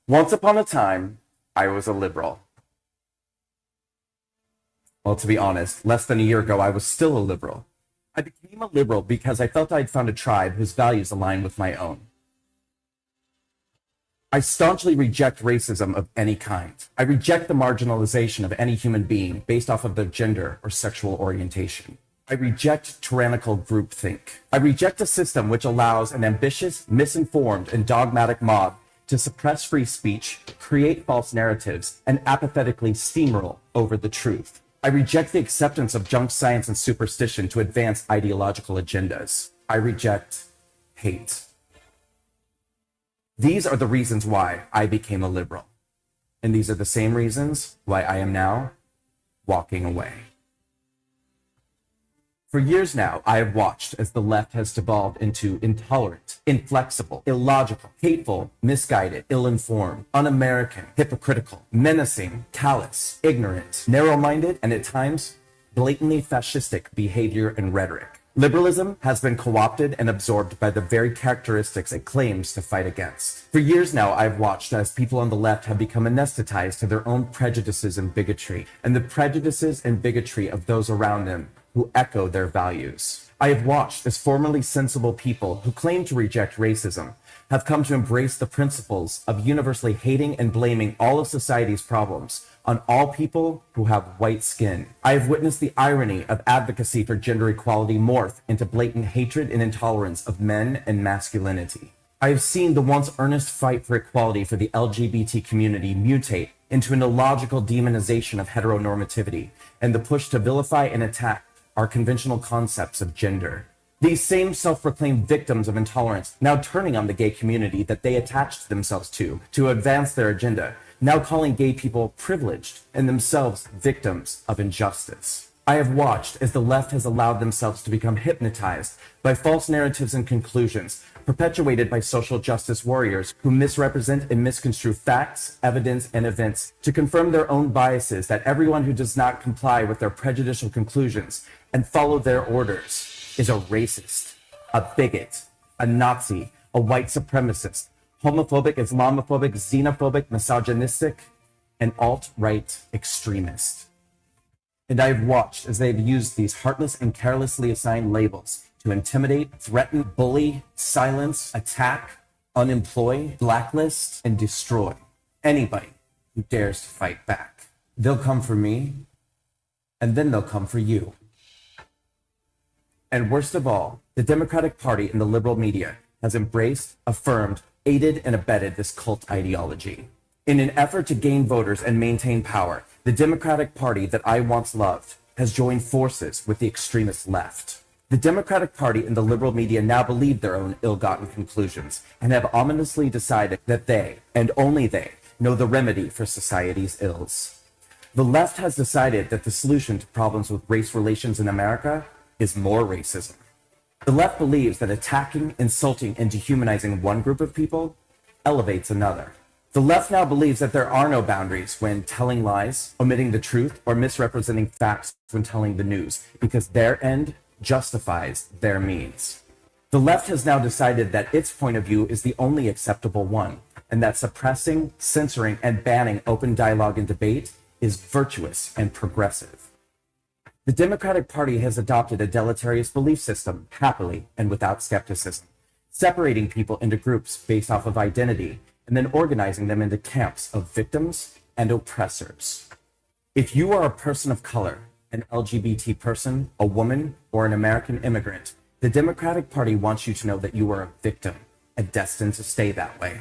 Once upon a time, I was a liberal. Well, to be honest, less than a year ago, I was still a liberal. I became a liberal because I felt I'd found a tribe whose values aligned with my own. I staunchly reject racism of any kind. I reject the marginalization of any human being based off of their gender or sexual orientation. I reject tyrannical groupthink. I reject a system which allows an ambitious, misinformed, and dogmatic mob to suppress free speech, create false narratives, and apathetically steamroll over the truth. I reject the acceptance of junk science and superstition to advance ideological agendas. I reject hate. These are the reasons why I became a liberal. And these are the same reasons why I am now walking away. For years now, I have watched as the left has devolved into intolerant, inflexible, illogical, hateful, misguided, ill-informed, un-American, hypocritical, menacing, callous, ignorant, narrow-minded, and at times, blatantly fascistic behavior and rhetoric. Liberalism has been co-opted and absorbed by the very characteristics it claims to fight against. For years now, I've watched as people on the left have become anesthetized to their own prejudices and bigotry, and the prejudices and bigotry of those around them who echo their values. I have watched as formerly sensible people who claim to reject racism have come to embrace the principles of universally hating and blaming all of society's problems on all people who have white skin. I have witnessed the irony of advocacy for gender equality morph into blatant hatred and intolerance of men and masculinity. I have seen the once earnest fight for equality for the LGBT community mutate into an illogical demonization of heteronormativity and the push to vilify and attack our conventional concepts of gender. These same self-proclaimed victims of intolerance now turning on the gay community that they attached themselves to advance their agenda, now calling gay people privileged and themselves victims of injustice. I have watched as the left has allowed themselves to become hypnotized by false narratives and conclusions perpetuated by social justice warriors who misrepresent and misconstrue facts, evidence, and events to confirm their own biases that everyone who does not comply with their prejudicial conclusions and follow their orders is a racist, a bigot, a Nazi, a white supremacist, homophobic, Islamophobic, xenophobic, misogynistic, and alt-right extremist. And I have watched as they've used these heartless and carelessly assigned labels to intimidate, threaten, bully, silence, attack, unemploy, blacklist, and destroy anybody who dares to fight back. They'll come for me, and then they'll come for you. And worst of all, the Democratic Party and the liberal media has embraced, affirmed, aided, and abetted this cult ideology. In an effort to gain voters and maintain power, the Democratic Party that I once loved has joined forces with the extremist left. The Democratic Party and the liberal media now believe their own ill-gotten conclusions and have ominously decided that they, and only they, know the remedy for society's ills. The left has decided that the solution to problems with race relations in America is more racism. The left believes that attacking, insulting, and dehumanizing one group of people elevates another. The left now believes that there are no boundaries when telling lies, omitting the truth, or misrepresenting facts when telling the news, because their end justifies their means. The left has now decided that its point of view is the only acceptable one, and that suppressing, censoring, and banning open dialogue and debate is virtuous and progressive. The Democratic Party has adopted a deleterious belief system happily and without skepticism, separating people into groups based off of identity and then organizing them into camps of victims and oppressors. If you are a person of color, an LGBT person, a woman, or an American immigrant, the Democratic Party wants you to know that you are a victim and destined to stay that way.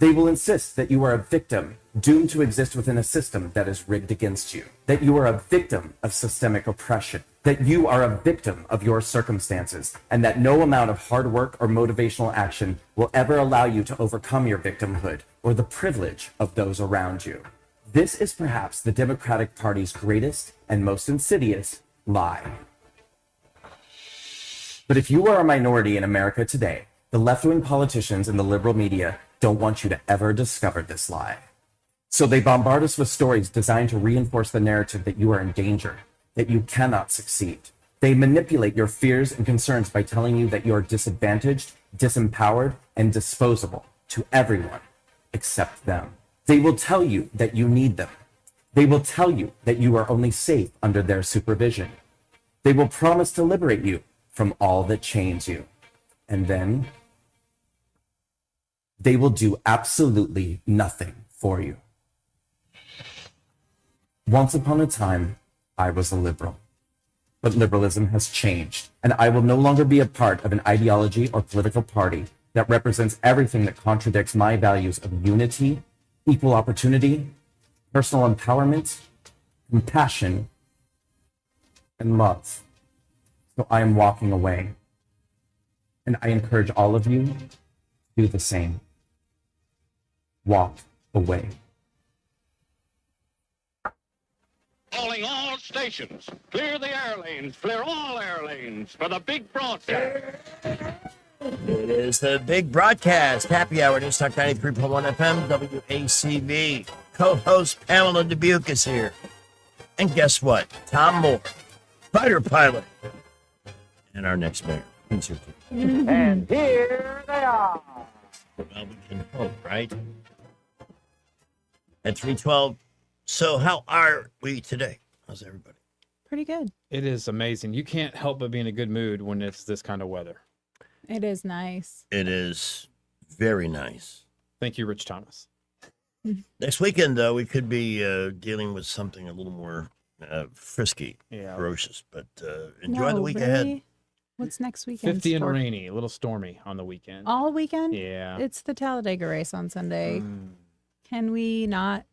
They will insist that you are a victim doomed to exist within a system that is rigged against you, that you are a victim of systemic oppression, that you are a victim of your circumstances, and that no amount of hard work or motivational action will ever allow you to overcome your victimhood or the privilege of those around you. This is perhaps the Democratic Party's greatest and most insidious lie. But if you are a minority in America today, the left-wing politicians and the liberal media don't want you to ever discover this lie. So they bombard us with stories designed to reinforce the narrative that you are in danger, that you cannot succeed. They manipulate your fears and concerns by telling you that you are disadvantaged, disempowered, and disposable to everyone, accept them. They will tell you that you need them. They will tell you that you are only safe under their supervision. They will promise to liberate you from all that chains you. And then they will do absolutely nothing for you. Once upon a time, I was a liberal. But liberalism has changed, and I will no longer be a part of an ideology or political party that represents everything that contradicts my values of unity, equal opportunity, personal empowerment, compassion, and love. So I am walking away, and I encourage all of you to do the same. Walk away. Calling all stations. Clear the air lanes. Clear all air lanes for the big broadcast. It is the big broadcast. Happy Hour News Talk 93.1 FM, WACV. Co-host Pamela Dubuque is here. And guess what? Tom Moore, fighter pilot. And our next mayor. He's here too. And here they are. Well, we can hope, right? At 3:12. So how are we today? How's everybody? Pretty good. It is amazing. You can't help but be in a good mood when it's this kind of weather. It is nice. It is very nice. Thank you, Rich Thomas. Next weekend, though, we could be dealing with something a little more frisky, Yeah. ferocious. But enjoy the week really? ahead. What's next weekend? 50 and for? rainy, a little stormy on the weekend. All weekend? Yeah. It's the Talladega race on Sunday. Mm. Can we not?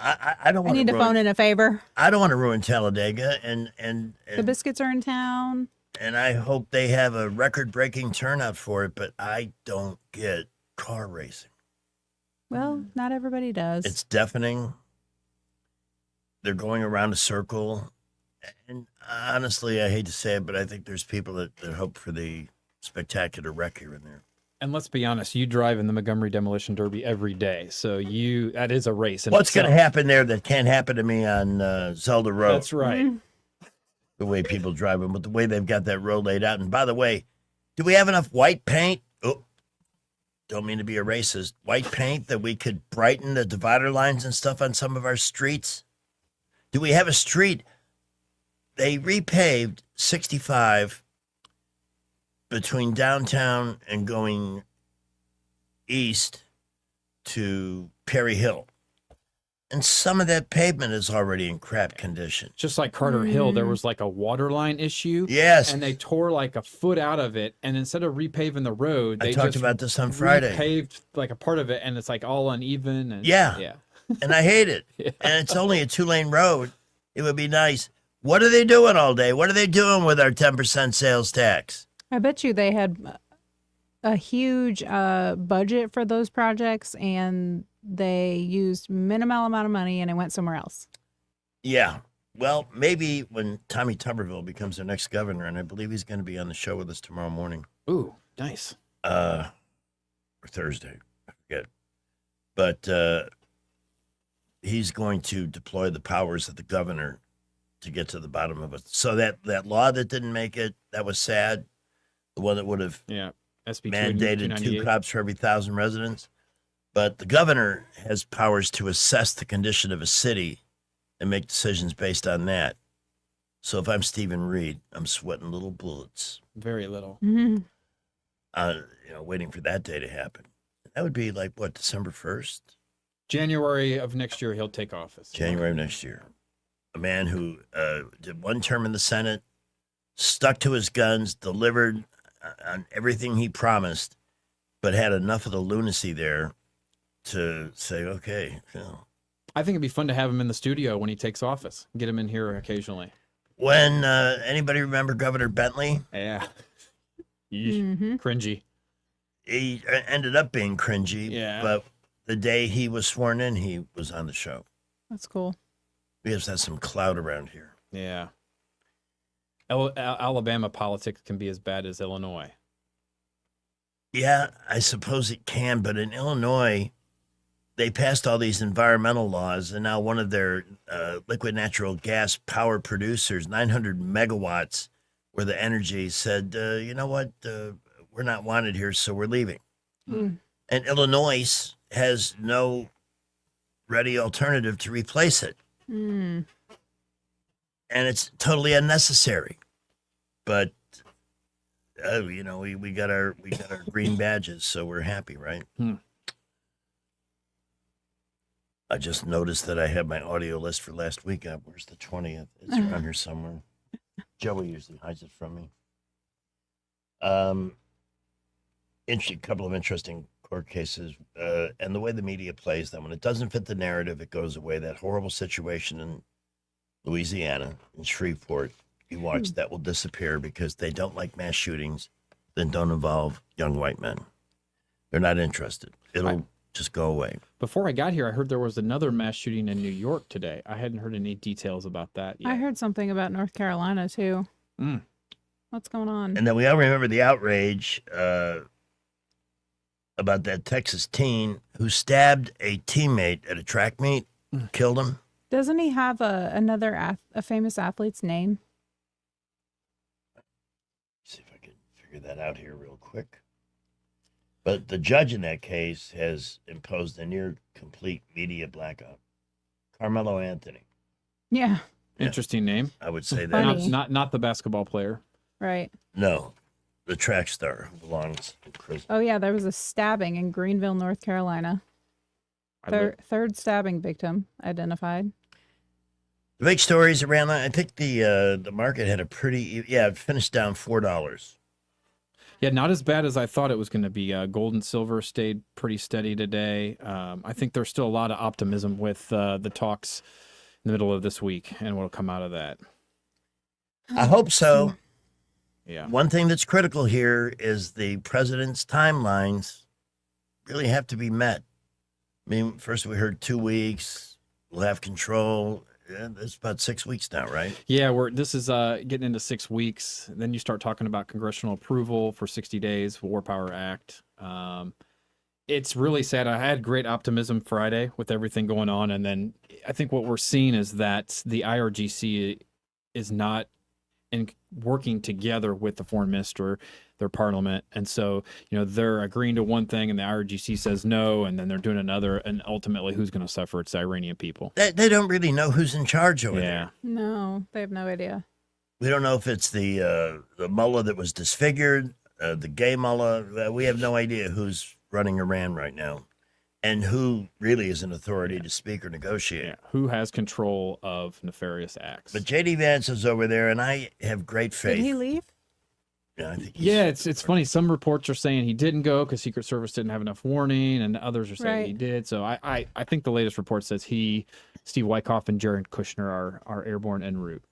I don't I want need to phone in a favor. I don't want to ruin Talladega, and The biscuits are in town. and I hope they have a record-breaking turnout for it. But I don't get car racing. Well, not everybody does. It's deafening. They're going around a circle. And honestly, I hate to say it, but I think there's people that hope for the spectacular wreck here and there. And let's be honest, you drive in the Montgomery Demolition Derby every day. So that is a race. What's going to happen there that can't happen to me on Zelda Road? That's right. The way people drive them, but the way they've got that road laid out. And by the way, do we have enough white paint? Oh, don't mean to be a racist. White paint that we could brighten the divider lines and stuff on some of our streets? Do we have a street? They repaved 65 between downtown and going east to Perry Hill. And some of that pavement is already in crap condition. Just like Carter Hill, there was like a water line issue. Yes. And they tore like a foot out of it. And instead of repaving the road, I they talked just about this on Friday. repaved like a part of it. And it's like all uneven. And Yeah. And I hate it. Yeah. And it's only a 2-lane road. It would be nice. What are they doing all day? What are they doing with our 10% sales tax? I bet you they had a huge budget for those projects, and they used minimal amount of money, and it went somewhere else. Yeah. Well, maybe when Tommy Tuberville becomes their next governor, and I believe he's going to be on the show with us tomorrow morning. Ooh, nice. Or Thursday. I forget. But he's going to deploy the powers of the governor to get to the bottom of it. So that law that didn't make it, that was sad. The one that would have Yeah. SB mandated 2 298. cops for every 1,000 residents. But the governor has powers to assess the condition of a city and make decisions based on that. So if I'm Stephen Reed, I'm sweating little bullets, Very little. Mm-hmm. waiting for that day to happen. That would be like, what, December 1st? January of next year, he'll take office. January of next year. A man who did 1 term in the Senate, stuck to his guns, delivered on everything he promised, but had enough of the lunacy there to say, okay. I think it'd be fun to have him in the studio when he takes office. Get him in here occasionally. When anybody remember Governor Bentley? Yeah. Mm-hmm. Cringy. He ended up being cringy, Yeah. but the day he was sworn in, he was on the show. That's cool. We have had some clout around here. Yeah. Alabama politics can be as bad as Illinois. Yeah, I suppose it can, but in Illinois, they passed all these environmental laws, and now one of their liquid natural gas power producers, 900 megawatts worth of energy, said, you know what, we're not wanted here, so we're leaving. Mm. And Illinois has no ready alternative to replace it. Mm. And it's totally unnecessary. But we got our green badges, so we're happy, right? I just noticed that I have my audio list for last week up. Where's the 20th? It's around here somewhere. Joey usually hides it from me. Couple of interesting court cases, and the way the media plays them. When it doesn't fit the narrative, it goes away. That horrible situation in Louisiana, in Shreveport, you watch, that will disappear because they don't like mass shootings that don't involve young white men. They're not interested. It'll just go away. Before I got here, I heard there was another mass shooting in New York today. I hadn't heard any details about that yet. I heard something about North Carolina too. What's going on? And then we all remember the outrage about that Texas teen who stabbed a teammate at a track meet, killed him. Doesn't he have a famous athlete's name? See if I can figure that out here real quick. But the judge in that case has imposed a near complete media blackout. Carmelo Anthony. Yeah. Interesting name. I would say that. Funny. Not the basketball player. Right. No, the track star who belongs in prison. Oh yeah, there was a stabbing in Greenville, North Carolina. Third stabbing victim identified. The big stories around that. I think the market had a pretty it finished down $4. Yeah, not as bad as I thought it was going to be. Gold and silver stayed pretty steady today. I think there's still a lot of optimism with the talks in the middle of this week and what'll come out of that. I hope so. Yeah. One thing that's critical here is the president's timelines really have to be met. I mean, first we heard 2 weeks. We'll have control. It's about 6 weeks now, right? Yeah, this is getting into 6 weeks. Then you start talking about congressional approval for 60 days, War Power Act. It's really sad. I had great optimism Friday with everything going on. And then I think what we're seeing is that the IRGC is not working together with the foreign minister, their parliament. And so, they're agreeing to one thing and the IRGC says no, and then they're doing another. And ultimately, who's going to suffer? It's the Iranian people. They don't really know who's in charge over there. No, they have no idea. We don't know if it's the mullah that was disfigured, the gay mullah. We have no idea who's running Iran right now and who really is an authority to speak or negotiate. Yeah. Who has control of nefarious acts? But J.D. Vance is over there, and I have great faith. Did he leave? Yeah, I think it's funny. Some reports are saying he didn't go because Secret Service didn't have enough warning, and others are saying he did. So I think the latest report says Steve Wyckoff, and Jared Kushner are airborne en route.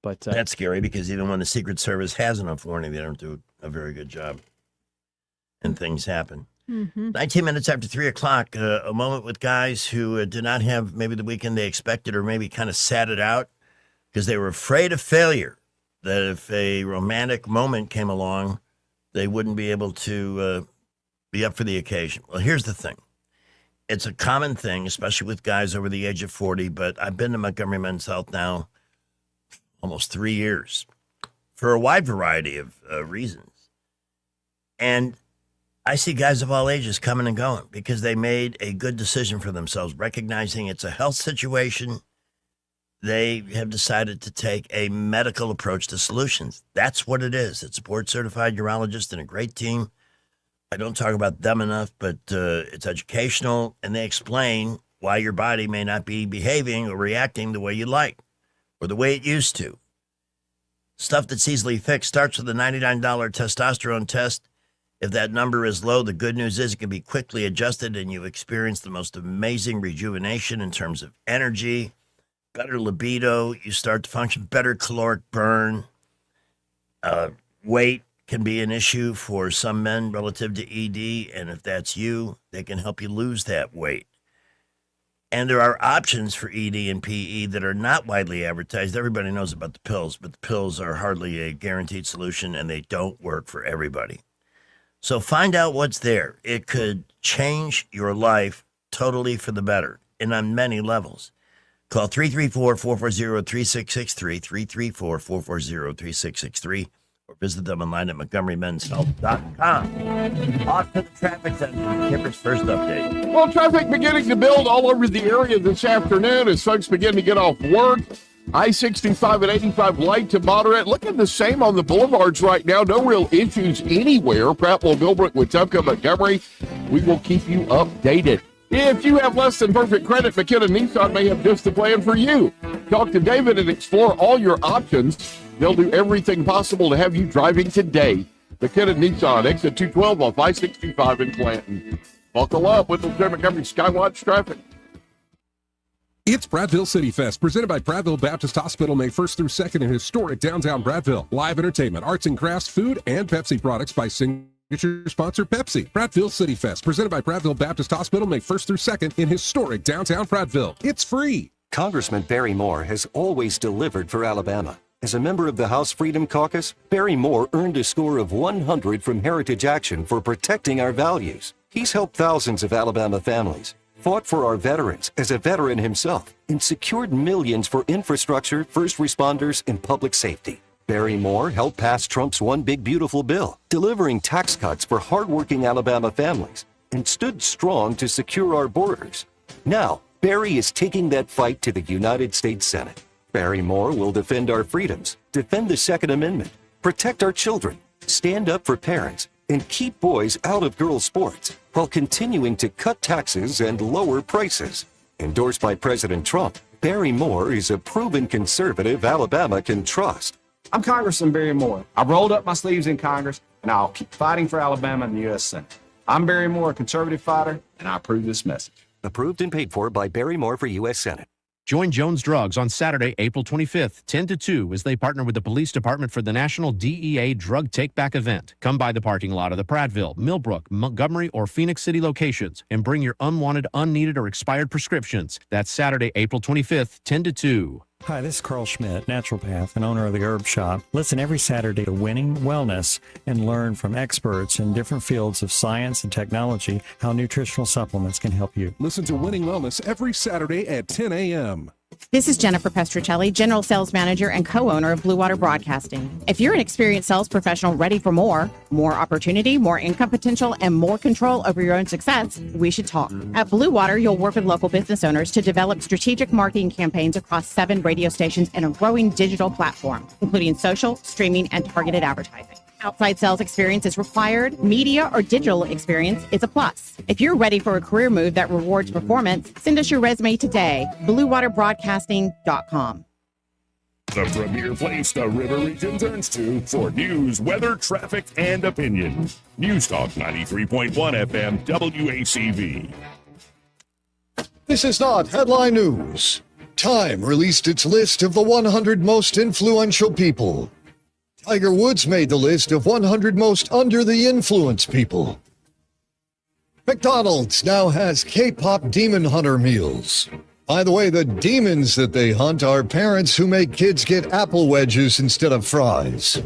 But that's scary because even when the Secret Service has enough warning, they don't do a very good job, and things happen. 19 minutes after 3 o'clock, a moment with guys who did not have maybe the weekend they expected, or maybe kind of sat it out because they were afraid of failure, that if a romantic moment came along, they wouldn't be able to be up for the occasion. Well, here's the thing. It's a common thing, especially with guys over the age of 40, but I've been to Montgomery Men's Health now almost 3 years for a wide variety of reasons. And I see guys of all ages coming and going because they made a good decision for themselves, recognizing it's a health situation. They have decided to take a medical approach to solutions. That's what it is. It's a board-certified urologist and a great team. I don't talk about them enough, but it's educational, and they explain why your body may not be behaving or reacting the way you like or the way it used to. Stuff that's easily fixed starts with a $99 testosterone test. If that number is low, the good news is it can be quickly adjusted and you experience the most amazing rejuvenation in terms of energy, better libido, you start to function, better caloric burn. Weight can be an issue for some men relative to ED, and if that's you, they can help you lose that weight. And there are options for ED and PE that are not widely advertised. Everybody knows about the pills, but the pills are hardly a guaranteed solution, and they don't work for everybody. So find out what's there. It could change your life totally for the better and on many levels. Call 334-440-3663, 334-440-3663, or visit them online at MontgomeryMen'sHealth.com. Off to the traffic center. Kipper's first update. Well, traffic beginning to build all over the area this afternoon as folks begin to get off work. I-65 and 85 light to moderate. Looking the same on the boulevards right now. No real issues anywhere. Prattville, Millbrook, Wetumpka, Montgomery. We will keep you updated. If you have less than perfect credit, McKenna Nissan may have just the plan for you. Talk to David and explore all your options. They'll do everything possible to have you driving today. McKenna Nissan, exit 212 off I-65 in Clanton. Buckle up with the Montgomery Skywatch traffic. It's Prattville City Fest, presented by Prattville Baptist Hospital, May 1st through 2nd in historic downtown Prattville. Live entertainment, arts and crafts, food, and Pepsi products by signature sponsor Pepsi. Prattville City Fest, presented by Prattville Baptist Hospital, May 1st through 2nd in historic downtown Prattville. It's free. Congressman Barry Moore has always delivered for Alabama. As a member of the House Freedom Caucus, Barry Moore earned a score of 100 from Heritage Action for protecting our values. He's helped thousands of Alabama families, fought for our veterans as a veteran himself, and secured millions for infrastructure, first responders, and public safety. Barry Moore helped pass Trump's One Big Beautiful Bill, delivering tax cuts for hardworking Alabama families, and stood strong to secure our borders. Now, Barry is taking that fight to the United States Senate. Barry Moore will defend our freedoms, defend the Second Amendment, protect our children, stand up for parents, and keep boys out of girls' sports while continuing to cut taxes and lower prices. Endorsed by President Trump, Barry Moore is a proven conservative Alabama can trust. I'm Congressman Barry Moore. I've rolled up my sleeves in Congress, and I'll keep fighting for Alabama in the U.S. Senate. I'm Barry Moore, a conservative fighter, and I approve this message. Approved and paid for by Barry Moore for U.S. Senate. Join Jones Drugs on Saturday, April 25th, 10 to 2, as they partner with the Police Department for the National DEA Drug Take-Back event. Come by the parking lot of the Prattville, Millbrook, Montgomery, or Phoenix City locations and bring your unwanted, unneeded, or expired prescriptions. That's Saturday, April 25th, 10 to 2. Hi, this is Carl Schmidt, naturopath and owner of the Herb Shop. Listen every Saturday to Winning Wellness and learn from experts in different fields of science and technology how nutritional supplements can help you. Listen to Winning Wellness every Saturday at 10 a.m. This is Jennifer Pestricelli, General Sales Manager and co-owner of Blue Water Broadcasting. If you're an experienced sales professional ready for more opportunity, more income potential, and more control over your own success, we should talk. At Blue Water, you'll work with local business owners to develop strategic marketing campaigns across 7 radio stations and a growing digital platform, including social, streaming, and targeted advertising. Outside sales experience is required. Media or digital experience is a plus. If you're ready for a career move that rewards performance, send us your resume today. BlueWaterBroadcasting.com. The premier place the river region turns to for news, weather, traffic, and opinion. News Talk 93.1 FM WACV. This is not headline news. Time released its list of the 100 most influential people. Tiger Woods made the list of 100 most under the influence people. McDonald's now has K-pop demon hunter meals. By the way, the demons that they hunt are parents who make kids get apple wedges instead of fries.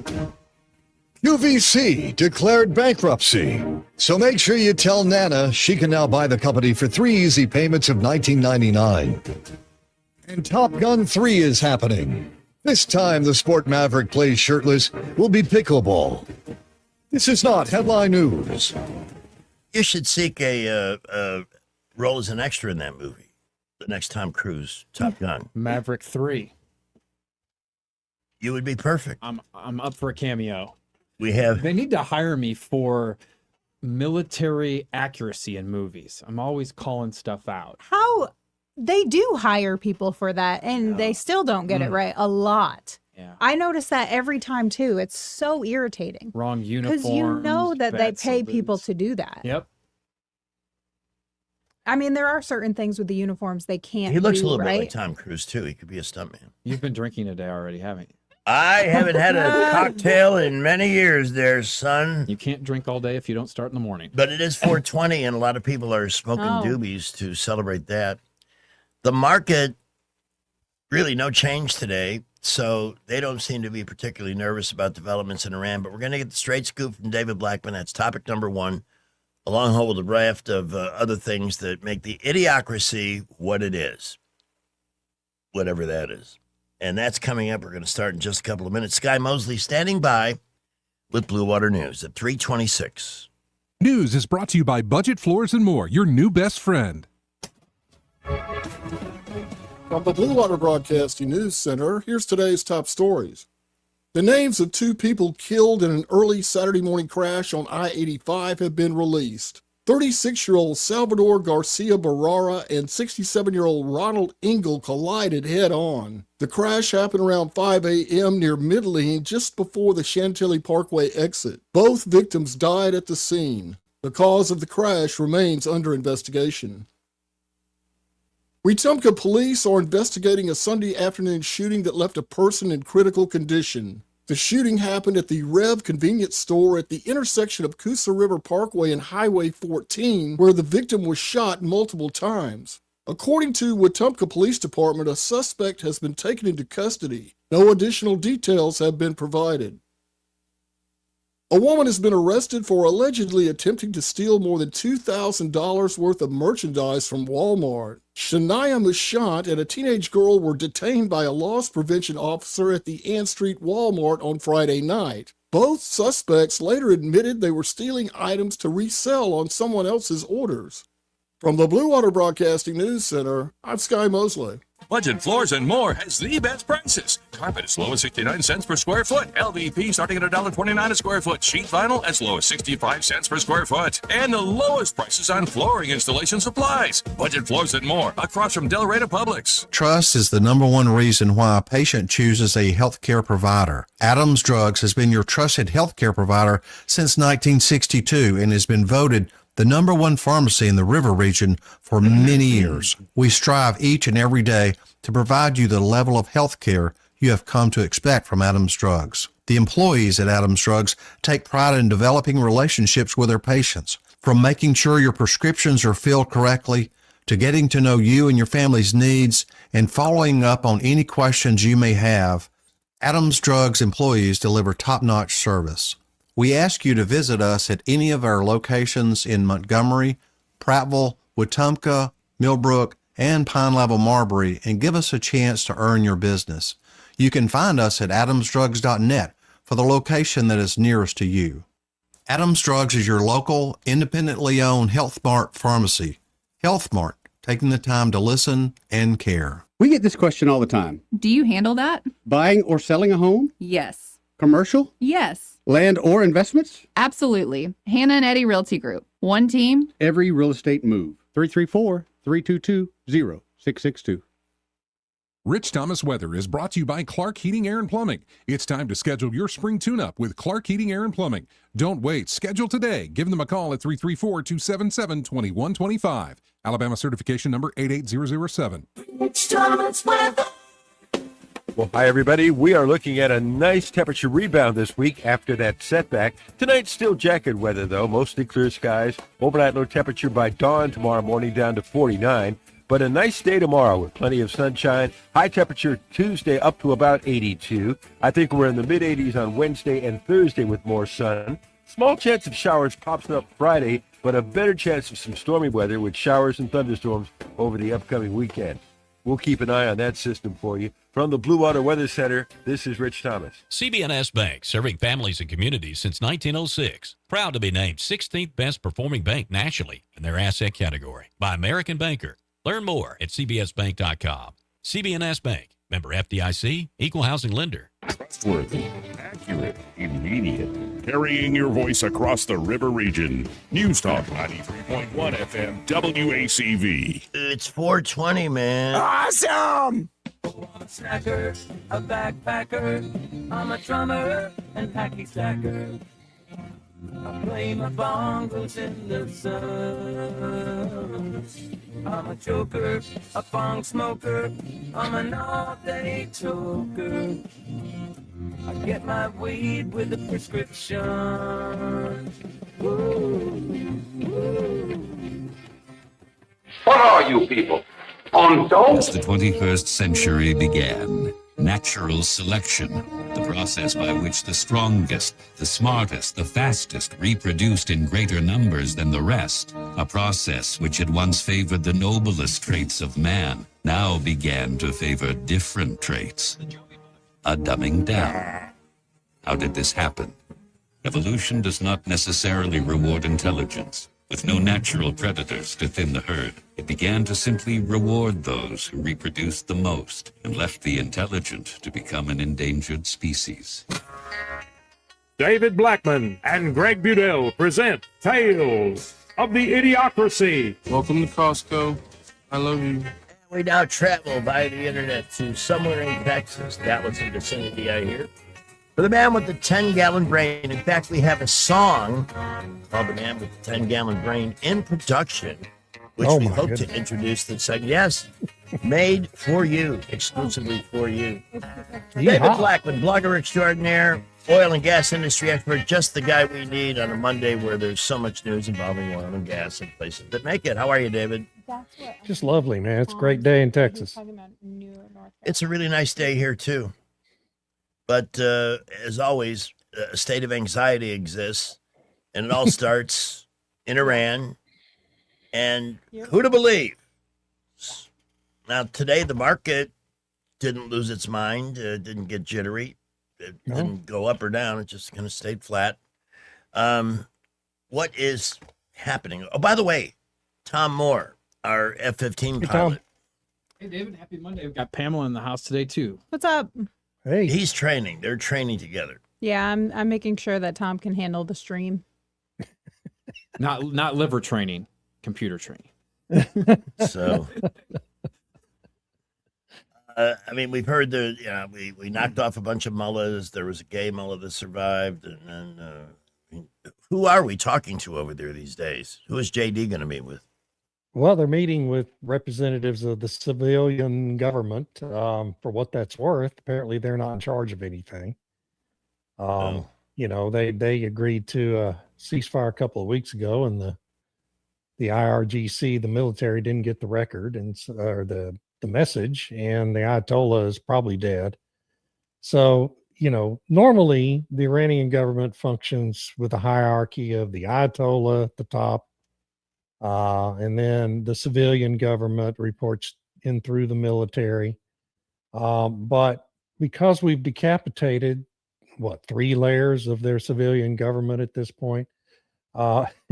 QVC declared bankruptcy, so make sure you tell Nana she can now buy the company for 3 easy payments of $19.99. And Top Gun 3 is happening. This time, the sport Maverick plays shirtless will be pickleball. This is not headline news. You should seek a role as an extra in that movie. The next Tom Cruise Top Gun. Maverick 3. You would be perfect. I'm up for a cameo. They need to hire me for military accuracy in movies. I'm always calling stuff out. How they do hire people for that, and they still don't get it right a lot. Yeah. I notice that every time too. It's so irritating. Wrong uniforms. Because you know that they pay people to do that. Yep. I mean, there are certain things with the uniforms they can't do. He looks a little right? bit like Tom Cruise, too. He could be a stuntman. You've been drinking today already, haven't you? I haven't had a cocktail in many years there, son. You can't drink all day if you don't start in the morning. But it is 420, and a lot of people are smoking doobies to celebrate that. The market, really no change today, so they don't seem to be particularly nervous about developments in Iran. But we're going to get the straight scoop from David Blackman. That's topic number 1, along with a raft of other things that make the idiocracy what it is, whatever that is. And that's coming up. We're going to start in just a couple of minutes. Sky Mosley standing by. with Blue Water News at 3:26. News is brought to you by Budget Floors and More, your new best friend. From the Blue Water Broadcasting News Center, here's today's top stories. The names of 2 people killed in an early Saturday morning crash on I-85 have been released. 36-year-old Salvador Garcia Barrera and 67-year-old Ronald Engel collided head-on. The crash happened around 5 a.m. near Midline, just before the Chantilly Parkway exit. Both victims died at the scene. The cause of the crash remains under investigation. Wetumpka police are investigating a Sunday afternoon shooting that left a person in critical condition. The shooting happened at the Rev convenience store at the intersection of Coosa River Parkway and Highway 14, where the victim was shot multiple times. According to Wetumpka Police Department, a suspect has been taken into custody. No additional details have been provided. A woman has been arrested for allegedly attempting to steal more than $2,000 worth of merchandise from Walmart. Shania Mashant and a teenage girl were detained by a loss prevention officer at the Ann Street Walmart on Friday night. Both suspects later admitted they were stealing items to resell on someone else's orders. From the Blue Water Broadcasting News Center, I'm Sky Mosley. Budget Floors and More has the best prices. Carpet as low as 69 cents per square foot. LVP starting at $1.29 a square foot. Sheet vinyl as low as 65 cents per square foot. And the lowest prices on flooring installation supplies. Budget Floors and More across from Delray to Publix. Trust is the number one reason why a patient chooses a healthcare provider. Adams Drugs has been your trusted healthcare provider since 1962 and has been voted the number one pharmacy in the River region for many years. We strive each and every day to provide you the level of health care you have come to expect from Adams Drugs. The employees at Adams Drugs take pride in developing relationships with their patients, from making sure your prescriptions are filled correctly to getting to know you and your family's needs and following up on any questions you may have. Adams Drugs employees deliver top-notch service. We ask you to visit us at any of our locations in Montgomery, Prattville, Wetumpka, Millbrook, and Pine Level Marbury and give us a chance to earn your business. You can find us at adamsdrugs.net for the location that is nearest to you. Adams Drugs is your local, independently owned Health Mart pharmacy. Health Mart, taking the time to listen and care. We get this question all the time. Do you handle that? Buying or selling a home? Yes. Commercial? Yes. Land or investments? Absolutely. Hannah and Eddie Realty Group. One team. Every real estate move. 334-322-0662. Rich Thomas Weather is brought to you by Clark Heating, Air and Plumbing. It's time to schedule your spring tune-up with Clark Heating, Air and Plumbing. Don't wait. Schedule today. Give them a call at 334-277-2125. Alabama certification number 88007. Rich Thomas Weather. Well, hi, everybody. We are looking at a nice temperature rebound this week after that setback. Tonight's still jacket weather, though. Mostly clear skies. Overnight low temperature by dawn tomorrow morning down to 49. But a nice day tomorrow with plenty of sunshine. High temperature Tuesday up to about 82. I think we're in the mid-80s on Wednesday and Thursday with more sun. Small chance of showers pops up Friday, but a better chance of some stormy weather with showers and thunderstorms over the upcoming weekend. We'll keep an eye on that system for you. From the Blue Water Weather Center, this is Rich Thomas. CB&S Bank, serving families and communities since 1906. Proud to be named 16th best performing bank nationally in their asset category by American Banker. Learn more at cbsbank.com. CB&S Bank, member FDIC, equal housing lender. Trustworthy, accurate, immediate. Carrying your voice across the river region. News Talk 93.1 FM WACV. It's 420, man. Awesome! A snacker, a backpacker. I'm a drummer and hacky stacker. I play my bongos in the sun. I'm a joker, a funk smoker. I'm an all-day toker. I get my weed with a prescription. Ooh, ooh. What are you people? On dope? As the 21st century began, natural selection, the process by which the strongest, the smartest, the fastest reproduced in greater numbers than the rest, a process which had once favored the noblest traits of man, now began to favor different traits. A dumbing down. How did this happen? Evolution does not necessarily reward intelligence. With no natural predators to thin the herd, it began to simply reward those who reproduced the most and left the intelligent to become an endangered species. David Blackman and Greg Budell present Tales of the Idiocracy. Welcome to Costco. I love you. We now travel via the internet to somewhere in Texas, Dallas and vicinity, I hear, for the man with the 10-gallon brain. In fact, we have a song called The Man with the 10-Gallon Brain in production, which we hope to introduce this segment. Yes, made for you, exclusively for you. David Blackman, blogger extraordinaire, oil and gas industry expert, just the guy we need on a Monday where there's so much news involving oil and gas and places that make it. How are you, David? Just lovely, man. It's a great day in Texas. It's a really nice day here, too. But as always, a state of anxiety exists, and it all starts in Iran. And who to believe? Now, today, the market didn't lose its mind, didn't get jittery. It didn't go up or down. It just kind of stayed flat. What is happening? Oh, by the way, Tom Moore, our F-15 pilot. Hey, David, happy Monday. We've got Pamela in the house today, too. What's up? Hey. He's training. They're training together. Yeah, I'm making sure that Tom can handle the stream. Not liver training, computer training. So, I mean, we've heard we knocked off a bunch of mullahs. There was a gay mullah that survived. And then, who are we talking to over there these days? Who is JD going to meet with? Well, they're meeting with representatives of the civilian government. For what that's worth, apparently they're not in charge of anything. You know, they agreed to a ceasefire a couple of weeks ago, and the IRGC, the military, didn't get the record or the message, and the Ayatollah is probably dead. So, you know, normally the Iranian government functions with a hierarchy of the Ayatollah at the top, and then the civilian government reports in through the military. But because we've decapitated, 3 layers of their civilian government at this point, the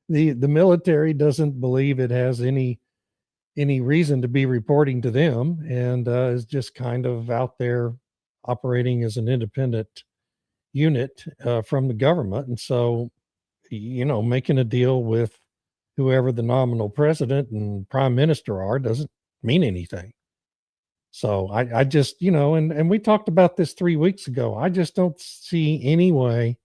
military doesn't believe it has any reason to be reporting to them, and is just kind of out there operating as an independent unit from the government. And so, you know, making a deal with whoever the nominal president and prime minister are doesn't mean anything. So I just, you know, and we talked about this 3 weeks ago. I just don't see any way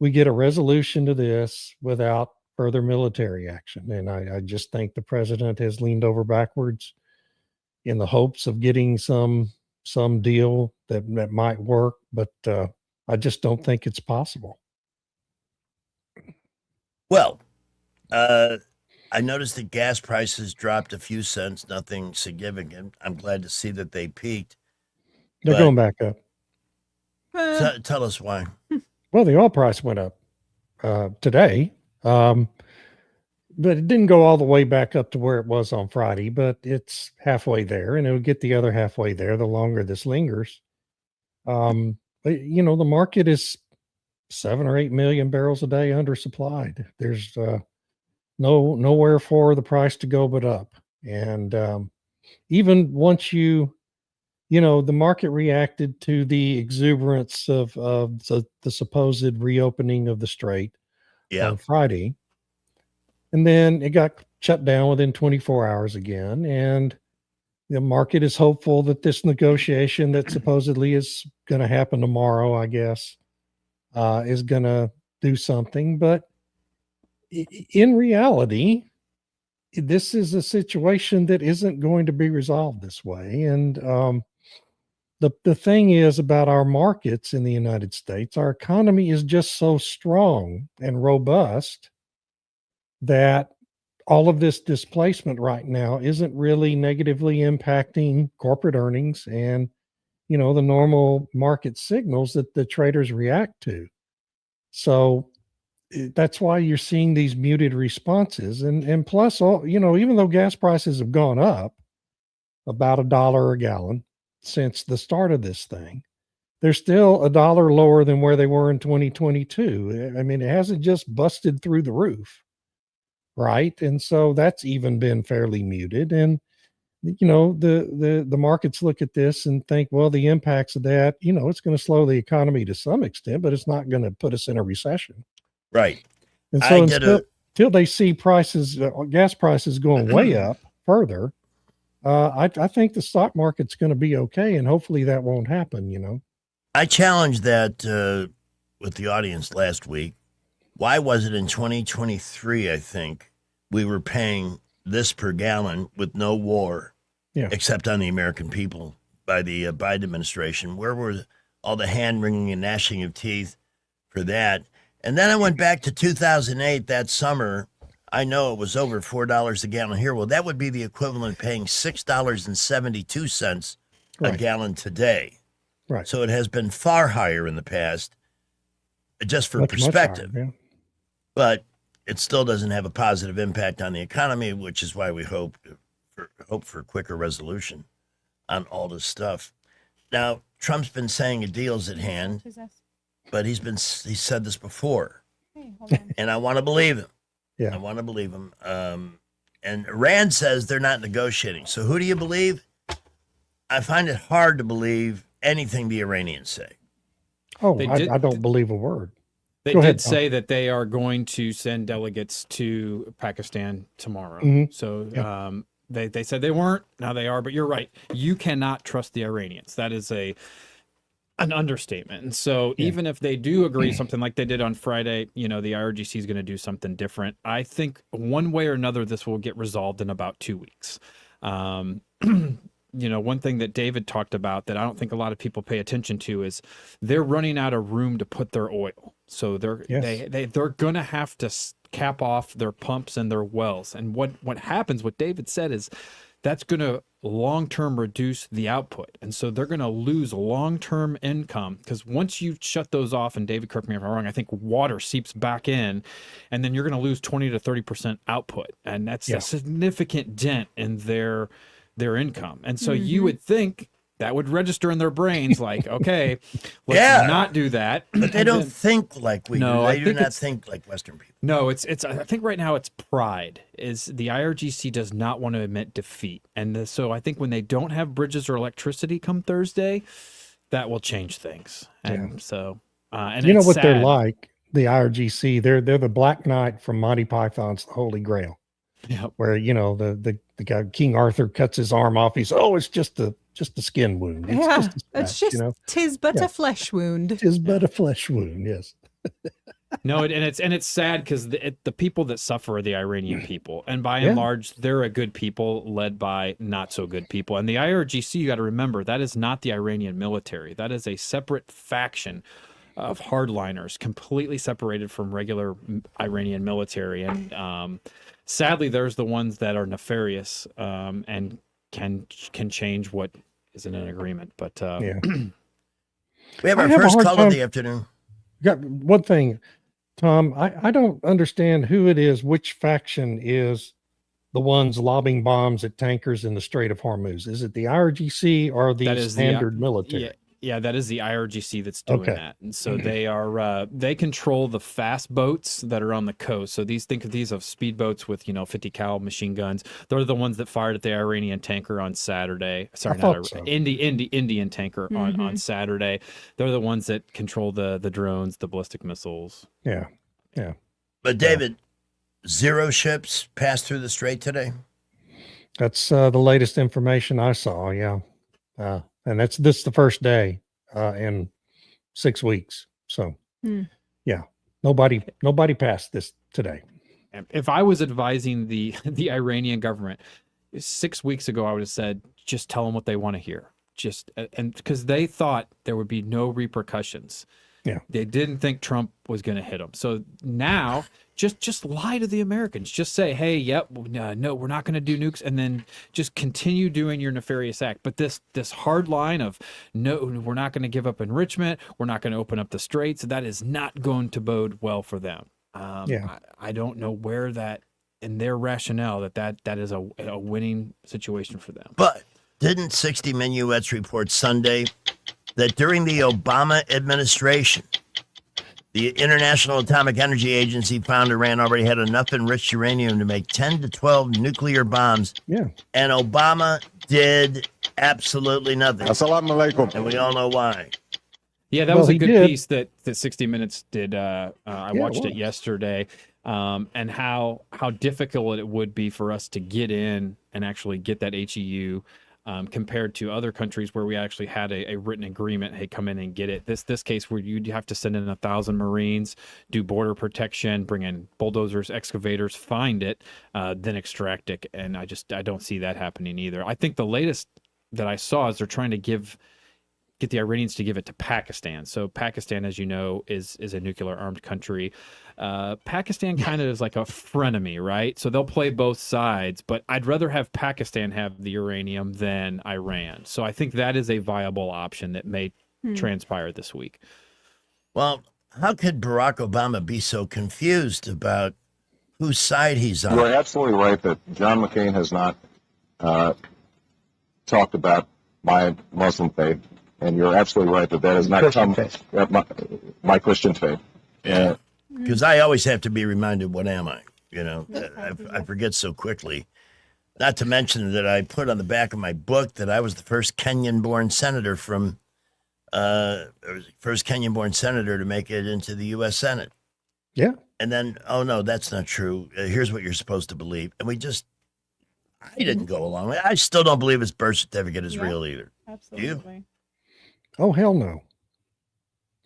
we get a resolution to this without further military action. And I just think the president has leaned over backwards in the hopes of getting some deal that might work, but I just don't think it's possible. Well, I noticed that gas prices dropped a few cents, nothing significant. I'm glad to see that they peaked. They're going back up. Tell us why. Well, the oil price went up today, but it didn't go all the way back up to where it was on Friday, but it's halfway there, and it'll get the other halfway there the longer this lingers. But, you know, the market is 7 or 8 million barrels a day undersupplied. There's nowhere for the price to go but up. And even once you know, the market reacted to the exuberance of the supposed reopening of the strait on Friday. And then it got shut down within 24 hours again. And the market is hopeful that this negotiation that supposedly is going to happen tomorrow, I guess, is going to do something. But in reality, this is a situation that isn't going to be resolved this way. And the thing is about our markets in the United States, our economy is just so strong and robust that all of this displacement right now isn't really negatively impacting corporate earnings and, you know, the normal market signals that the traders react to. So that's why you're seeing these muted responses. And plus, you know, even though gas prices have gone up about $1 a gallon since the start of this thing, they're still $1 lower than where they were in 2022. I mean, it hasn't just busted through the roof, right? And so that's even been fairly muted. And the markets look at this and think, well, the impacts of that, it's going to slow the economy to some extent, but it's not going to put us in a recession. Right. And so until they see prices, gas prices going way up further, I think the stock market's going to be okay, and hopefully that won't happen. I challenged that with the audience last week. Why was it in 2023, I think, we were paying this per gallon with no war, except on the American people by the Biden administration? Where were all the hand-wringing and gnashing of teeth for that? And then I went back to 2008, that summer. I know it was over $4 a gallon here. Well, that would be the equivalent of paying $6.72 a gallon today. Right. So it has been far higher in the past, just for perspective. Much higher, but it still doesn't have a positive impact on the economy, which is why we hope for quicker resolution on all this stuff. Now, Trump's been saying a deal's at hand, but he said this before, and I want to believe him. Yeah, I want to believe him. And Iran says they're not negotiating. So who do you believe? I find it hard to believe anything the Iranians say. Oh, I don't believe a word. They did say that they are going to send delegates to Pakistan tomorrow. Mhm. So they said they weren't. Now they are. But you're right. You cannot trust the Iranians. That is an understatement. And so even if they do agree something like they did on Friday, the IRGC is going to do something different. I think one way or another this will get resolved in about 2 weeks. One thing that David talked about that I don't think a lot of people pay attention to is they're running out of room to put their oil. So they're going to have to cap off their pumps and their wells. And what happens, what David said is that's going to long-term reduce the output. And so they're going to lose long-term income because once you shut those off, and David, correct me if I'm wrong, I think water seeps back in, and then you're going to lose 20 to 30% output. And that's a significant dent in their income. And so you would think that would register in their brains like, okay, let's not do that. But they don't think like we do. They do not think like Western people. No, it's I think right now it's pride. Is the IRGC does not want to admit defeat. And so I think when they don't have bridges or electricity come Thursday, that will change things. And so and you know it's what sad. they're like, the IRGC, they're the Black Knight from Monty Python's The Holy Grail. Yep. Where the guy King Arthur cuts his arm off. He's it's just a skin wound. It's just a scratch, it's just tis but a flesh wound. Tis but a flesh wound. Yes. No, and it's sad because the people that suffer are the Iranian people, and by and large, they're a good people led by not so good people. And the IRGC, you got to remember, that is not the Iranian military. That is a separate faction of hardliners, completely separated from regular Iranian military. And sadly, there's the ones that are nefarious and can change what is in an agreement. But we have our first call of the afternoon. Got one thing, Tom. I don't understand who it is, which faction is the ones lobbing bombs at tankers in the Strait of Hormuz. Is it the IRGC or the standard military? Yeah, that is the IRGC that's doing that. And so they are they control the fast boats that are on the coast. So think of these as speedboats with 50 cal machine guns. They're the ones that fired at the Iranian tanker on Saturday. Sorry, not Indian tanker on Saturday. They're the ones that control the drones, the ballistic missiles. Yeah. But David, 0 ships passed through the strait today. That's the latest information I saw. Yeah. And that's the first day in 6 weeks. So nobody passed this today. If I was advising the Iranian government 6 weeks ago, I would have said, just tell them what they want to hear. And because they thought there would be no repercussions. Yeah. They didn't think Trump was going to hit them. So now just lie to the Americans. Just say, hey, no, we're not going to do nukes. And then just continue doing your nefarious act. But this hard line of, no, we're not going to give up enrichment. We're not going to open up the straits. That is not going to bode well for them. I don't know where that, in their rationale, that is a winning situation for them. But didn't 60 Minuets report Sunday that during the Obama administration, the International Atomic Energy Agency found Iran already had enough enriched uranium to make 10 to 12 nuclear bombs. Yeah. And Obama did absolutely nothing. Assalamu alaikum. And we all know why. Yeah, that was a good piece that 60 Minutes did. I watched it yesterday, and how difficult it would be for us to get in and actually get that HEU compared to other countries where we actually had a written agreement. Hey, come in and get it. This case where you'd have to send in 1,000 Marines, do border protection, bring in bulldozers, excavators, find it, then extract it. And I don't see that happening either. I think the latest that I saw is they're trying to get the Iranians to give it to Pakistan. So Pakistan, as you know, is a nuclear armed country. Pakistan kind of is like a frenemy, right? So they'll play both sides, but I'd rather have Pakistan have the uranium than Iran. So I think that is a viable option that may transpire this week. Well, how could Barack Obama be so confused about whose side he's on? You're absolutely right that John McCain has not talked about my Muslim faith, and you're absolutely right that has not come my Christian faith. Yeah, because I always have to be reminded, what am I? You know, I forget so quickly. Not to mention that I put on the back of my book that I was the first Kenyan-born senator to make it into the U.S. Senate. Yeah. And then, oh no, that's not true. Here's what you're supposed to believe. And I didn't go along with it. I still don't believe his birth certificate is real either. Absolutely. Do you? Oh, hell no.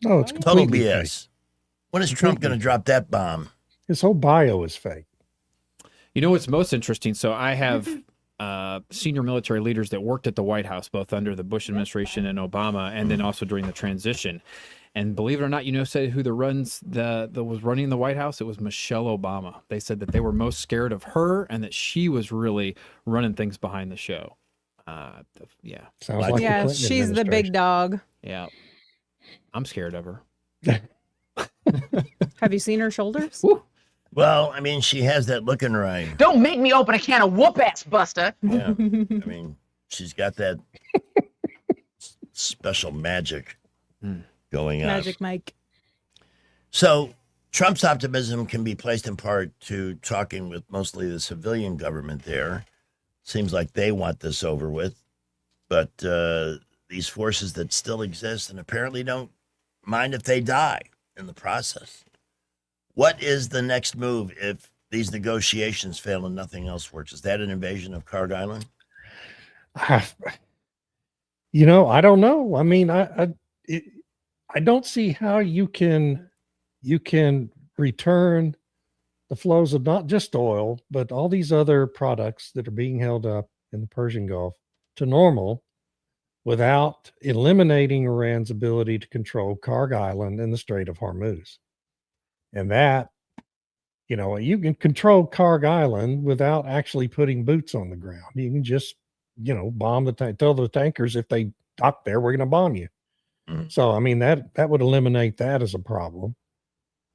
No, it's Total completely BS. fake. When is Trump going to drop that bomb? His whole bio is fake. You know what's most interesting? So I have senior military leaders that worked at the White House, both under the Bush administration and Obama, and then also during the transition. And believe it or not, say who that was running the White House? It was Michelle Obama. They said that they were most scared of her and that she was really running things behind the show. Yeah. Sounds like yeah, she's the big dog. Yeah. I'm scared of her. Have you seen her shoulders? Well, I mean, she has that look in her eye. Don't make me open a can of whoop-ass, Buster. Yeah. I mean, she's got that special magic going on. Magic Mike. So Trump's optimism can be placed in part to talking with mostly the civilian government there. Seems like they want this over with. But these forces that still exist and apparently don't mind if they die in the process. What is the next move if these negotiations fail and nothing else works? Is that an invasion of Carg Island? I don't know. I mean, I don't see how you can return the flows of not just oil, but all these other products that are being held up in the Persian Gulf to normal without eliminating Iran's ability to control Carg Island and the Strait of Hormuz. And that, you can control Carg Island without actually putting boots on the ground. You can just, bomb tell the tankers if they dock there, we're going to bomb you. So, I mean, that would eliminate that as a problem.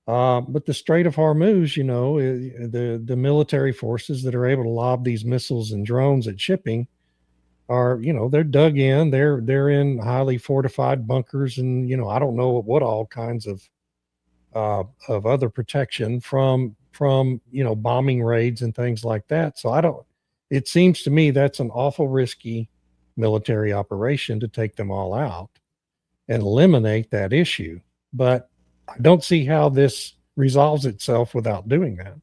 But the Strait of Hormuz, the military forces that are able to lob these missiles and drones at shipping are, they're dug in, they're in highly fortified bunkers, and I don't know what all kinds of other protection from bombing raids and things like that. So it seems to me that's an awful risky military operation to take them all out and eliminate that issue. But I don't see how this resolves itself without doing that.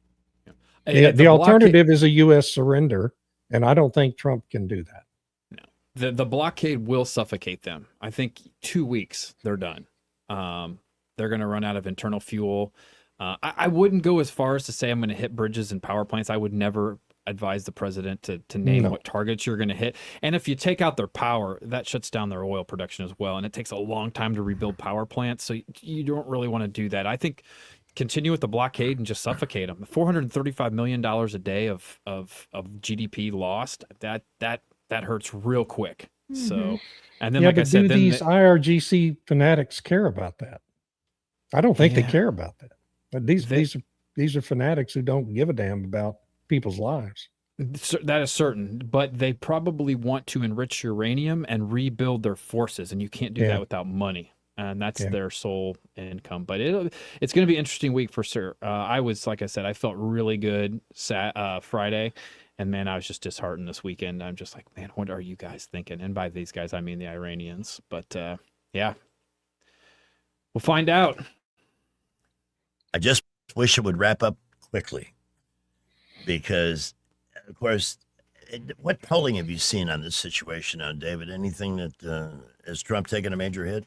The alternative is a U.S. surrender, and I don't think Trump can do that. No, the blockade will suffocate them. I think 2 weeks they're done. They're going to run out of internal fuel. I wouldn't go as far as to say I'm going to hit bridges and power plants. I would never advise the president to name what targets you're going to hit. And if you take out their power, that shuts down their oil production as well. And it takes a long time to rebuild power plants. So you don't really want to do that. I think continue with the blockade and just suffocate them. $435 million a day of GDP lost, that hurts real quick. Mm-hmm. So, and then yeah, like I said, do these IRGC fanatics care about that? I don't think they care about that. But these are fanatics who don't give a damn about people's lives. That is certain, but they probably want to enrich uranium and rebuild their forces, and you can't do that without money, and that's their sole income. But it's going to be an interesting week for sure. Like I said, I felt really good Friday, and man, I was just disheartened this weekend. I'm just like, man, what are you guys thinking? And by these guys, I mean the Iranians. But yeah, we'll find out. I just wish it would wrap up quickly because, of course, what polling have you seen on this situation now, David? Anything that has Trump taken a major hit?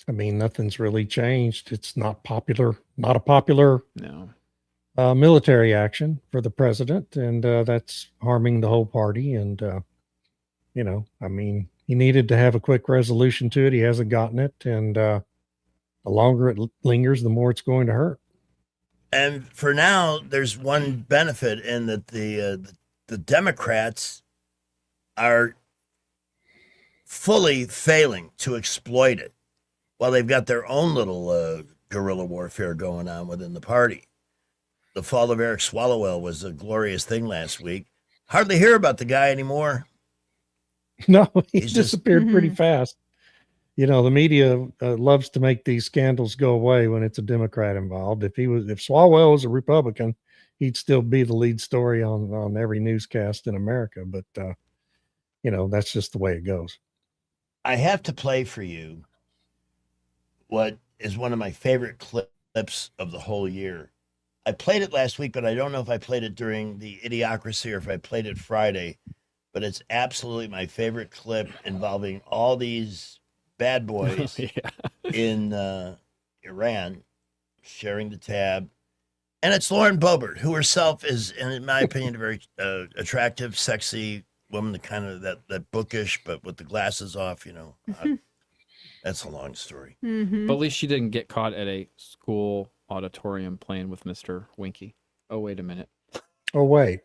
I mean, nothing's really changed. It's not a popular military action for the president, and that's harming the whole party. And, I mean, he needed to have a quick resolution to it. He hasn't gotten it. And the longer it lingers, the more it's going to hurt. And for now, there's one benefit in that the Democrats are fully failing to exploit it while they've got their own little guerrilla warfare going on within the party. The fall of Eric Swalwell was a glorious thing last week. Hardly hear about the guy anymore. No, he's disappeared pretty fast. The media loves to make these scandals go away when it's a Democrat involved. If Swalwell was a Republican, he'd still be the lead story on every newscast in America. But, that's just the way it goes. I have to play for you what is one of my favorite clips of the whole year. I played it last week, but I don't know if I played it during the Idiocracy or if I played it Friday. But it's absolutely my favorite clip involving all these bad boys in Iran sharing the tab. And it's Lauren Boebert, who herself is, in my opinion, a very attractive, sexy woman, the kind of that bookish, but with the glasses off, That's a long story. Mm-hmm. But at least she didn't get caught at a school auditorium playing with Mr. Winky. Oh, wait a minute. Oh, wait.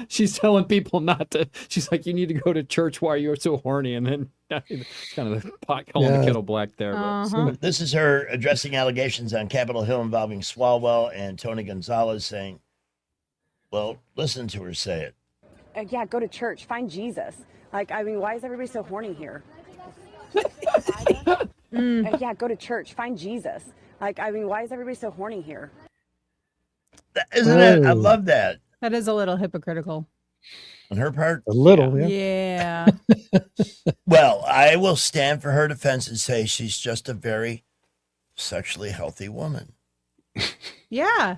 She's telling people not to. She's like, you need to go to church while you're so horny. And then kind of the pot calling the kettle black there. But. This is her addressing allegations on Capitol Hill involving Swalwell and Tony Gonzalez saying, well, listen to her say it. Yeah, go to church. Find Jesus. Why is everybody so horny here? Yeah, go to church. Find Jesus. Why is everybody so horny here? Isn't it? I love that. That is a little hypocritical. On her part? A little, Yeah. Well, I will stand for her defense and say she's just a very sexually healthy woman. Yeah,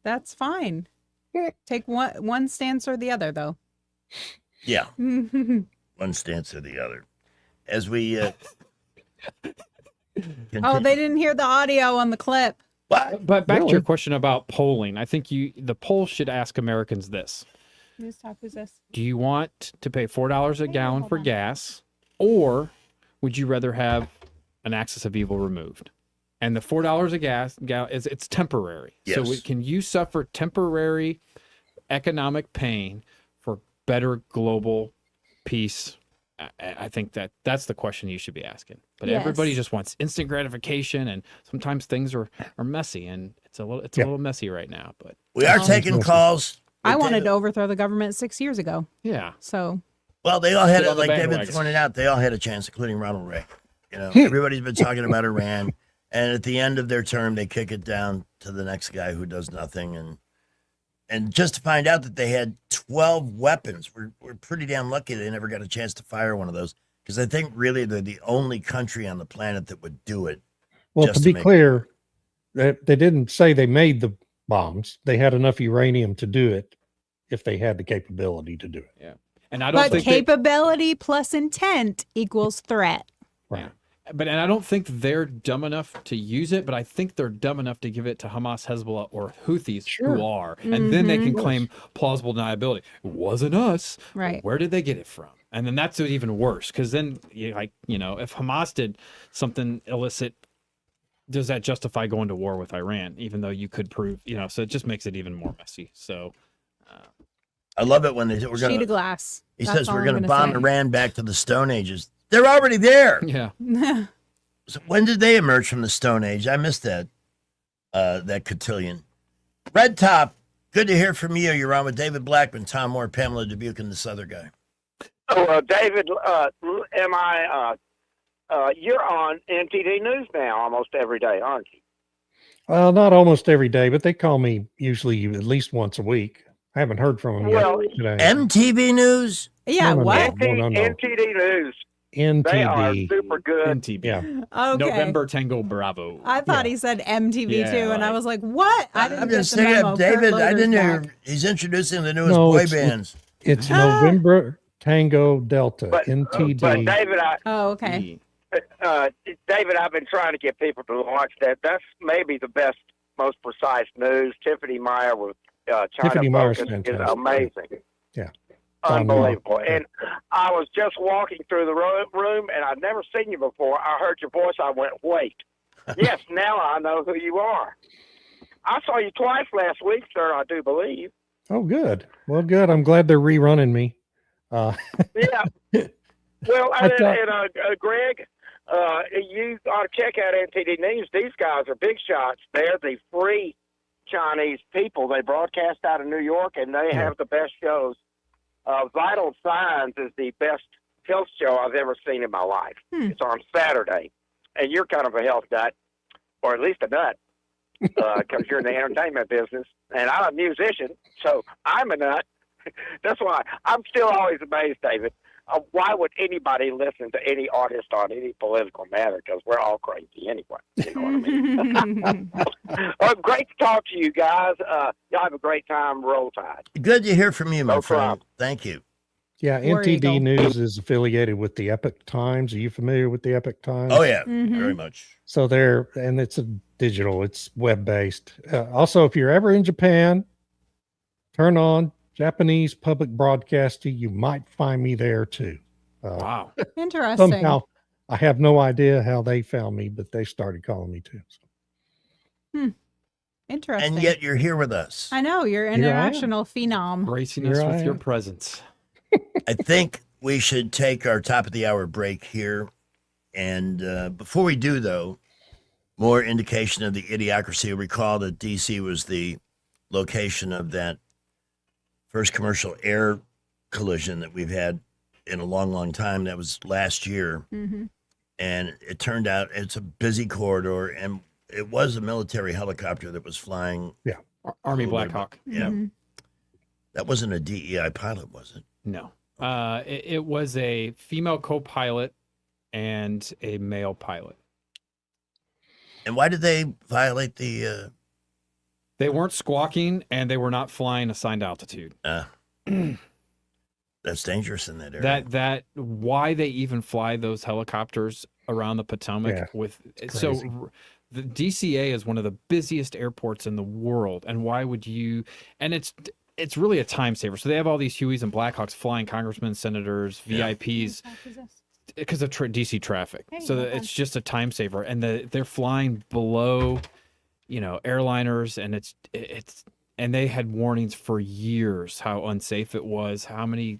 that's fine. Take one stance or the other, though. Yeah. One stance or the other. As we... Oh, they didn't hear the audio on the clip. But back to your question about polling, I think the poll should ask Americans this. Who's this? Do you want to pay $4 a gallon for gas, or would you rather have an axis of evil removed? And the $4 a gas it's temporary. Yes. So can you suffer temporary economic pain for better global peace? I think that's the question you should be asking. But everybody just wants instant gratification, and sometimes things are messy, and it's a little messy right now. But we are taking calls. I wanted to overthrow the government 6 years ago. Yeah. So. Well, they all had Get it, on the like David bandwagon. pointed out, they all had a chance, including Ronald Reagan. Everybody's been talking about Iran, and at the end of their term, they kick it down to the next guy who does nothing, and just to find out that they had 12 weapons, we're pretty damn lucky they never got a chance to fire one of those, because I think really they're the only country on the planet that would do it. Well, to be clear, they didn't say they made the bombs. They had enough uranium to do it if they had the capability to do it. Yeah. And I don't think capability plus intent equals threat. Right. And I don't think they're dumb enough to use it, but I think they're dumb enough to give it to Hamas, Hezbollah, or Houthis who are. And then they can claim plausible deniability. It wasn't us. Right. Where did they get it from? And then that's even worse, because then, if Hamas did something illicit, does that justify going to war with Iran, even though you could prove, so it just makes it even more messy. So I love it when we're going sheet of glass. He That's says all we're I'm going to gonna bomb say. Iran back to the Stone Ages. They're already there. Yeah. So when did they emerge from the Stone Age? I missed that. That cotillion. Red Top, Good to hear from you. You're on with David Blackman, Tom Moore, Pamela Dubuque, and this other guy. Oh, David, you're on MTV News now almost every day, aren't you? Not almost every day, but they call me usually at least once a week. I haven't heard from them Well, yet today. MTV News? Yeah, No. MTV News. They are NTV. super good. NTB. Yeah. Okay. November Tango Bravo. I thought he said MTV Yeah, too, and I like- was like, "What?" I didn't I'm get just the thinking memo. of David. Kurt I didn't Loder's hear. back. He's introducing the newest No, boy it's- bands. It's November Tango Delta, NTD. But David, Oh, okay. David, I've been trying to get people to watch that. That's maybe the best, most precise news. Tiffany Meyer with China Tiffany Meyer's Focus is fantastic. amazing. Yeah. Unbelievable. Yeah. And I was just walking through the room, and I'd never seen you before. I heard your voice. I went, wait. Yes, now I know who you are. I saw you twice last week, sir, I do believe. Oh, good. Well, good. I'm glad they're rerunning me. Yeah. Well, I thought- Greg, you ought to check out NTD News. These guys are big shots. They're the free Chinese people. They broadcast out of New York, and they have the best shows. Vital Signs is the best health show I've ever seen in my life. It's on Saturday, and you're kind of a health nut, or at least a nut, because you're in the entertainment business, and I'm a musician, so I'm a nut. That's why I'm still always amazed, David. Why would anybody listen to any artist on any political matter? Because we're all crazy anyway. You know what I mean? Well, great to talk to you guys. Y'all have a great time. Roll Tide. Good to hear from you, my No friend. problem. Thank you. Yeah, War NTD Eagle. News is affiliated with the Epic Times. Are you familiar with the Epic Times? Oh yeah, Mhm. very much. So and it's a digital, it's web based. Also, if you're ever in Japan, turn on Japanese public broadcasting. You might find me there too. Wow. Interesting. Somehow, I have no idea how they found me, but they started calling me too. So. Interesting. And yet you're here with us. I know you're an Here I am. international phenom. Gracing Here us I with your am. presence. I think we should take our top of the hour break here. And before we do, though, more indication of the Idiocracy. Recall that D.C. was the location of that first commercial air collision that we've had in a long, long time. That was last year. Mm-hmm. And it turned out it's a busy corridor, and it was a military helicopter that was flying. Yeah. Army over Black the- Hawk. Yeah. Mm-hmm. That wasn't a DEI pilot, was it? No. It was a female co-pilot and a male pilot. And why did they violate the? They weren't squawking, and they were not flying assigned altitude. That's dangerous in that area. That why they even fly those helicopters around the Potomac Yeah, with it's so crazy. the DCA is one of the busiest airports in the world, and why would you? And it's really a time saver. So they have all these Hueys and Blackhawks flying congressmen, senators, VIPs because of DC traffic. So it's just a time saver, and they're flying below, airliners, and it's and they had warnings for years how unsafe it was, how many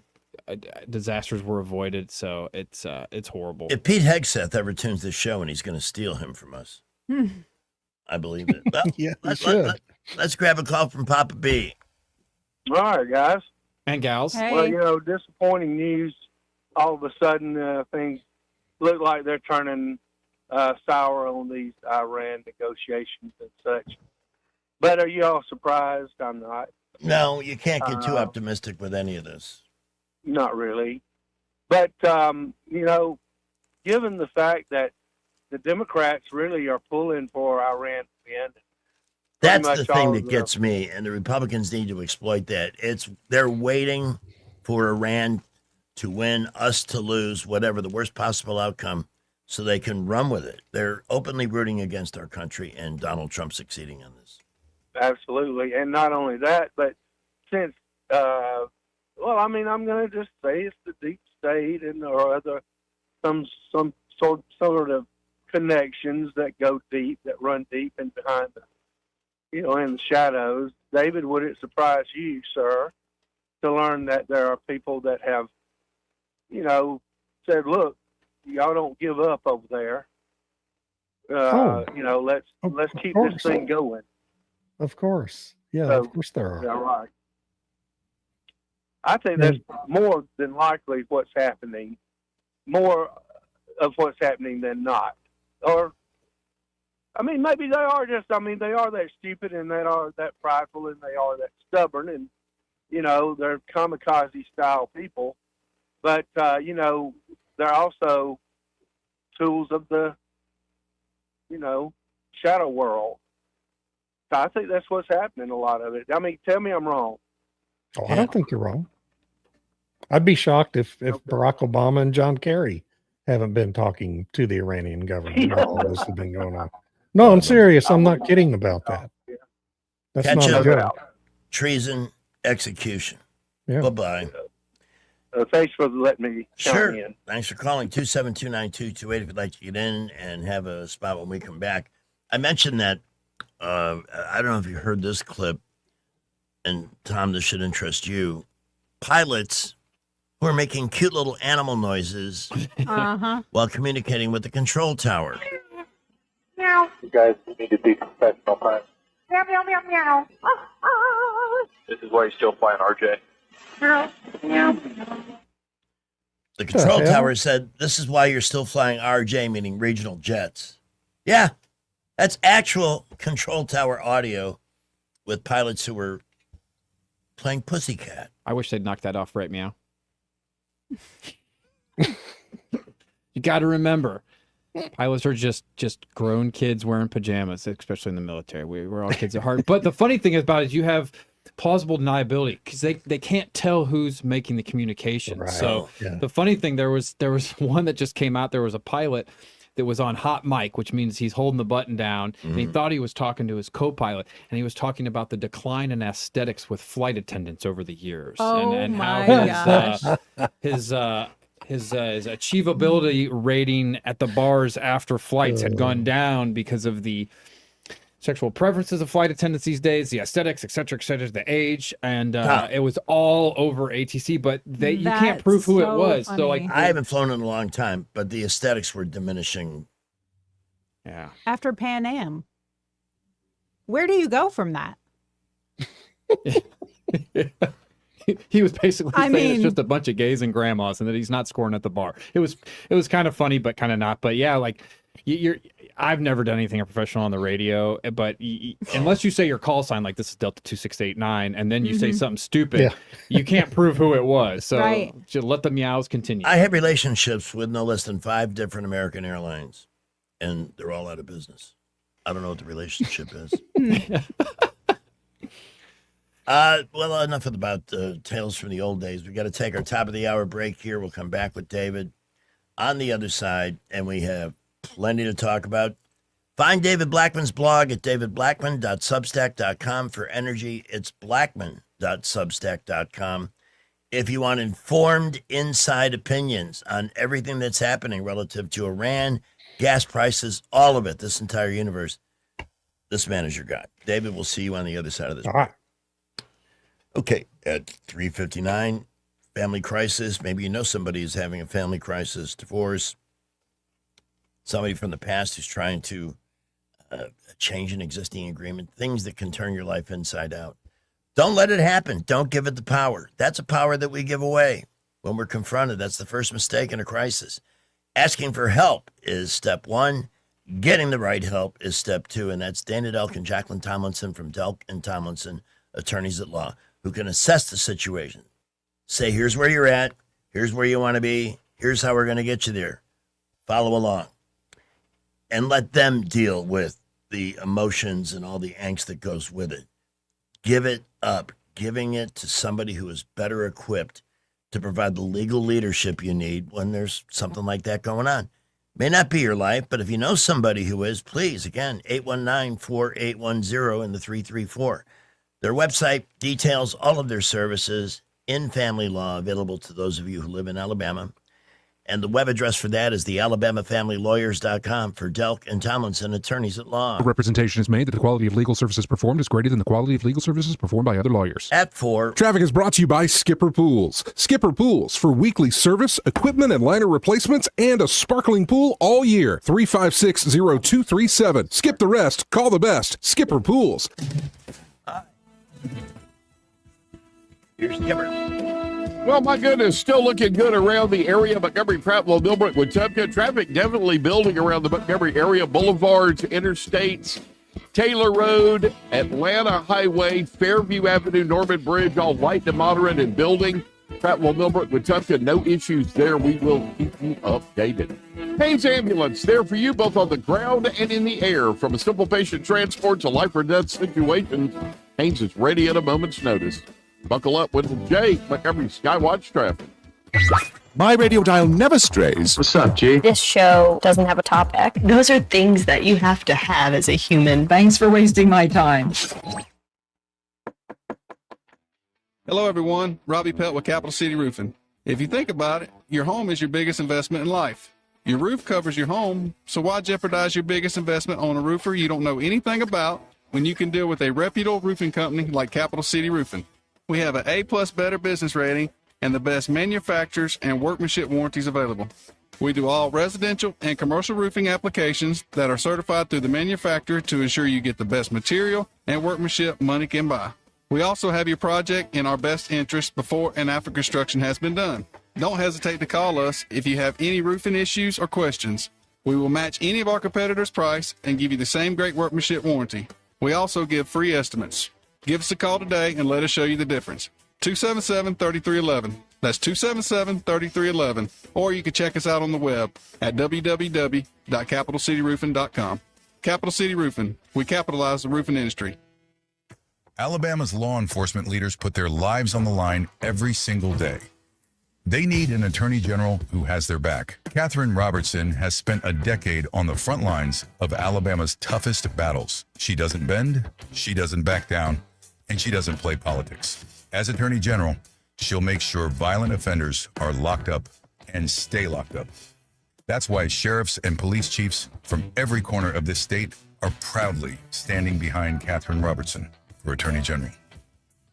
disasters were avoided. So it's horrible. If Pete Hegseth ever tunes this show, and he's going to steal him from us, I believe it. Well, Yeah, you let's grab a call from Papa B. All right, guys. And gals. Hey. Well, disappointing news. All of a sudden, things look like they're turning sour on these Iran negotiations and such. But are you all surprised? I'm not. No, you can't get too optimistic with any of this. Not really. But, given the fact that the Democrats really are pulling for Iran to win. That's much the thing all that of gets me, and the Republicans need to exploit that. They're waiting for Iran to win, us to lose, whatever the worst possible outcome, so they can run with it. They're openly rooting against our country and Donald Trump succeeding on this. Absolutely. And not only that, but since, I'm going to just say it's the deep state and or other, some sort of connections that go deep, that run deep and behind in the shadows. David, would it surprise you, sir, to learn that there are people that have, said, look, y'all don't give up over there. Let's keep this thing going. Of course. Yeah, So, of course there are. Yeah, right. I think that's more than likely what's happening. More of what's happening than not. Or, I mean, maybe they are just, I mean, they are that stupid and they are that prideful and they are that stubborn and, you know, they're kamikaze style people. But, you know, they're also tools of the, you know, shadow world. So I think that's what's happening, a lot of it. I mean, tell me I'm wrong. Oh, I don't think you're wrong. I'd be shocked if Barack Obama and John Kerry haven't been talking to the Iranian government while all this has been going on. No, I'm serious. I'm not kidding about that. That's not a Ketchup, joke. treason, execution. Yeah. Bye-bye. Thanks for letting me Sure. chime in. Thanks for calling 272-9228 if you'd like to get in and have a spot when we come back. I mentioned that, I don't know if you heard this clip, and Tom, this should interest you. Pilots who are making cute little animal noises while communicating with the control tower. Meow. You guys need to be professional, man. Meow, meow, meow, meow. This is why you're still flying RJ. Meow, meow. The control hell? tower said, this is why you're still flying RJ, meaning regional jets. Yeah, that's actual control tower audio with pilots who were playing Pussycat. I wish they'd knock that off right meow. You got to remember, pilots are just grown kids wearing pajamas, especially in the military. We're all kids at heart. But the funny thing about it is you have plausible deniability because they can't tell who's making the communication. Right. So Yeah. the funny thing, there was one that just came out. There was a pilot that was on hot mic, which means he's holding the button down, and he thought he was talking to his co-pilot, and he was talking about the decline in aesthetics with flight attendants over the years, and my how his achievability rating at the bars after flights had gone down because of the sexual preferences of flight attendants these days, the aesthetics, et cetera, the age, and it was all over ATC, but you can't prove who it was. funny. So, like, I haven't flown in a long time, but the aesthetics were diminishing. Yeah. After Pan Am. Where do you go from that? He was basically I saying mean- it's just a bunch of gays and grandmas, and that he's not scoring at the bar. It was kind of funny, but kind of not. But yeah, like I've never done anything professional on the radio, but unless you say your call sign, like this is Delta 2689, and then you say something stupid, you can't prove who it was. So Right. just let the meows continue. I have relationships with no less than 5 different American airlines, and they're all out of business. I don't know what the relationship is. Well, enough about tales from the old days. We got to take our top of the hour break here. We'll come back with David on the other side, and we have plenty to talk about. Find David Blackman's blog at davidblackman.substack.com for energy. It's blackman.substack.com. If you want informed inside opinions on everything that's happening relative to Iran, gas prices, all of it, this entire universe, this man is your guy. David, we'll see you on the other side of this. All right. Okay, at 3:59, family crisis. Maybe you know somebody who's having a family crisis, divorce, somebody from the past who's trying to change an existing agreement, things that can turn your life inside out. Don't let it happen. Don't give it the power. That's a power that we give away when we're confronted. That's the first mistake in a crisis. Asking for help is step one. Getting the right help is step two. And that's Dana Delk and Jacqueline Tomlinson from Delk and Tomlinson, attorneys at law, who can assess the situation. Say, here's where you're at. Here's where you want to be. Here's how we're going to get you there. Follow along. And let them deal with the emotions and all the angst that goes with it. Give it up. Giving it to somebody who is better equipped to provide the legal leadership you need when there's something like that going on. May not be your life, but if you know somebody who is, please, again, 819-4810 in the 334. Their website details all of their services in family law available to those of you who live in Alabama. And the web address for that is the alabamafamilylawyers.com for Delk and Tomlinson, attorneys at law. A representation is made that the quality of legal services performed is greater than the quality of legal services performed by other lawyers. At 4. Traffic is brought to you by Skipper Pools. Skipper Pools for weekly service, equipment and liner replacements, and a sparkling pool all year. 356-0237. Skip the rest. Call the best. Skipper Pools. Here's Gibber. Well, my goodness, still looking good around the area. Montgomery, Prattville, Millbrook, Wetumpka. Traffic definitely building around the Montgomery area. Boulevards, interstates, Taylor Road, Atlanta Highway, Fairview Avenue, Norman Bridge, all light to moderate and building. Prattville, Millbrook, Wetumpka, no issues there. We will keep you updated. Haynes Ambulance, there for you both on the ground and in the air. From a simple patient transport to life or death situations, Haynes is ready at a moment's notice. Buckle up with Jake, Montgomery Skywatch traffic. My radio dial never strays. What's up, G? This show doesn't have a topic. Those are things that you have to have as a human. Thanks for wasting my time. Hello, everyone. Robbie Pelt with Capital City Roofing. If you think about it, your home is your biggest investment in life. Your roof covers your home, so why jeopardize your biggest investment on a roofer you don't know anything about when you can deal with a reputable roofing company like Capital City Roofing? We have an A+ Better Business rating and the best manufacturers and workmanship warranties available. We do all residential and commercial roofing applications that are certified through the manufacturer to ensure you get the best material and workmanship money can buy. We also have your project in our best interest before and after construction has been done. Don't hesitate to call us if you have any roofing issues or questions. We will match any of our competitors' price and give you the same great workmanship warranty. We also give free estimates. Give us a call today and let us show you the difference. 277-3311. That's 277-3311. Or you can check us out on the web at www.capitalcityroofing.com. Capital City Roofing. We capitalize the roofing industry. Alabama's law enforcement leaders put their lives on the line every single day. They need an attorney general who has their back. Katherine Robertson has spent a decade on the front lines of Alabama's toughest battles. She doesn't bend, she doesn't back down, and she doesn't play politics. As attorney general, she'll make sure violent offenders are locked up and stay locked up. That's why sheriffs and police chiefs from every corner of this state are proudly standing behind Katherine Robertson for attorney general.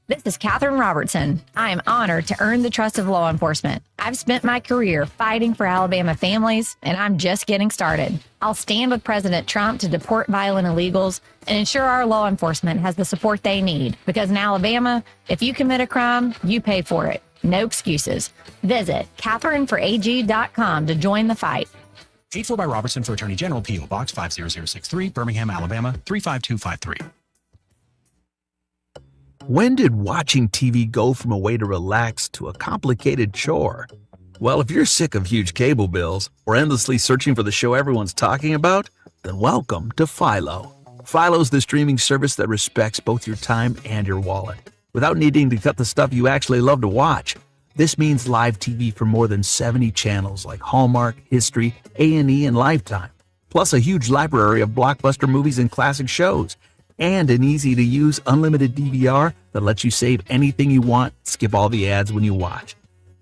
This is Katherine Robertson. I am honored to earn the trust of law enforcement. I've spent my career fighting for Alabama families, and I'm just getting started. I'll stand with President Trump to deport violent illegals and ensure our law enforcement has the support they need. Because in Alabama, if you commit a crime, you pay for it. No excuses. Visit KatherineForAG.com to join the fight. Paid for by Robertson for Attorney General, P.O. Box 50063, Birmingham, Alabama 35253. When did watching TV go from a way to relax to a complicated chore? Well, if you're sick of huge cable bills or endlessly searching for the show everyone's talking about, then welcome to Philo. Philo's the streaming service that respects both your time and your wallet, without needing to cut the stuff you actually love to watch. This means live TV for more than 70 channels like Hallmark, History, A&E, and Lifetime, plus a huge library of blockbuster movies and classic shows, and an easy-to-use unlimited DVR that lets you save anything you want, skip all the ads when you watch.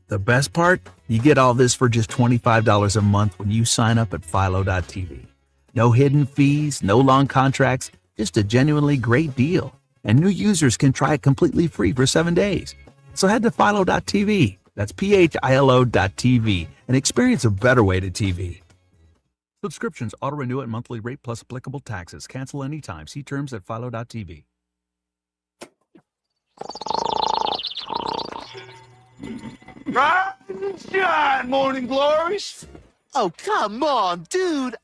The best part? You get all this for just $25 a month when you sign up at Philo.tv. No hidden fees, no long contracts, just a genuinely great deal. And new users can try it completely free for 7 days. So head to Philo.tv, that's PHILO.tv, and experience a better way to TV. Subscriptions auto-renew at monthly rate plus applicable taxes. Cancel anytime. See terms at Philo.tv. Rise and shine, morning glories. Oh, come on, dude.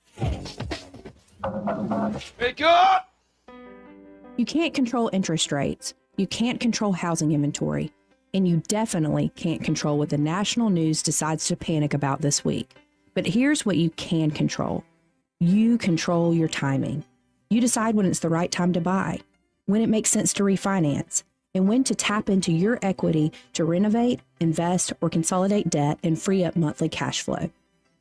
Wake up! You can't control interest rates. You can't control housing inventory. And you definitely can't control what the national news decides to panic about this week. But here's what you can control. You control your timing. You decide when it's the right time to buy, when it makes sense to refinance, and when to tap into your equity to renovate, invest, or consolidate debt and free up monthly cash flow.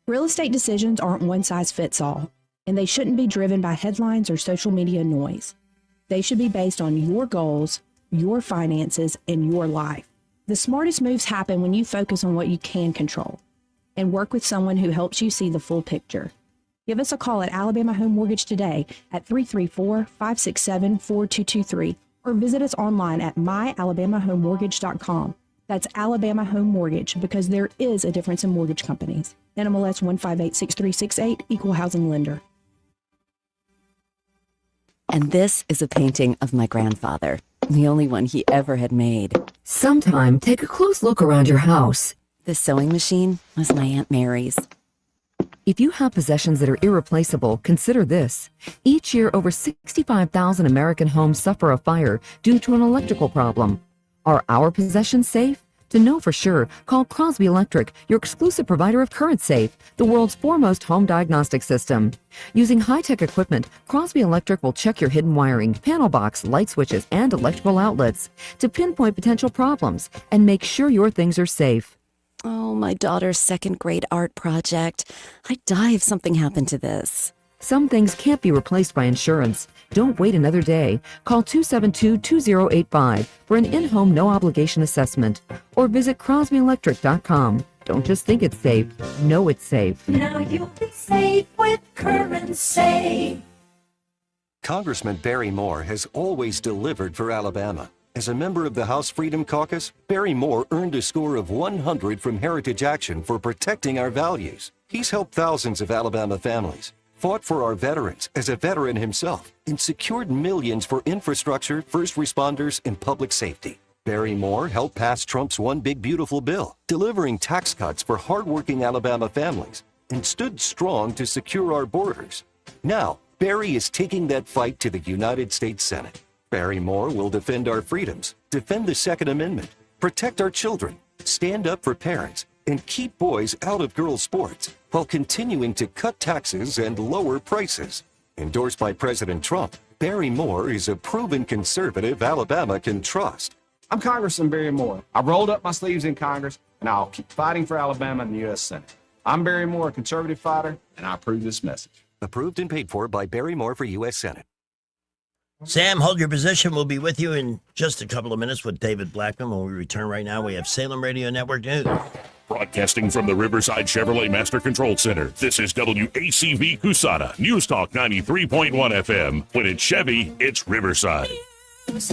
Real estate decisions aren't one size fits all, and they shouldn't be driven by headlines or social media noise. They should be based on your goals, your finances, and your life. The smartest moves happen when you focus on what you can control and work with someone who helps you see the full picture. Give us a call at Alabama Home Mortgage today at 334-567-4223 or visit us online at myalabamahomemortgage.com. That's Alabama Home Mortgage, because there is a difference in mortgage companies. NMLS 1586368, Equal Housing Lender. And this is a painting of my grandfather. the only one he ever had made. Sometime, take a close look around your house. This sewing machine was my Aunt Mary's. If you have possessions that are irreplaceable, consider this. Each year, over 65,000 American homes suffer a fire due to an electrical problem. Are our possessions safe? To know for sure, call Crosby Electric, your exclusive provider of Current Safe, the world's foremost home diagnostic system. Using high-tech equipment, Crosby Electric will check your hidden wiring, panel box, light switches, and electrical outlets to pinpoint potential problems and make sure your things are safe. Oh, my daughter's second grade art project. I'd die if something happened to this. Some things can't be replaced by insurance. Don't wait another day. Call 272-2085 for an in-home no-obligation assessment or visit crosbyelectric.com. Don't just think it's safe. Know it's safe. Now you'll be safe with Current Safe. Congressman Barry Moore has always delivered for Alabama. As a member of the House Freedom Caucus, Barry Moore earned a score of 100 from Heritage Action for protecting our values. He's helped thousands of Alabama families, fought for our veterans as a veteran himself, and secured millions for infrastructure, first responders, and public safety. Barry Moore helped pass Trump's One Big Beautiful Bill, delivering tax cuts for hardworking Alabama families, and stood strong to secure our borders. Now, Barry is taking that fight to the United States Senate. Barry Moore will defend our freedoms, defend the Second Amendment, protect our children, stand up for parents, and keep boys out of girls' sports while continuing to cut taxes and lower prices. Endorsed by President Trump, Barry Moore is a proven conservative Alabama can trust. I'm Congressman Barry Moore. I rolled up my sleeves in Congress, and I'll keep fighting for Alabama in the U.S. Senate. I'm Barry Moore, a conservative fighter, and I approve this message. Approved and paid for by Barry Moore for U.S. Senate. Sam, hold your position. We'll be with you in just a couple of minutes with David Blackman. When we return right now, we have Salem Radio Network News. Broadcasting from the Riverside Chevrolet Master Control Center, this is WACV Cusana, News Talk 93.1 FM. When it's Chevy, it's Riverside. With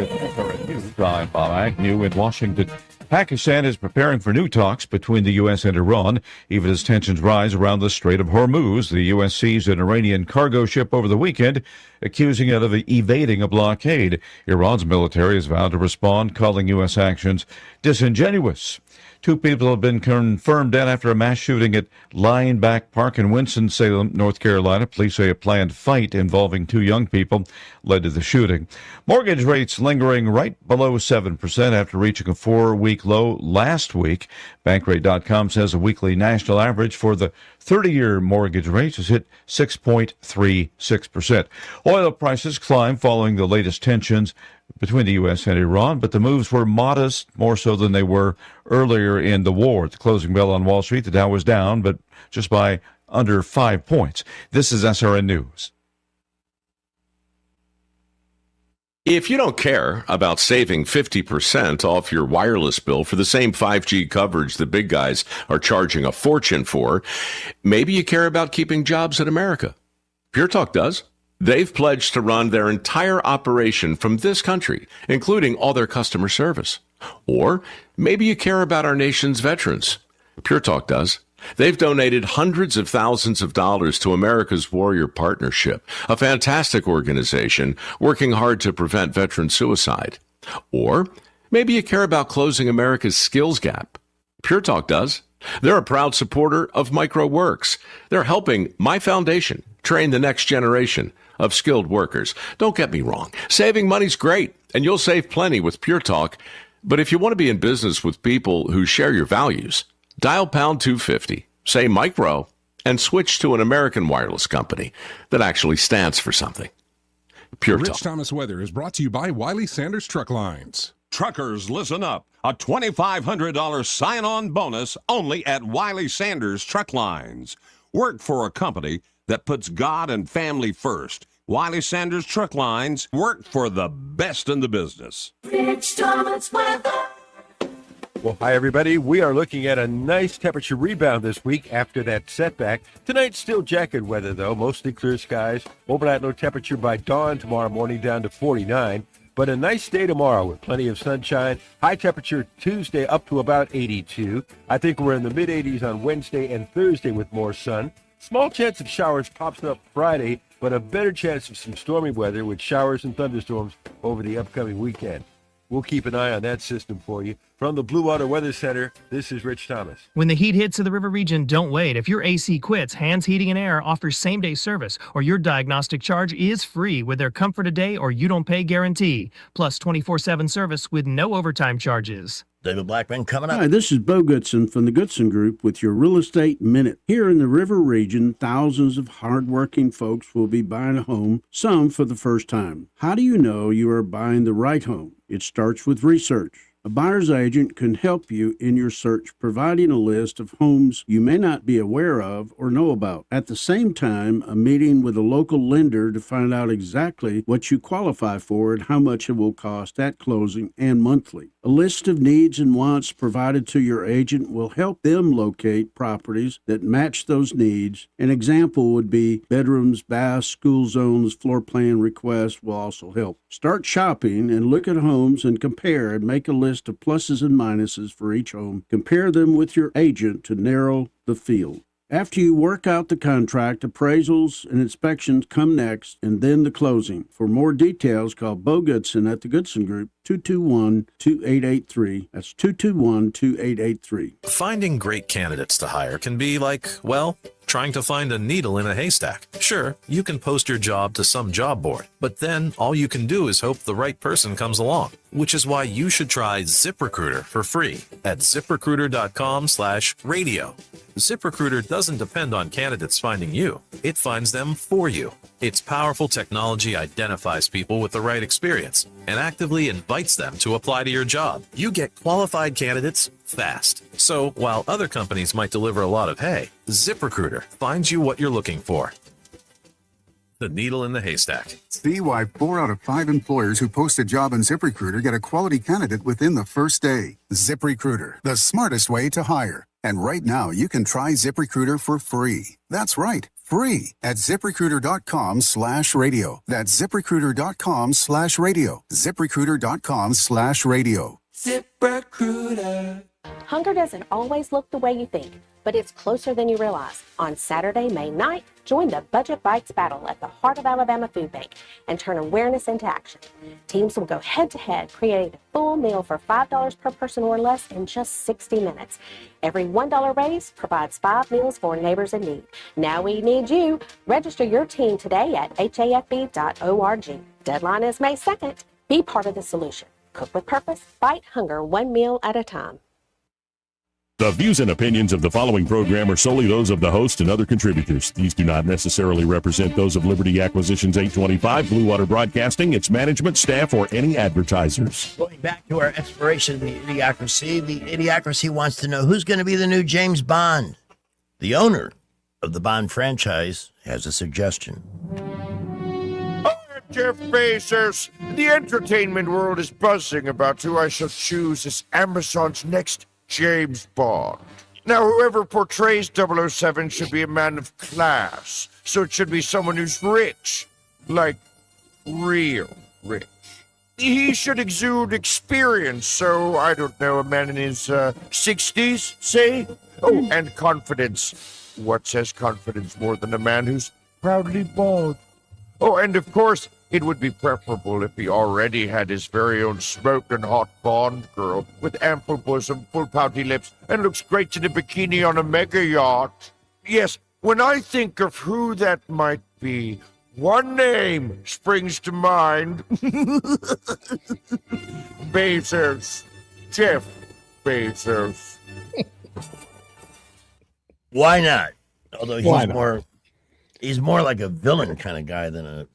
SRN News, I'm Bob Agnew in Washington. Pakistan is preparing for new talks between the U.S. and Iran, even as tensions rise around the Strait of Hormuz. The U.S. seized an Iranian cargo ship over the weekend, accusing it of evading a blockade. Iran's military has vowed to respond, calling U.S. actions disingenuous. Two people have been confirmed dead after a mass shooting at Lineback Park in Winston-Salem, North Carolina. Police say a planned fight involving two young people led to the shooting. Mortgage rates lingering right below 7% after reaching a 4-week low last week. Bankrate.com says a weekly national average for the 30-year mortgage rate has hit 6.36%. Oil prices climbed following the latest tensions between the U.S. and Iran, but the moves were modest, more so than they were earlier in the war. At the closing bell on Wall Street, the Dow was down, but just by under 5 points. This is SRN News. If you don't care about saving 50% off your wireless bill for the same 5G coverage the big guys are charging a fortune for, maybe you care about keeping jobs in America. Pure Talk does. They've pledged to run their entire operation from this country, including all their customer service. Or maybe you care about our nation's veterans. Pure Talk does. They've donated hundreds of thousands of dollars to America's Warrior Partnership, a fantastic organization working hard to prevent veteran suicide. Or maybe you care about closing America's skills gap. Pure Talk does. They're a proud supporter of MicroWorks. They're helping my foundation train the next generation of skilled workers. Don't get me wrong. Saving money's great, and you'll save plenty with Pure Talk. But if you want to be in business with people who share your values, dial pound 250, say micro, and switch to an American wireless company that actually stands for something. Pure Talk. Rich Thomas Weather is brought to you by Wiley Sanders Truck Lines. Truckers, listen up. A $2,500 sign-on bonus only at Wiley Sanders Truck Lines. Work for a company that puts God and family first. Wiley Sanders Truck Lines, work for the best in the business. Rich Thomas Weather. Well, hi, everybody. We are looking at a nice temperature rebound this week after that setback. Tonight's still jacket weather, though. Mostly clear skies. Overnight low temperature by dawn tomorrow morning down to 49. But a nice day tomorrow with plenty of sunshine. High temperature Tuesday up to about 82. I think we're in the mid-80s on Wednesday and Thursday with more sun. Small chance of showers pops up Friday, but a better chance of some stormy weather with showers and thunderstorms over the upcoming weekend. We'll keep an eye on that system for you. From the Blue Water Weather Center, this is Rich Thomas. When the heat hits to the river region, don't wait. If your AC quits, Hands Heating and Air offers same-day service, or your diagnostic charge is free with their Comfort a Day or You Don't Pay guarantee, plus 24/7 service with no overtime charges. David Blackman coming up. Hi, this is Bo Goodson from the Goodson Group with your Real Estate Minute. Here in the River region, thousands of hardworking folks will be buying a home, some for the first time. How do you know you are buying the right home? It starts with research. A buyer's agent can help you in your search, providing a list of homes you may not be aware of or know about. At the same time, a meeting with a local lender to find out exactly what you qualify for and how much it will cost at closing and monthly. A list of needs and wants provided to your agent will help them locate properties that match those needs. An example would be bedrooms, baths, school zones, floor plan requests will also help. Start shopping and look at homes and compare and make a list of pluses and minuses for each home. Compare them with your agent to narrow the field. After you work out the contract, appraisals and inspections come next, and then the closing. For more details, call Bo Goodson at the Goodson Group, 221-2883. That's 221-2883. Finding great candidates to hire can be like, well, trying to find a needle in a haystack. Sure, you can post your job to some job board, but then all you can do is hope the right person comes along, which is why you should try ZipRecruiter for free at ZipRecruiter.com/radio. ZipRecruiter doesn't depend on candidates finding you. It finds them for you. Its powerful technology identifies people with the right experience and actively invites them to apply to your job. You get qualified candidates fast. So while other companies might deliver a lot of hay, ZipRecruiter finds you what you're looking for. The needle in the haystack. See why 4 out of 5 employers who post a job on ZipRecruiter get a quality candidate within the first day. ZipRecruiter, the smartest way to hire. And right now, you can try ZipRecruiter for free. That's right, free at ZipRecruiter.com/radio. That's ZipRecruiter.com/radio. ZipRecruiter.com/radio. ZipRecruiter. Hunger doesn't always look the way you think, but it's closer than you realize. On Saturday, May 9th, join the Budget Bites battle at the Heart of Alabama Food Bank and turn awareness into action. Teams will go head-to-head, creating a full meal for $5 per person or less in just 60 minutes. Every $1 raise provides 5 meals for neighbors in need. Now we need you. Register your team today at hafb.org. Deadline is May 2nd. Be part of the solution. Cook with purpose. Fight hunger one meal at a time. The views and opinions of the following program are solely those of the host and other contributors. These do not necessarily represent those of Liberty Acquisitions 825, Blue Water Broadcasting, its management, staff, or any advertisers. Going back to our exploration of the Idiocracy wants to know who's going to be the new James Bond. The owner of the Bond franchise has a suggestion. Jeff Bezos, the entertainment world is buzzing about who I shall choose as Amazon's next James Bond. Now, whoever portrays 007 should be a man of class, so it should be someone who's rich, like real rich. He should exude experience, so, I don't know, a man in his 60s, say? Oh, and confidence. What says confidence more than a man who's proudly bald? Oh, and of course, it would be preferable if he already had his very own smoking hot Bond girl with ample bosom, full pouty lips, and looks great in a bikini on a mega yacht. Yes, when I think of who that might be, one name springs to mind. Bezos. Jeff Bezos. Why not? Although he's more like a villain kind of guy than a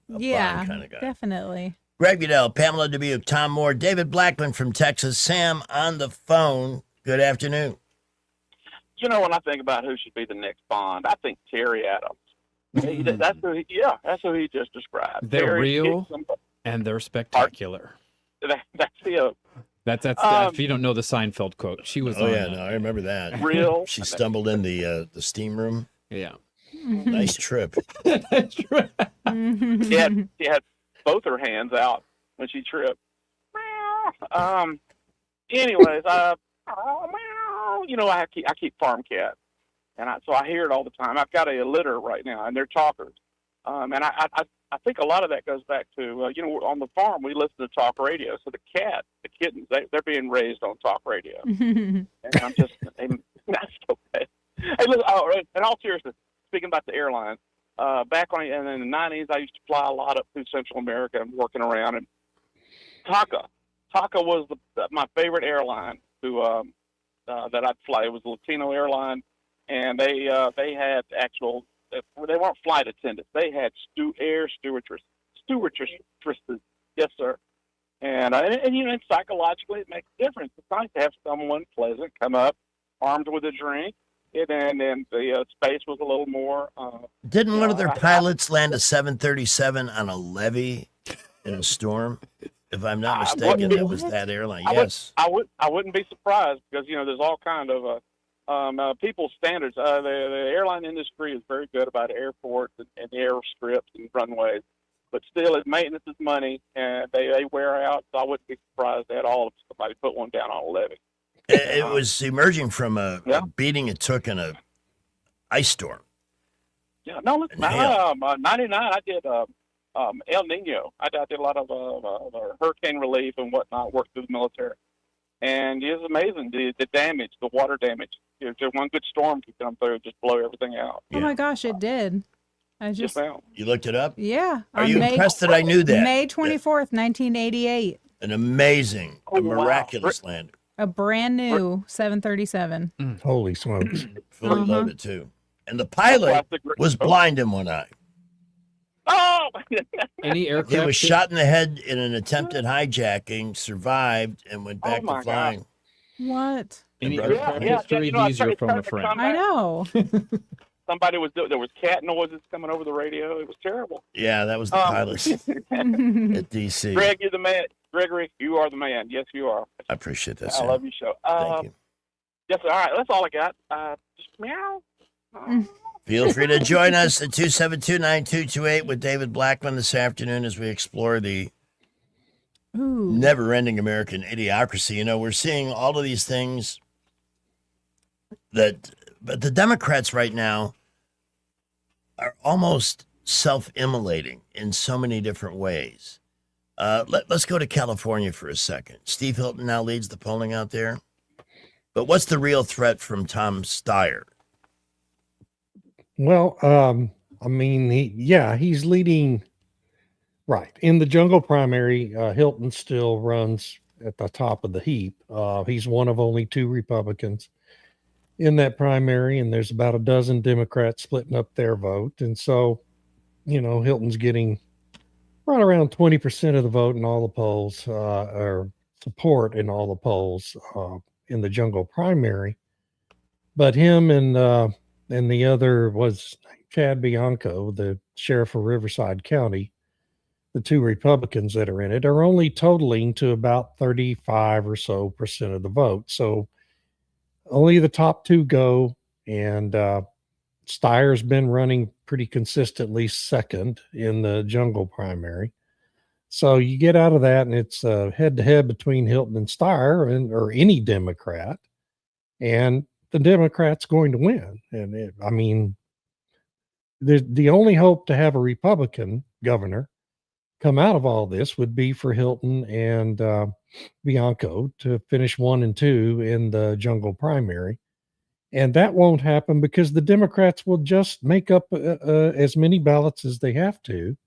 Bond kind of guy. Definitely. Greg Goodell, Pamela Dubuque, Tom Moore, David Blackman from Texas, Sam on the phone. Good afternoon. You know, when I think about who should be the next Bond, I think Terry Adams. That's who he just described. They're Terry real and they're spectacular. That's him. That's if you don't know the Seinfeld quote, she was. Oh yeah, no, I remember that. Real. She stumbled in the steam room. Yeah. Nice trip. She had both her hands out when she tripped. Anyways, you know, I keep farm cats, and so I hear it all the time. I've got a litter right now, and they're talkers. And I think a lot of that goes back to, on the farm, we listen to talk radio. So the kittens, they're being raised on talk radio. And I'm just, that's so bad. Hey, listen, in all seriousness, speaking about the airline, back in the 90s, I used to fly a lot up through Central America and working around. And TACA was my favorite airline that I'd fly. It was a Latino airline, and they had actual. They weren't flight attendants. They had air stewardesses. Yes, sir. And psychologically, it makes a difference. It's nice to have someone pleasant come up, armed with a drink, and then the space was a little more. Didn't one of their pilots land a 737 on a levee in a storm? If I'm not mistaken, that was that airline. Yes, I wouldn't be surprised because there's all kind of people's standards. The airline industry is very good about airports and airstrips and runways, but still, maintenance is money, and they wear out. So I wouldn't be surprised at all if somebody put one down on a levee. It was emerging from a beating it took in a ice storm. Yeah, no, listen, 99, I did El Nino. I did a lot of hurricane relief and whatnot, worked through the military. And it was amazing, the damage, the water damage. Just one good storm could come through and just blow everything out. Oh my gosh, it did. You looked it up? Yeah. Are you impressed that I knew that? May 24th, 1988. An amazing, miraculous landing. A brand new 737. Holy smokes. Fully loaded, too. And the pilot was blind in one eye. Oh! Any aircraft? He was shot in the head in an attempted hijacking, survived, and went back to flying. What? Any aircraft history, these are from a friend. I know. Somebody there was cat noises coming over the radio. It was terrible. Yeah, that was the pilot at DC. Greg, you're the man. Gregory, you are the man. Yes, you are. I appreciate that, I Sam. love your show. Thank you. Yes, all right. That's all I got. Just meow. Feel free to join us at 272-9228 with David Blackman this afternoon as we explore the never-ending American idiocracy. We're seeing all of these things but the Democrats right now are almost self-immolating in so many different ways. Let's go to California for a second. Steve Hilton now leads the polling out there. But what's the real threat from Tom Steyer? Well, he's leading. Right. In the jungle primary, Hilton still runs at the top of the heap. He's one of only two Republicans in that primary, and there's about a dozen Democrats splitting up their vote. And so, Hilton's getting right around 20% of the vote in all the polls, or support in all the polls in the jungle primary. But him and the other was Chad Bianco, the sheriff of Riverside County, the two Republicans that are in it, are only totaling to about 35 or so percent of the vote. So only the top two go, and Steyer's been running pretty consistently second in the jungle primary. So you get out of that, and it's head-to-head between Hilton and Steyer, or any Democrat, and the Democrat's going to win. And the only hope to have a Republican governor come out of all this would be for Hilton and Bianco to finish 1 and 2 in the jungle primary. And that won't happen because the Democrats will just make up as many ballots as they have to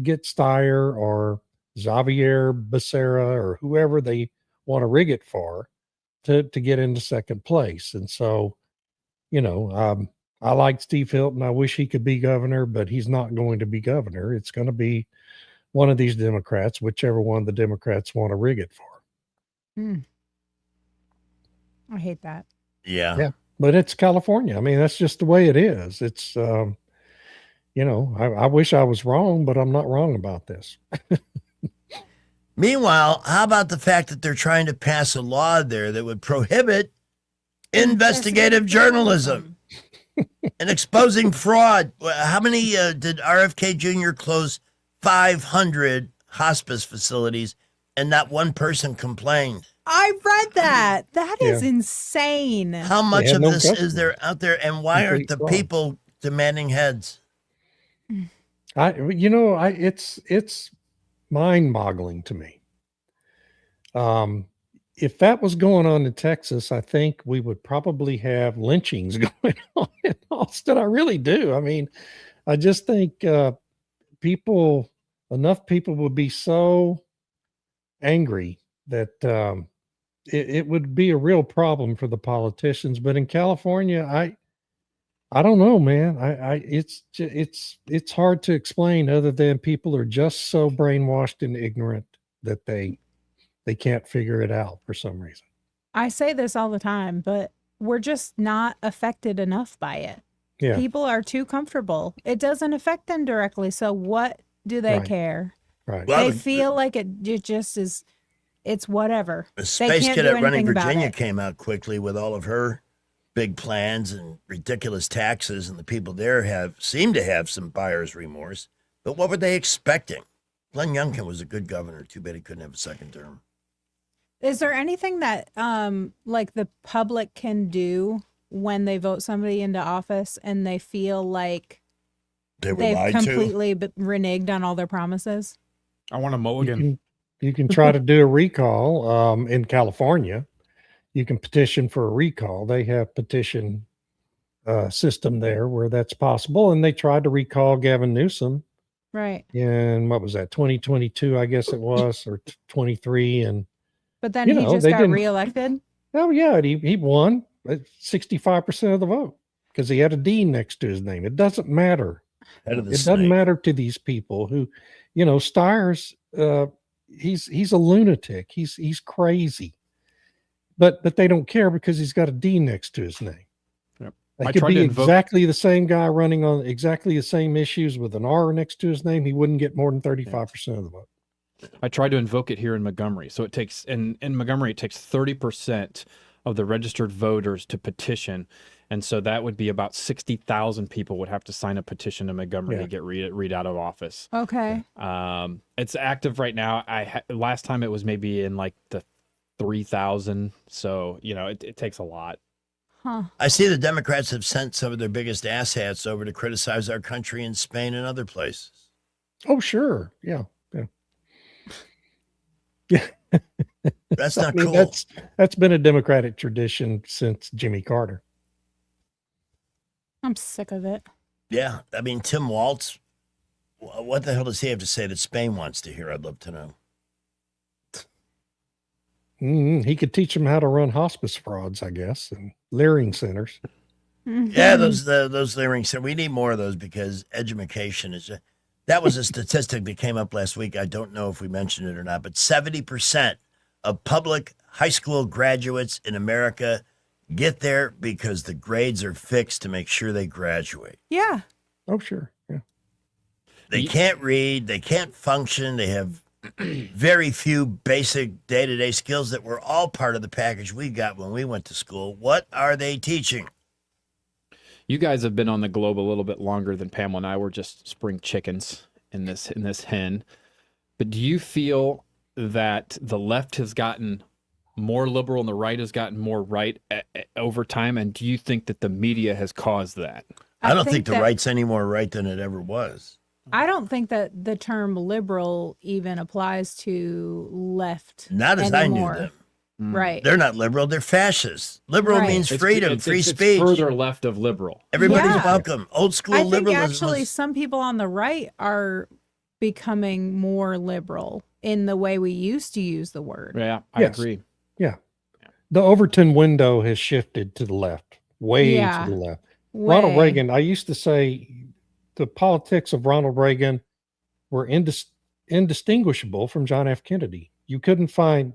get Steyer or Xavier Becerra or whoever they want to rig it for to get into second place. And so, I like Steve Hilton. I wish he could be governor, but he's not going to be governor. It's going to be one of these Democrats, whichever one the Democrats want to rig it for. I hate that. Yeah. But it's California. That's just the way it is. It's, I wish I was wrong, but I'm not wrong about this. Meanwhile, how about the fact that they're trying to pass a law there that would prohibit investigative journalism and exposing fraud? How many did RFK Jr. close? 500 hospice facilities, and not one person complained. I read that. That is insane. How much of this is there out there, and why aren't the people demanding heads? It's mind-boggling to me. If that was going on in Texas, I think we would probably have lynchings going on in Austin. I really do. I mean, I just think enough people would be so angry that it would be a real problem for the politicians. But in California, I don't know, man. It's hard to explain other than people are just so brainwashed and ignorant that they can't figure it out for some reason. I say this all the time, but we're just not affected enough by it. Yeah. People are too comfortable. It doesn't affect them directly. So what do they Right. care? Right. They feel like it just is, it's whatever. The They space can't do cadet running anything about Virginia it. came out quickly with all of her big plans and ridiculous taxes, and the people there seem to have some buyer's remorse. But what were they expecting? Glenn Youngkin was a good governor. Too bad he couldn't have a second term. Is there anything that like the public can do when they vote somebody into office and they feel like They were they've lied to? completely reneged on all their promises? I want a mulligan. You can try to do a recall in California. You can petition for a recall. They have petition system there where that's possible. And they tried to recall Gavin Newsom Right. in, what was that, 2022, I guess it was, or 23. And But then he just they got didn't- reelected. Oh yeah, he won 65% of the vote because he had a D next to his name. It doesn't matter. Head of the It doesn't snake. matter to these people who, Steyer's he's a lunatic. He's crazy. But they don't care because he's got a D next to his name. Yep. It I could tried be to invoke- exactly the same guy running on exactly the same issues with an R next to his name. He wouldn't get more than 35% of the vote. I tried to invoke it here in Montgomery. So it takes in Montgomery, it takes 30% of the registered voters to petition. And so that would be about 60,000 people would have to sign a petition to Montgomery to get read out of office. Okay. It's active right now. Last time it was maybe in like the 3,000. So, it takes a lot. Huh. I see the Democrats have sent some of their biggest asshats over to criticize our country in Spain and other places. Oh, sure. Yeah. That's not I mean, cool. That's been a Democratic tradition since Jimmy Carter. I'm sick of it. Yeah. I mean, Tim Walz, what the hell does he have to say that Spain wants to hear? I'd love to know. He could teach them how to run hospice frauds, I guess, and Leering centers. Yeah, those Leering centers. We need more of those because education is that was a statistic that came up last week. I don't know if we mentioned it or not, but 70% of public high school graduates in America get there because the grades are fixed to make sure they graduate. Yeah. Oh, sure. Yeah. They can't read, they can't function, they have very few basic day-to-day skills that were all part of the package we got when we went to school. What are they teaching? You guys have been on the globe a little bit longer than Pamela and I. We're just spring chickens in this hen. But do you feel that the left has gotten more liberal and the right has gotten more right over time? And do you think that the media has caused that? I don't think the right's any more right than it ever was. I don't think that the term liberal even applies to left. Not as anymore. I knew them. Right. They're not liberal, they're fascists. Liberal Right. means freedom, free it's speech. further left of liberal. Everybody's Yeah. welcome. Old school I think liberalism. actually some people on the right are becoming more liberal in the way we used to use the word. Yeah, I Yes. agree. Yeah. The Overton window has shifted to the left, way Yeah. to the left. Ronald Way. Reagan, I used to say the politics of Ronald Reagan were indistinguishable from John F. Kennedy. You couldn't find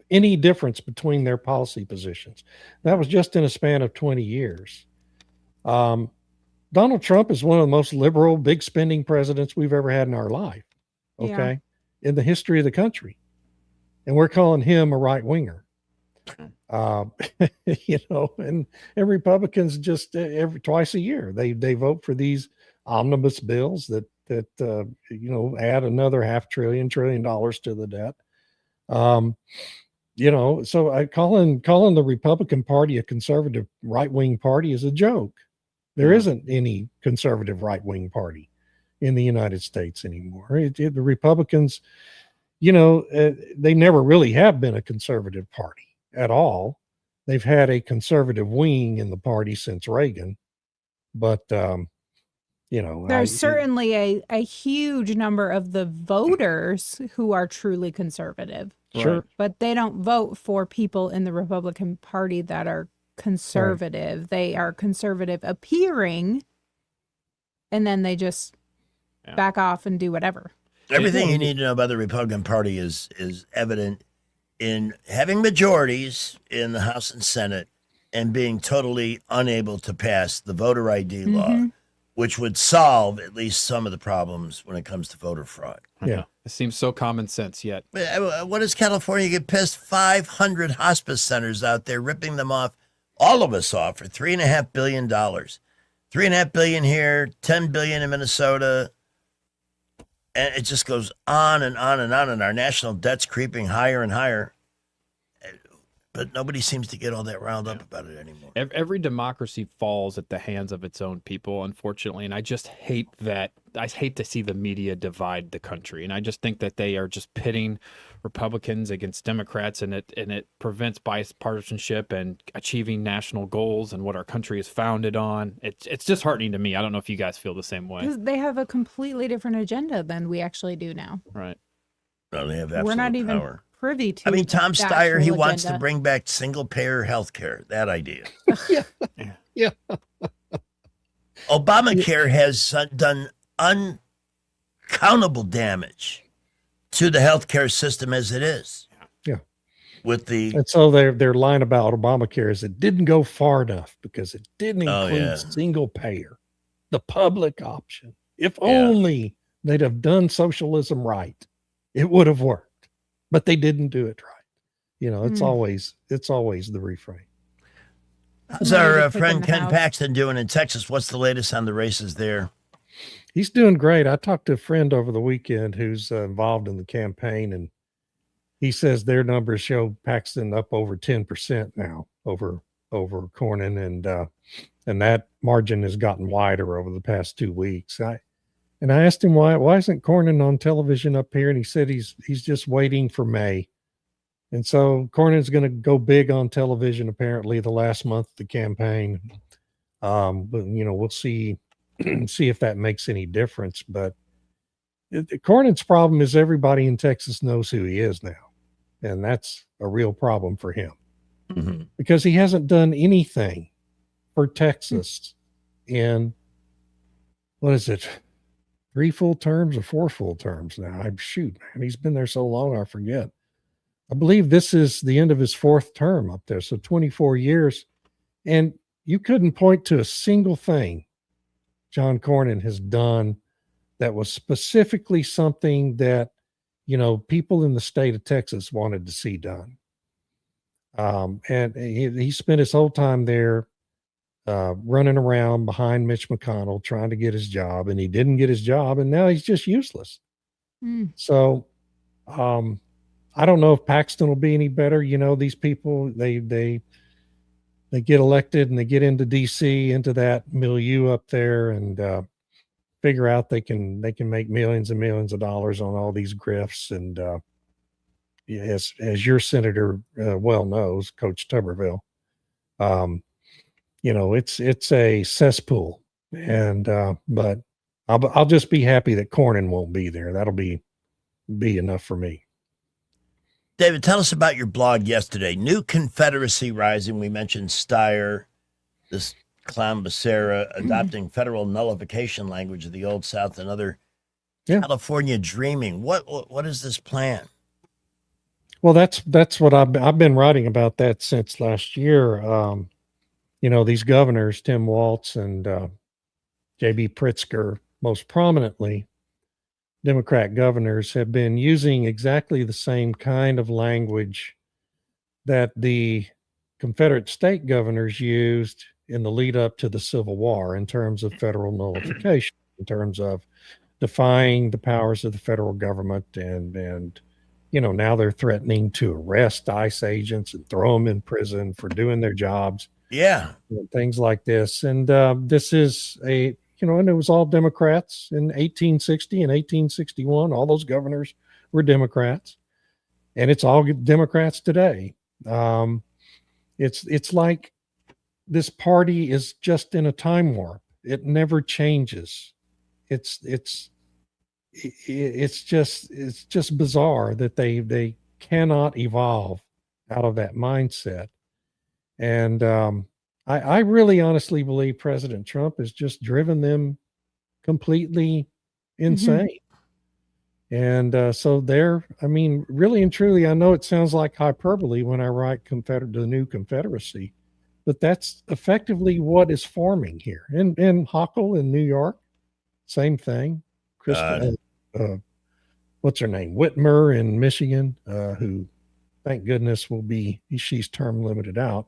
any difference between their policy positions. That was just in a span of 20 years. Donald Trump is one of the most liberal, big spending presidents we've ever had in our life. Okay. In the history of the country. And we're calling him a right winger. And Republicans just twice a year, they vote for these omnibus bills that add another $500 billion to the debt. So calling the Republican Party a conservative right-wing party is a joke. There isn't any conservative right-wing party. in the United States anymore. The Republicans, they never really have been a conservative party at all. They've had a conservative wing in the party since Reagan, but there's certainly a huge number of the voters who are truly conservative. Sure. But they don't vote for people in the Republican Party that are conservative. Right. They are conservative appearing, and then they just back off and do whatever. Everything you need to know about the Republican Party is evident in having majorities in the House and Senate and being totally unable to pass the voter ID law, which would solve at least some of the problems when it comes to voter fraud. Yeah. It seems so common sense yet. What does California get pissed? 500 hospice centers out there, ripping them off, all of us off, for $3.5 billion. $3.5 billion here, $10 billion in Minnesota. And it just goes on and on and on, and our national debt's creeping higher and higher. But nobody seems to get all that riled up about it anymore. Every democracy falls at the hands of its own people, unfortunately. And I just hate that. I hate to see the media divide the country. And I just think that they are just pitting Republicans against Democrats, and it prevents bipartisanship and achieving national goals and what our country is founded on. It's disheartening to me. I don't know if you guys feel the same way. Because they have a completely different agenda than we actually do now. Right. No, they have absolute We're not even power. Privy to. I mean, Tom the Steyer, he actual wants agenda. to bring back single-payer health care. That idea. Yeah. Obamacare has done uncountable damage to the healthcare system as it is. Yeah. And so their line about Obamacare is it didn't go far enough because it didn't include single payer, the public option. If only they'd have done socialism right, it would have worked. But they didn't do it right. It's always the refrain. How's our friend Ken Paxton doing in Texas? What's the latest on the races there? He's doing great. I talked to a friend over the weekend who's involved in the campaign, and he says their numbers show Paxton up over 10% now over Cornyn, and that margin has gotten wider over the past 2 weeks. And I asked him why isn't Cornyn on television up here, and he said he's just waiting for May. And so Cornyn's going to go big on television apparently the last month of the campaign. But we'll see if that makes any difference. But Cornyn's problem is everybody in Texas knows who he is now, and that's a real problem for him because he hasn't done anything for Texas in what is it? 3 full terms or 4 full terms now. Man, he's been there so long, I forget. I believe this is the end of his 4th term up there. So 24 years. And you couldn't point to a single thing John Cornyn has done that was specifically something that, people in the state of Texas wanted to see done. And he spent his whole time there running around behind Mitch McConnell trying to get his job, and he didn't get his job, and now he's just useless. So I don't know if Paxton will be any better. These people, they get elected and they get into DC, into that milieu up there, and figure out they can make millions and millions of dollars on all these grifts. And as your senator well knows, Coach Tuberville, it's a cesspool, and but I'll just be happy that Cornyn won't be there. That'll be enough for me. David, tell us about your blog yesterday. New Confederacy Rising. We mentioned Steyer, this clown Becerra, adopting federal nullification language of the Old South, and other California dreaming. What is this plan? Well, that's what I've been writing about that since last year. These governors, Tim Walz and J.B. Pritzker, most prominently, Democrat governors, have been using exactly the same kind of language that the Confederate state governors used in the lead up to the Civil War in terms of federal nullification, in terms of defying the powers of the federal government. And now they're threatening to arrest ICE agents and throw them in prison for doing their jobs. Yeah. Things like this. And this is and it was all Democrats in 1860 and 1861. All those governors were Democrats, and it's all Democrats today. It's like this party is just in a time warp. It never changes. It's just bizarre that they cannot evolve out of that mindset. And I really honestly believe President Trump has just driven them completely insane. And so really and truly, I know it sounds like hyperbole when I write the new Confederacy, but that's effectively what is forming here. And Hochul in New York, same thing. What's her name? Whitmer in Michigan, who thank goodness she's term limited out.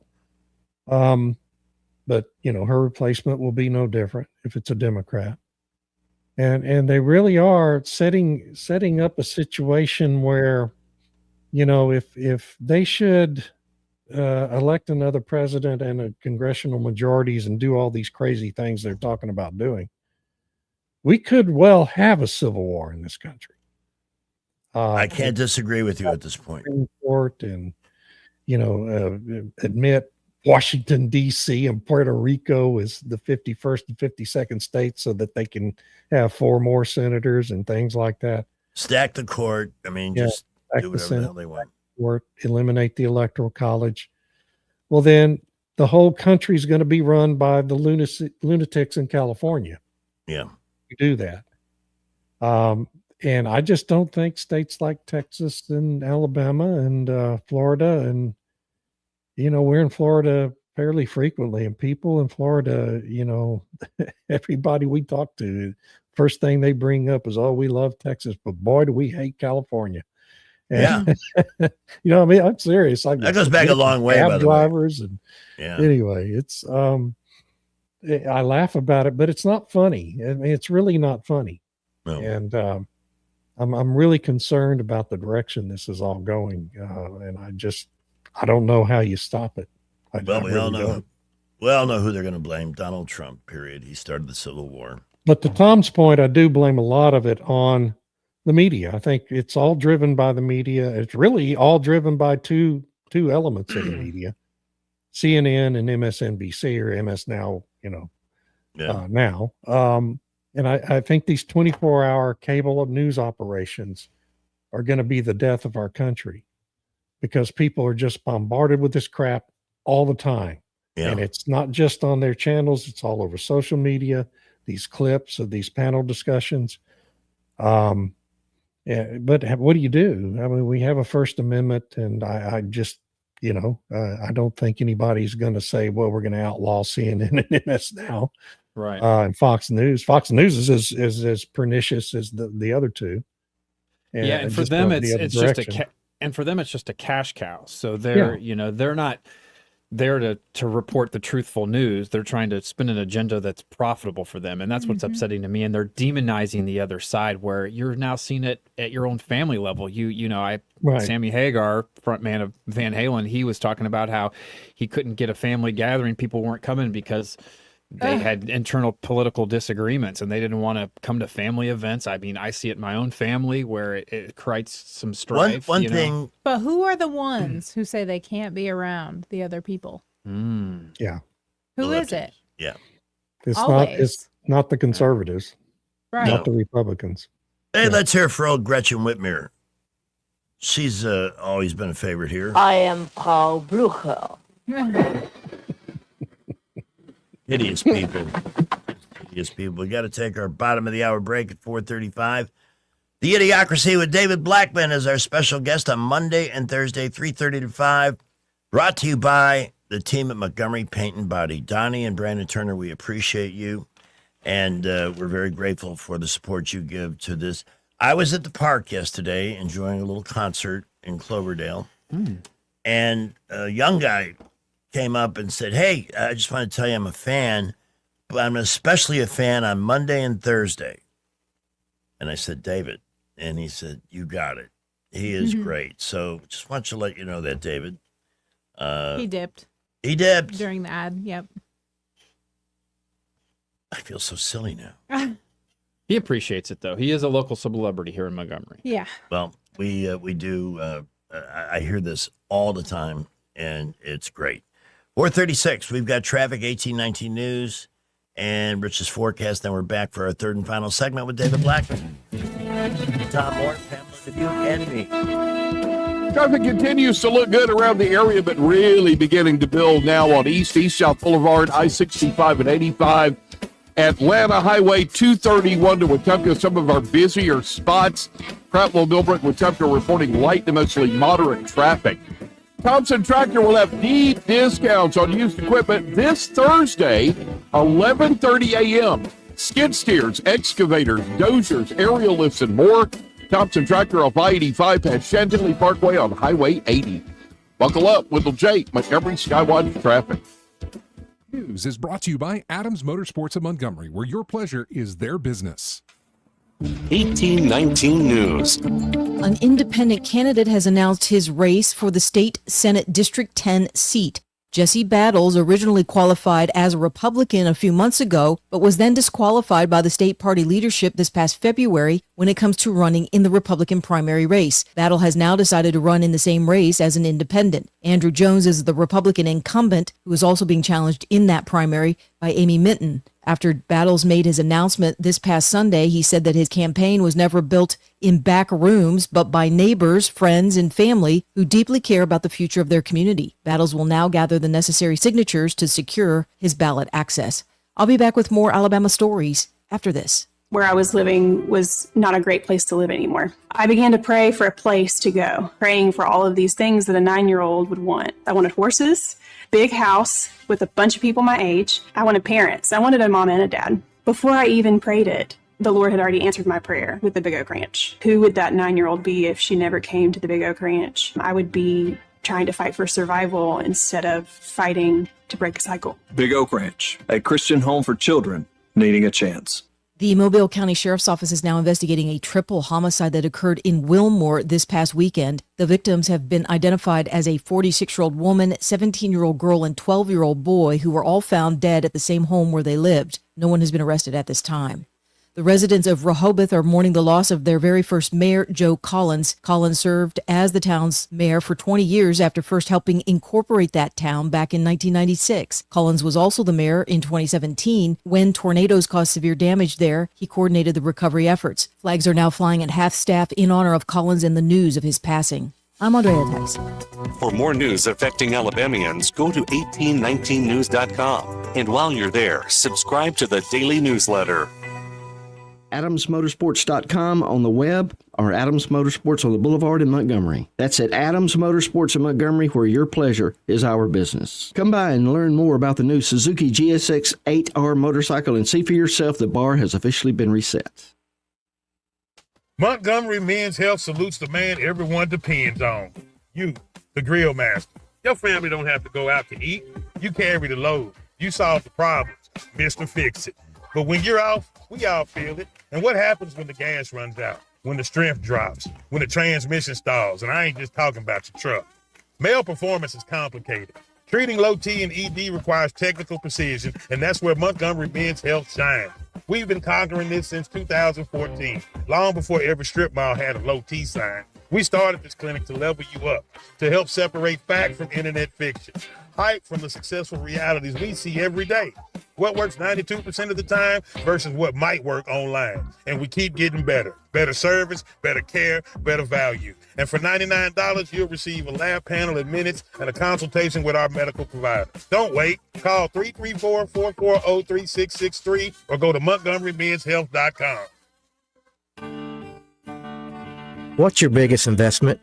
But her replacement will be no different if it's a Democrat. And they really are setting up a situation where, if they should elect another president and a congressional majorities and do all these crazy things they're talking about doing, we could well have a civil war in this country. I can't disagree with you at this point. Court and admit Washington, D.C. and Puerto Rico is the 51st and 52nd states so that they can have 4 more senators and things like that. Stack the court. I mean, just do whatever the hell they want. Court, eliminate the Electoral College. Well, then the whole country is going to be run by the lunatics in California. Yeah. You do that. And I just don't think states like Texas and Alabama and Florida and we're in Florida fairly frequently, and people in Florida, everybody we talk to, first thing they bring up is, oh, we love Texas, but boy, do we hate California. And, Yeah. I'm serious. That goes back a long way, by the drivers way. And yeah. Anyway, it's, I laugh about it, but it's not funny. I mean, it's really not funny. No. And, I'm really concerned about the direction this is all going. And I don't know how you stop it. We all know who they're going to blame. Donald Trump, period. He started the Civil War. But to Tom's point, I do blame a lot of it on the media. I think it's all driven by the media. It's really all driven by two elements of the media, CNN and MSNBC or MS Now, now. And I think these 24-hour cable news operations are going to be the death of our country, because people are just bombarded with this crap all the time. Yeah. And it's not just on their channels. It's all over social media, these clips of these panel discussions. But what do you do? I mean, we have a First Amendment, and I just, I don't think anybody's going to say, well, we're going to outlaw CNN and MS Now. Right. And Fox News. Fox News is as pernicious as the other two. And for them, it's just and for them, it's just a cash cow. So they're, they're not there to report the truthful news. They're trying to spin an agenda that's profitable for them. And that's what's upsetting to me. And they're demonizing the other side, where you're now seeing it at your own family level. Sammy Hagar, frontman of Van Halen, he was talking about how he couldn't get a family gathering. People weren't coming because they had internal political disagreements and they didn't want to come to family events. I mean, I see it in my own family where it creates some strife. One thing. But who are the ones who say they can't be around the other people? Yeah. Who is it? Yeah. It's not the conservatives, right? Not the Republicans. Hey, let's hear for old Gretchen Whitmer. She's always been a favorite here. I am Paul Brucher. Hideous people. Hideous people. We got to take our bottom of the hour break at 4:35. The Idiocracy with David Blackman is our special guest on Monday and Thursday, 3:30 to 5. Brought to you by the team at Montgomery Paint and Body. Donnie and Brandon Turner, we appreciate you. And we're very grateful for the support you give to this. I was at the park yesterday enjoying a little concert in Cloverdale. And a young guy came up and said, hey, I just want to tell you I'm a fan, but I'm especially a fan on Monday and Thursday. And I said, David. And he said, you got it. He is great. So just want to let you know that, David. He dipped. He dipped. During the ad, yep. I feel so silly now. He appreciates it, though. He is a local celebrity here in Montgomery. Yeah. Well, we do. I hear this all the time, and it's great. 4:36. We've got traffic, 1819 news, and Rich's forecast. Then we're back for our third and final segment with David Blackman, Tom Moore, Pamela Dubuque, and me. Traffic continues to look good around the area, but really beginning to build now on East-South Boulevard, I-65 and 85. Atlanta Highway 231 to Wetumpka, some of our busier spots. Prattville, Millbrook, Wetumpka reporting light to mostly moderate traffic. Thompson Tractor will have deep discounts on used equipment this Thursday, 11:30 a.m. Skid steers, excavators, dozers, aerial lifts, and more. Thompson Tractor off I-85 past Chantilly Parkway on Highway 80. Buckle up with Jake, Montgomery Skywatch Traffic. News is brought to you by Adams Motorsports of Montgomery, where your pleasure is their business. 1819 news. An independent candidate has announced his race for the state Senate District 10 seat. Jesse Battles originally qualified as a Republican a few months ago, but was then disqualified by the state party leadership this past February when it comes to running in the Republican primary race. Battle has now decided to run in the same race as an independent. Andrew Jones is the Republican incumbent, who is also being challenged in that primary by Amy Minton. After Battles made his announcement this past Sunday, he said that his campaign was never built in back rooms, but by neighbors, friends, and family who deeply care about the future of their community. Battles will now gather the necessary signatures to secure his ballot access. I'll be back with more Alabama stories after this. Where I was living was not a great place to live anymore. I began to pray for a place to go, praying for all of these things that a 9-year-old would want. I wanted horses, big house with a bunch of people my age. I wanted parents. I wanted a mom and a dad. Before I even prayed it, the Lord had already answered my prayer with the Big Oak Ranch. Who would that 9-year-old be if she never came to the Big Oak Ranch? I would be trying to fight for survival instead of fighting to break a cycle. Big Oak Ranch, a Christian home for children needing a chance. The Mobile County Sheriff's Office is now investigating a triple homicide that occurred in Wilmore this past weekend. The victims have been identified as a 46-year-old woman, 17-year-old girl, and 12-year-old boy who were all found dead at the same home where they lived. No one has been arrested at this time. The residents of Rehoboth are mourning the loss of their very first mayor, Joe Collins. Collins served as the town's mayor for 20 years after first helping incorporate that town back in 1996. Collins was also the mayor in 2017. When tornadoes caused severe damage there, he coordinated the recovery efforts. Flags are now flying at half-staff in honor of Collins and the news of his passing. I'm Andrea Tyson. For more news affecting Alabamians, go to 1819news.com. And while you're there, subscribe to the daily newsletter. AdamsMotorsports.com on the web, or Adams Motorsports on the Boulevard in Montgomery. That's at Adams Motorsports in Montgomery, where your pleasure is our business. Come by and learn more about the new Suzuki GSX 8R motorcycle and see for yourself the bar has officially been reset. Montgomery Men's Health salutes the man everyone depends on. You, the grill master. Your family don't have to go out to eat. You carry the load. You solve the problems. Mr. Fix It. But when you're off, we all feel it. And what happens when the gas runs out? When the strength drops? When the transmission stalls? And I ain't just talking about your truck. Male performance is complicated. Treating low T and ED requires technical precision, and that's where Montgomery Men's Health shines. We've been conquering this since 2014, long before every strip mall had a low T sign. We started this clinic to level you up, to help separate fact from internet fiction, hype from the successful realities we see every day. What works 92% of the time versus what might work online. And we keep getting better. Better service, better care, better value. And for $99, you'll receive a lab panel in minutes and a consultation with our medical provider. Don't wait. Call 334-440-3663 or go to MontgomeryMen'sHealth.com. What's your biggest investment?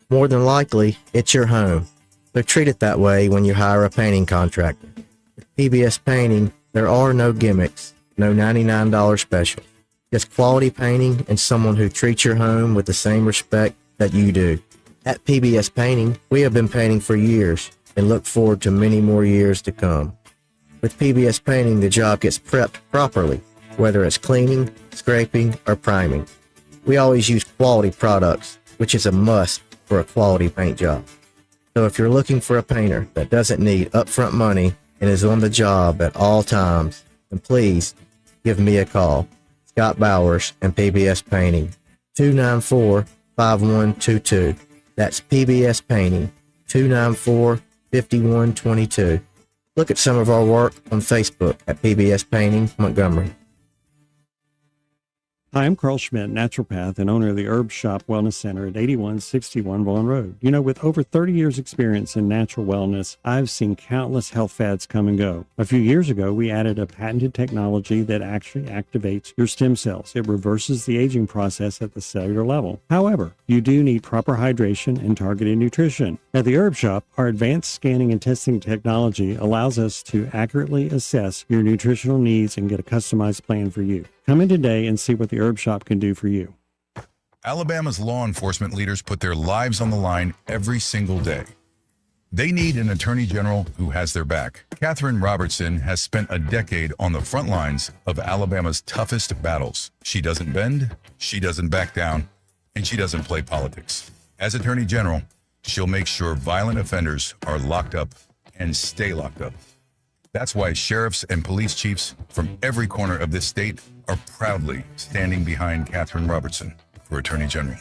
More than likely, it's your home. So treat it that way when you hire a painting contractor. With PBS Painting, there are no gimmicks, no $99 specials. Just quality painting and someone who treats your home with the same respect that you do. At PBS Painting, we have been painting for years and look forward to many more years to come. With PBS Painting, the job gets prepped properly, whether it's cleaning, scraping, or priming. We always use quality products, which is a must for a quality paint job. So if you're looking for a painter that doesn't need upfront money and is on the job at all times, then please give me a call. Scott Bowers and PBS Painting, 294-5122. That's PBS Painting, 294-5122. Look at some of our work on Facebook at PBS Painting Montgomery. Hi, I'm Carl Schmidt, naturopath and owner of the Herb Shop Wellness Center at 8161 Vaughan Road. You know, with over 30 years experience in natural wellness, I've seen countless health fads come and go. A few years ago, we added a patented technology that actually activates your stem cells. It reverses the aging process at the cellular level. However, you do need proper hydration and targeted nutrition. At the Herb Shop, our advanced scanning and testing technology allows us to accurately assess your nutritional needs and get a customized plan for you. Come in today and see what the Herb Shop can do for you. Alabama's law enforcement leaders put their lives on the line every single day. They need an attorney general who has their back. Katherine Robertson has spent a decade on the front lines of Alabama's toughest battles. She doesn't bend, she doesn't back down, and she doesn't play politics. As attorney general, she'll make sure violent offenders are locked up and stay locked up. That's why sheriffs and police chiefs from every corner of this state are proudly standing behind Katherine Robertson for Attorney General.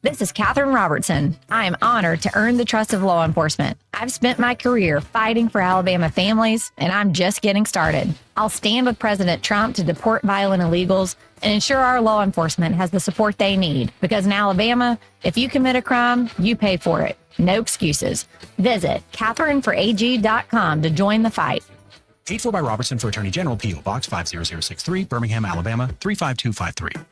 This is Katherine Robertson. I am honored to earn the trust of law enforcement. I've spent my career fighting for Alabama families, and I'm just getting started. I'll stand with President Trump to deport violent illegals and ensure our law enforcement has the support they need. Because in Alabama, if you commit a crime, you pay for it. No excuses. Visit KatherineForAG.com to join the fight. Paid for by Robertson for Attorney General, P.O. Box 50063, Birmingham, Alabama 35253.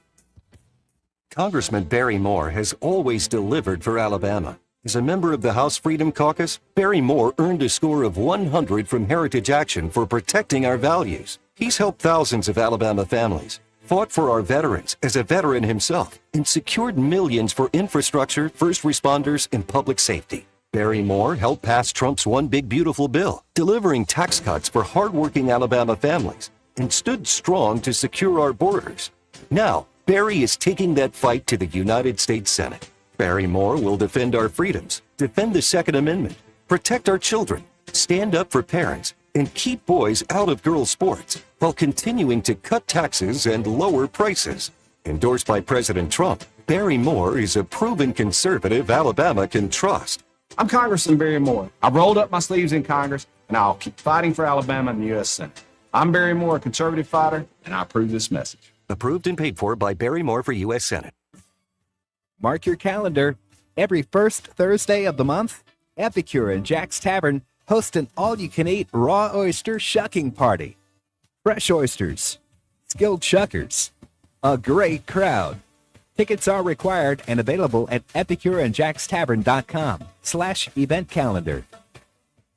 Congressman Barry Moore has always delivered for Alabama. As a member of the House Freedom Caucus, Barry Moore earned a score of 100 from Heritage Action for protecting our values. He's helped thousands of Alabama families, fought for our veterans as a veteran himself, and secured millions for infrastructure, first responders, and public safety. Barry Moore helped pass Trump's One Big Beautiful Bill, delivering tax cuts for hardworking Alabama families, and stood strong to secure our borders. Now, Barry is taking that fight to the United States Senate. Barry Moore will defend our freedoms, defend the Second Amendment, protect our children, stand up for parents, and keep boys out of girls' sports while continuing to cut taxes and lower prices. Endorsed by President Trump, Barry Moore is a proven conservative Alabama can trust. I'm Congressman Barry Moore. I rolled up my sleeves in Congress, and I'll keep fighting for Alabama in the U.S. Senate. I'm Barry Moore, a conservative fighter, and I approve this message. Approved and paid for by Barry Moore for U.S. Senate. Mark your calendar. Every first Thursday of the month, Epicure and Jack's Tavern host an all-you-can-eat raw oyster shucking party. Fresh oysters, skilled shuckers, a great crowd. Tickets are required and available at epicureandjackstavern.com/event calendar.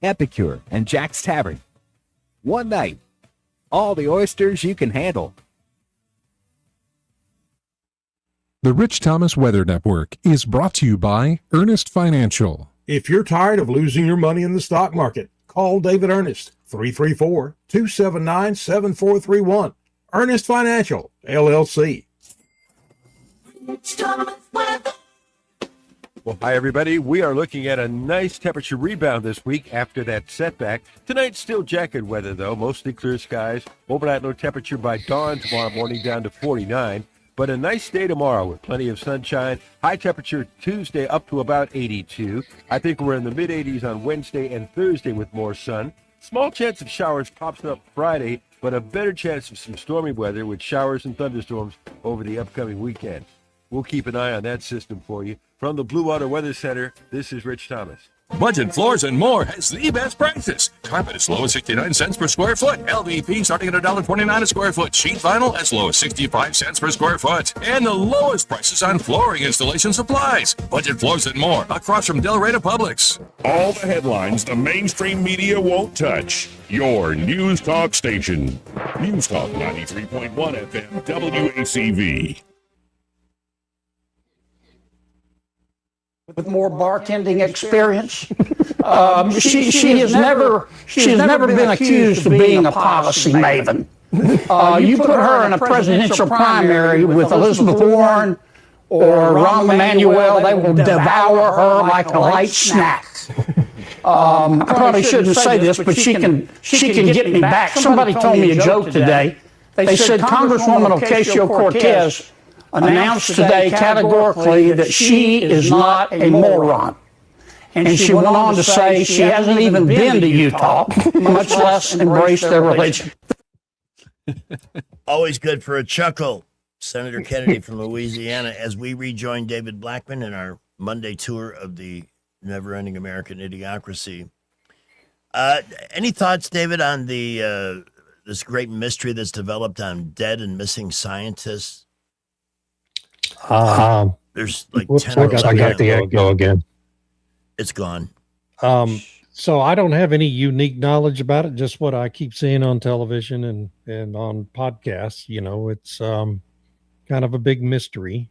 Epicure and Jack's Tavern. One night, all the oysters you can handle. The Rich Thomas Weather Network is brought to you by Earnest Financial. If you're tired of losing your money in the stock market, call David Earnest, 334-279-7431. Earnest Financial, LLC. Well, hi, everybody. We are looking at a nice temperature rebound this week after that setback. Tonight's still jacket weather, though. Mostly clear skies. Overnight low temperature by dawn tomorrow morning down to 49. But a nice day tomorrow with plenty of sunshine. High temperature Tuesday up to about 82. I think we're in the mid-80s on Wednesday and Thursday with more sun. Small chance of showers pops up Friday, but a better chance of some stormy weather with showers and thunderstorms over the upcoming weekend. We'll keep an eye on that system for you. From the Blue Water Weather Center, this is Rich Thomas. Budget Floors and More has the best prices. Carpet as low as 69 cents per square foot. LVP starting at $1.29 a square foot. Sheet vinyl as low as 65 cents per square foot. And the lowest prices on flooring installation supplies. Budget Floors and More across from Del Rey to Publix. All the headlines the mainstream media won't touch. Your News Talk station. News Talk 93.1 FM WACV. With more bartending experience. She has never been accused of being a policy maven. You put her in a presidential primary with Elizabeth Warren or Rahm Emanuel, they will devour her like a light snack. I probably shouldn't say this, but she can get me back. Somebody told me a joke today They said Congresswoman Ocasio-Cortez announced today categorically that she is not a moron. And she went on to say she hasn't even been to Utah, much less embraced their religion. Always good for a chuckle. Senator Kennedy from Louisiana, as we rejoin David Blackman in our Monday tour of the never-ending American Idiocracy. Any thoughts, David, on the this great mystery that's developed on dead and missing scientists? There's like 10 of them. I got the echo again. It's gone. So I don't have any unique knowledge about it, just what I keep seeing on television and on podcasts. You know, it's kind of a big mystery.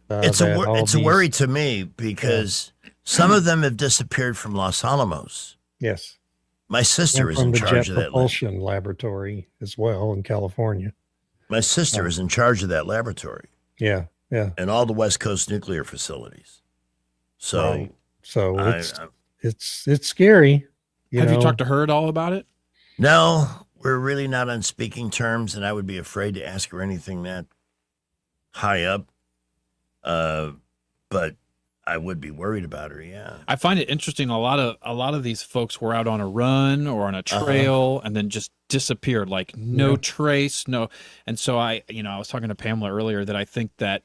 It's a worry to me because some of them have disappeared from Los Alamos. Yes. My sister is in charge of that propulsion laboratory as well in California. My sister is in charge of that laboratory. Yeah, yeah. And all the West Coast nuclear facilities. So, right. So it's scary. Have you talked to her at all about it? No, we're really not on speaking terms, and I would be afraid to ask her anything that high up. But I would be worried about her. Yeah, I find it interesting. A lot of these folks were out on a run or on a trail and then just disappeared, like no trace, no. And so I was talking to Pamela earlier that I think that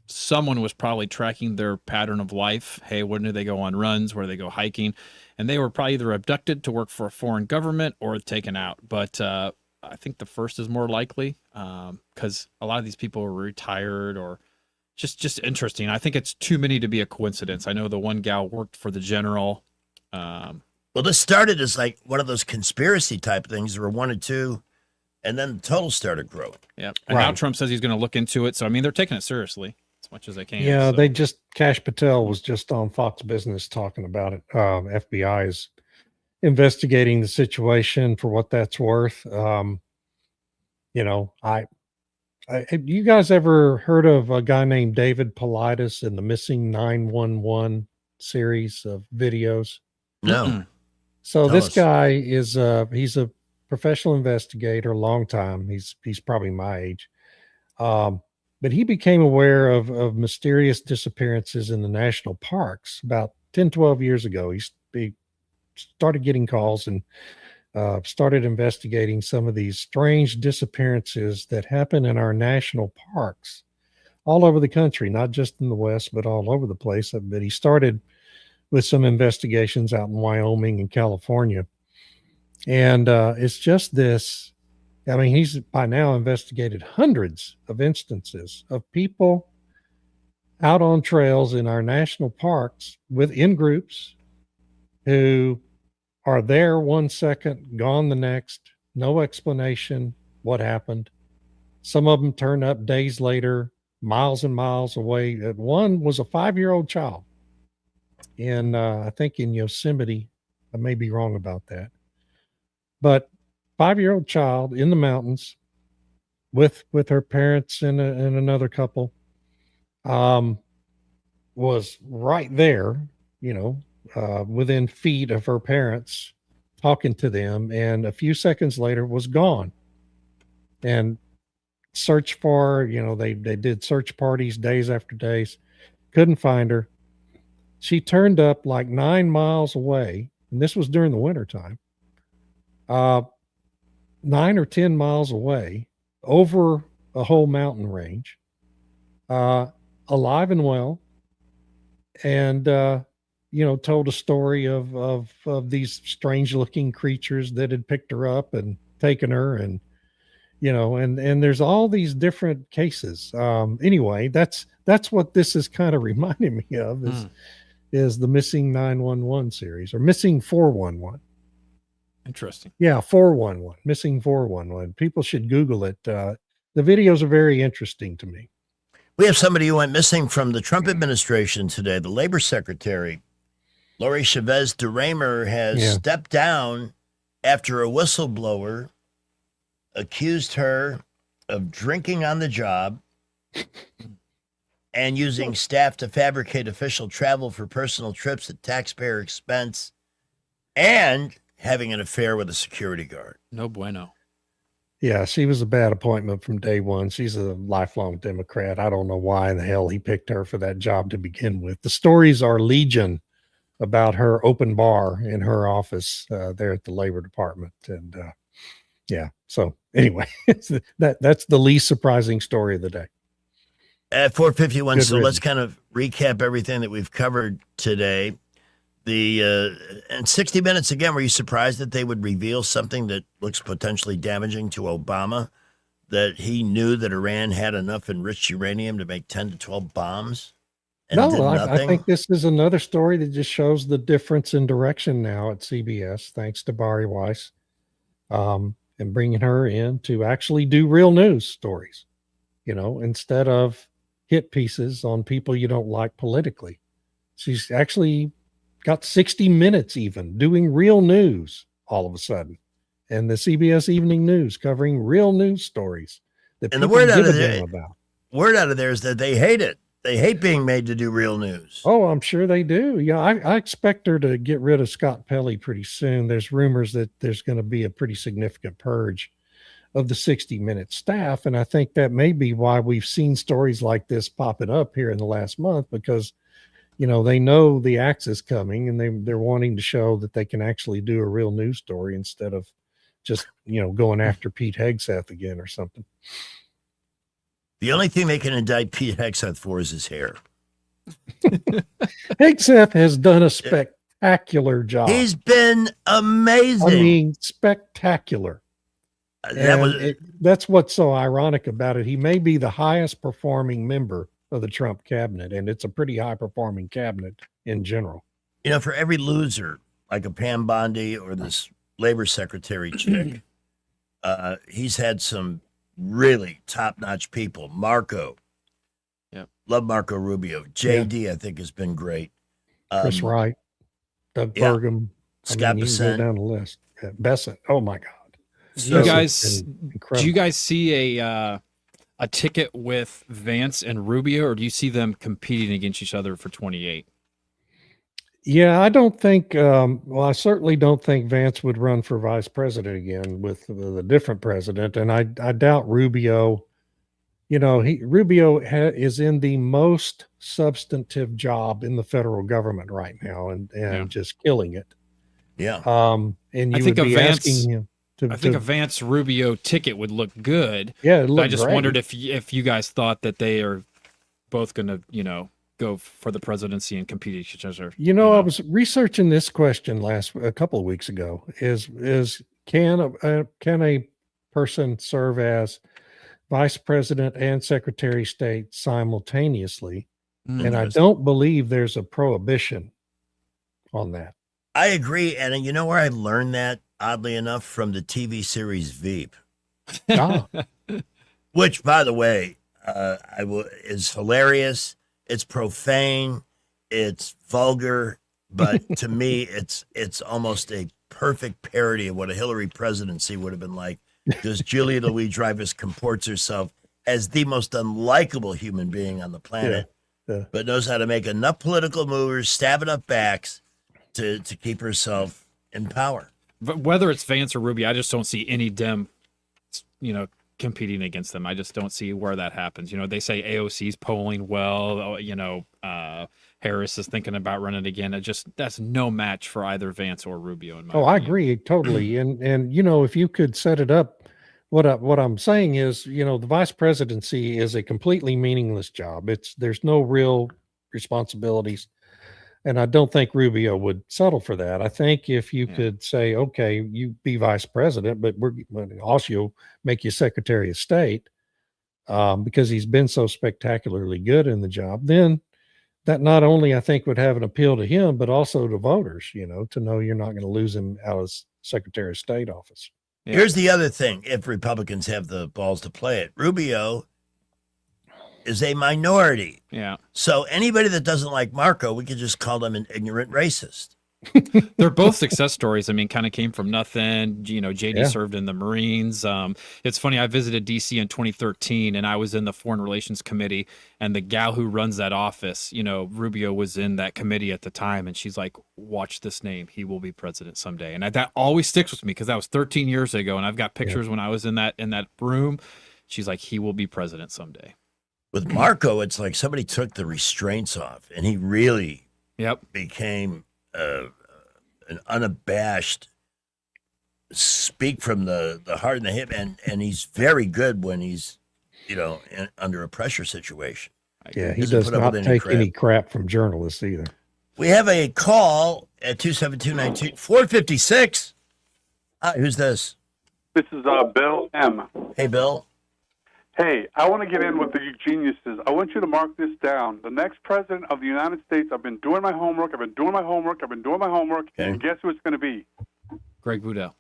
someone was probably tracking their pattern of life. Hey, when do they go on runs? Where do they go hiking? And they were probably either abducted to work for a foreign government or taken out. But I think the first is more likely because a lot of these people are retired or just interesting. I think it's too many to be a coincidence. I know the one gal worked for the general. Well, this started as like one of those conspiracy type things. There were one or two, and then the total started growing. Yeah, and now Trump says he's going to look into it. So I mean, they're taking it seriously as much as they can. Yeah, so. Cash Patel was just on Fox Business talking about it. FBI is investigating the situation for what that's worth. Have you guys ever heard of a guy named David Paulides in the Missing 911 series of videos? No. Mm-mm. So this guy is he's a professional investigator, long time. He's probably my age. But he became aware of mysterious disappearances in the national parks about 10, 12 years ago. He started getting calls and started investigating some of these strange disappearances that happen in our national parks all over the country, not just in the West, but all over the place. But he started with some investigations out in Wyoming and California. And it's just this, I mean, he's by now investigated hundreds of instances of people out on trails in our national parks in groups who are there 1 second, gone the next, no explanation what happened. Some of them turn up days later, miles and miles away. One was a 5-year-old child in, I think in Yosemite. I may be wrong about that. But 5-year-old child in the mountains with her parents and another couple was right there, within feet of her parents, talking to them, and a few seconds later was gone. And search for, they did search parties days after days, couldn't find her. She turned up like 9 miles away, and this was during the wintertime, 9 or 10 miles away, over a whole mountain range, alive and well, and told a story of these strange looking creatures that had picked her up and taken her, and and there's all these different cases. Anyway, that's what this is kind of reminding me of is the Missing 911 series, or Missing 411. Interesting. Yeah, 411, Missing 411. People should Google it. The videos are very interesting to me. We have somebody who went missing from the Trump administration today. The Labor Secretary, Lori Chavez DeRaymer, has stepped down after a whistleblower accused her of drinking on the job and using staff to fabricate official travel for personal trips at taxpayer expense and having an affair with a security guard. No bueno. Yeah, she was a bad appointment from day one. She's a lifelong Democrat. I don't know why in the hell he picked her for that job to begin with. The stories are legion about her open bar in her office there at the Labor Department. And yeah, so anyway, that's the least surprising story of the day. At 4:51, Good so let's riddance. kind of recap everything that we've covered today. In 60 Minutes, again, were you surprised that they would reveal something that looks potentially damaging to Obama, that he knew that Iran had enough enriched uranium to make 10 to 12 bombs and did No, I nothing? think this is another story that just shows the difference in direction now at CBS, thanks to Bari Weiss, and bringing her in to actually do real news stories, instead of hit pieces on people you don't like politically. She's actually got 60 Minutes even doing real news all of a sudden. And the CBS Evening News covering real news stories that And the people word out give of a there, damn about. word out of there is that they hate it. They hate being made to do real news. Oh, I'm sure they do. Yeah, I expect her to get rid of Scott Pelley pretty soon. There's rumors that there's going to be a pretty significant purge of the 60 Minute staff. And I think that may be why we've seen stories like this popping up here in the last month, because they know the axe is coming, and they're wanting to show that they can actually do a real news story instead of just, going after Pete Hegseth again or something. The only thing they can indict Pete Hegseth for is his hair. Hegseth has done a spectacular job. He's been amazing. I mean, spectacular. That's what's so ironic about it. He may be the highest performing member of the Trump cabinet, and it's a pretty high performing cabinet in general. For every loser, like a Pam Bondi or this labor secretary chick, he's had some really top-notch people. Marco. Yep. Love Marco Rubio. JD, I think, has been great. Chris Wright, Doug Burgum. Scott you can Bessent. go down the list. Bessent. Oh my God. Do you guys see a ticket with Vance and Rubio, or do you see them competing against each other for 28? Yeah, I don't think, I certainly don't think Vance would run for vice president again with the different president. And I doubt Rubio, Rubio is in the most substantive job in the federal government right now and just killing it. Yeah. And I you think would be Vance, asking him I think a Vance Rubio ticket would look good. Yeah, I just wondered if you guys thought that they are both going to, go for the presidency and compete each other. I was researching this question a couple of weeks ago. Can a person serve as vice president and secretary of state simultaneously? And I don't believe there's a prohibition on that. I agree. And you know where I learned that, oddly enough, from the TV series Veep. Which, by the way, is hilarious. It's profane. It's vulgar. But to me, it's almost a perfect parody of what a Hillary presidency would have been like. Because Julia Louis-Dreyfus comports herself as the most unlikable human being on the planet, but knows how to make enough political moves, stab enough backs to keep herself in power. But whether it's Vance or Rubio, I just don't see any Dem, competing against them. I just don't see where that happens. They say AOC's polling well. Harris is thinking about running again. That's no match for either Vance or Rubio. In my opinion. I agree totally. And if you could set it up, what I'm saying is, the vice presidency is a completely meaningless job. There's no real responsibilities. And I don't think Rubio would settle for that. I think if you could say, okay, you be vice president, but we're also make you secretary of state, because he's been so spectacularly good in the job, then that not only I think would have an appeal to him, but also to voters, to know you're not going to lose him out of secretary of state office. Yeah. Here's the other thing. If Republicans have the balls to play it, Rubio is a minority. Yeah. So anybody that doesn't like Marco, we could just call them an ignorant racist. They're both success stories. I mean, kind of came from nothing. You know, JD Yeah. served in the Marines. It's funny. I visited DC in 2013, and I was in the Foreign Relations Committee. And the gal who runs that office, you know, Rubio, was in that committee at the time, and she's like, "Watch this name. He will be president someday." And that always sticks with me because that was 13 years ago, and I've got pictures when I was in that room. She's like, "He will be president someday." With Marco, it's like somebody took the restraints off, and he really became an unabashed speak from the heart and the hip, and he's very good when he's, you know, under a pressure situation. Yeah, he Doesn't does put up not with take any crap from journalists either. We have a call at 272-92 456. Who's this? This is Bill M. Hey, Bill. Hey, I want to get in with the geniuses. I want you to mark this down. The next president of the United States, I've been doing my homework, and guess who it's going to be? Greg Boudel.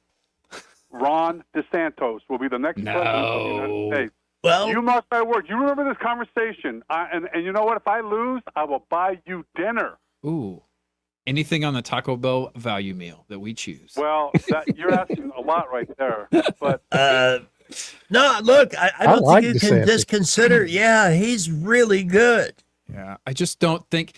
Ron DeSantis will be the next president of the United States. Well, you mark my words. You remember this conversation. And you know what? If I lose, I will buy you dinner. Ooh. Anything on the Taco Bell value meal that we choose. Well, you're asking a lot right there. But no, look, I don't like think you can DeSantis. disconsider. Yeah, he's really good. Yeah, I just don't think.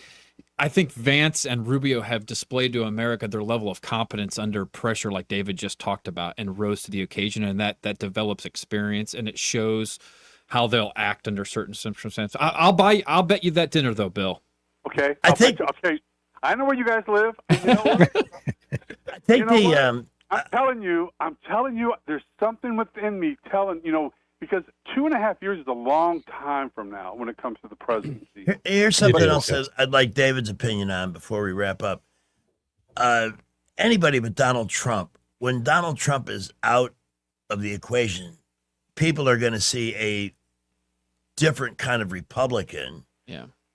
I think Vance and Rubio have displayed to America their level of competence under pressure, like David just talked about, and rose to the occasion, and that develops experience, and it shows how they'll act under certain circumstances. I'll bet you that dinner, though, Bill. okay, okay. I know where you guys live. And you know what? I think I'm telling you, there's something within me because 2.5 years is a long time from now when it comes to the presidency. Here's something else I'd like David's opinion on before we wrap up. Anybody but Donald Trump. When Donald Trump is out of the equation, people are going to see a different kind of Republican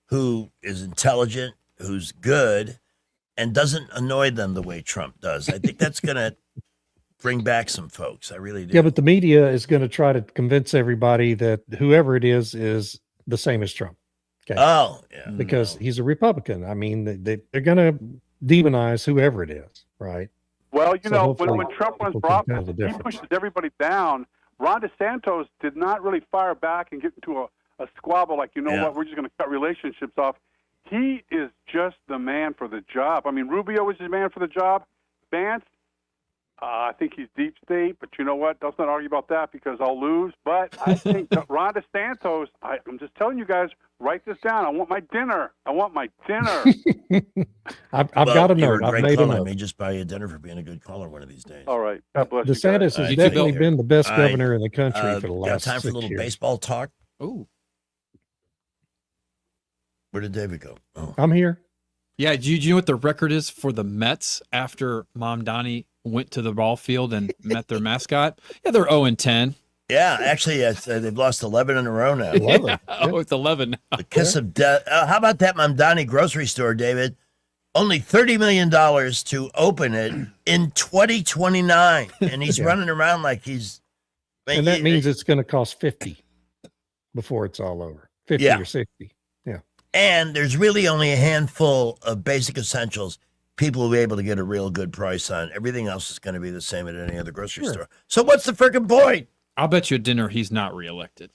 who is intelligent, who's good, and doesn't annoy them the way Trump does. I think that's going to bring back some folks. I really do. Yeah, but the media is going to try to convince everybody that whoever it is the same as Trump. Okay. Oh, yeah. Because he's a Republican. I mean, they're going to demonize whoever it is, right? Well, So hopefully when Trump runs people for can office, tell the he difference. pushes everybody down. Ron DeSantis did not really fire back and get into a squabble like, what, we're just going to cut relationships off. He is just the man for the job. I mean, Rubio was the man for the job. Vance, I think he's deep state, but you know what? Let's not argue about that because I'll lose. But I think that Ron DeSantis, I'm just telling you guys, write this down. I want my dinner. I've got a you were note. I've great made a caller. I note. may just buy you a dinner for being a good caller one of these days. All right. God bless you guys. DeSantis has definitely been the best governor in the country for the Got last time for a 6 little years. baseball talk? Ooh. Where did David go? Oh. I'm here. Yeah, do you know what the record is for the Mets after Mom Donnie went to the ball field and met their mascot? Yeah, they're 0-10. Yeah, actually, they've lost 11 in a row now. 11. Oh, it's 11. The kiss of death. How about that Mamdani grocery store, David? Only $30 million to open it in 2029. And he's running around like he's... And that means it's going to cost 50 before it's all over. 50 Yeah. or 60. Yeah. And there's really only a handful of basic essentials people will be able to get a real good price on. Everything else is going to be the same at any other grocery store. So what's the freaking point? I'll bet you a dinner he's not reelected.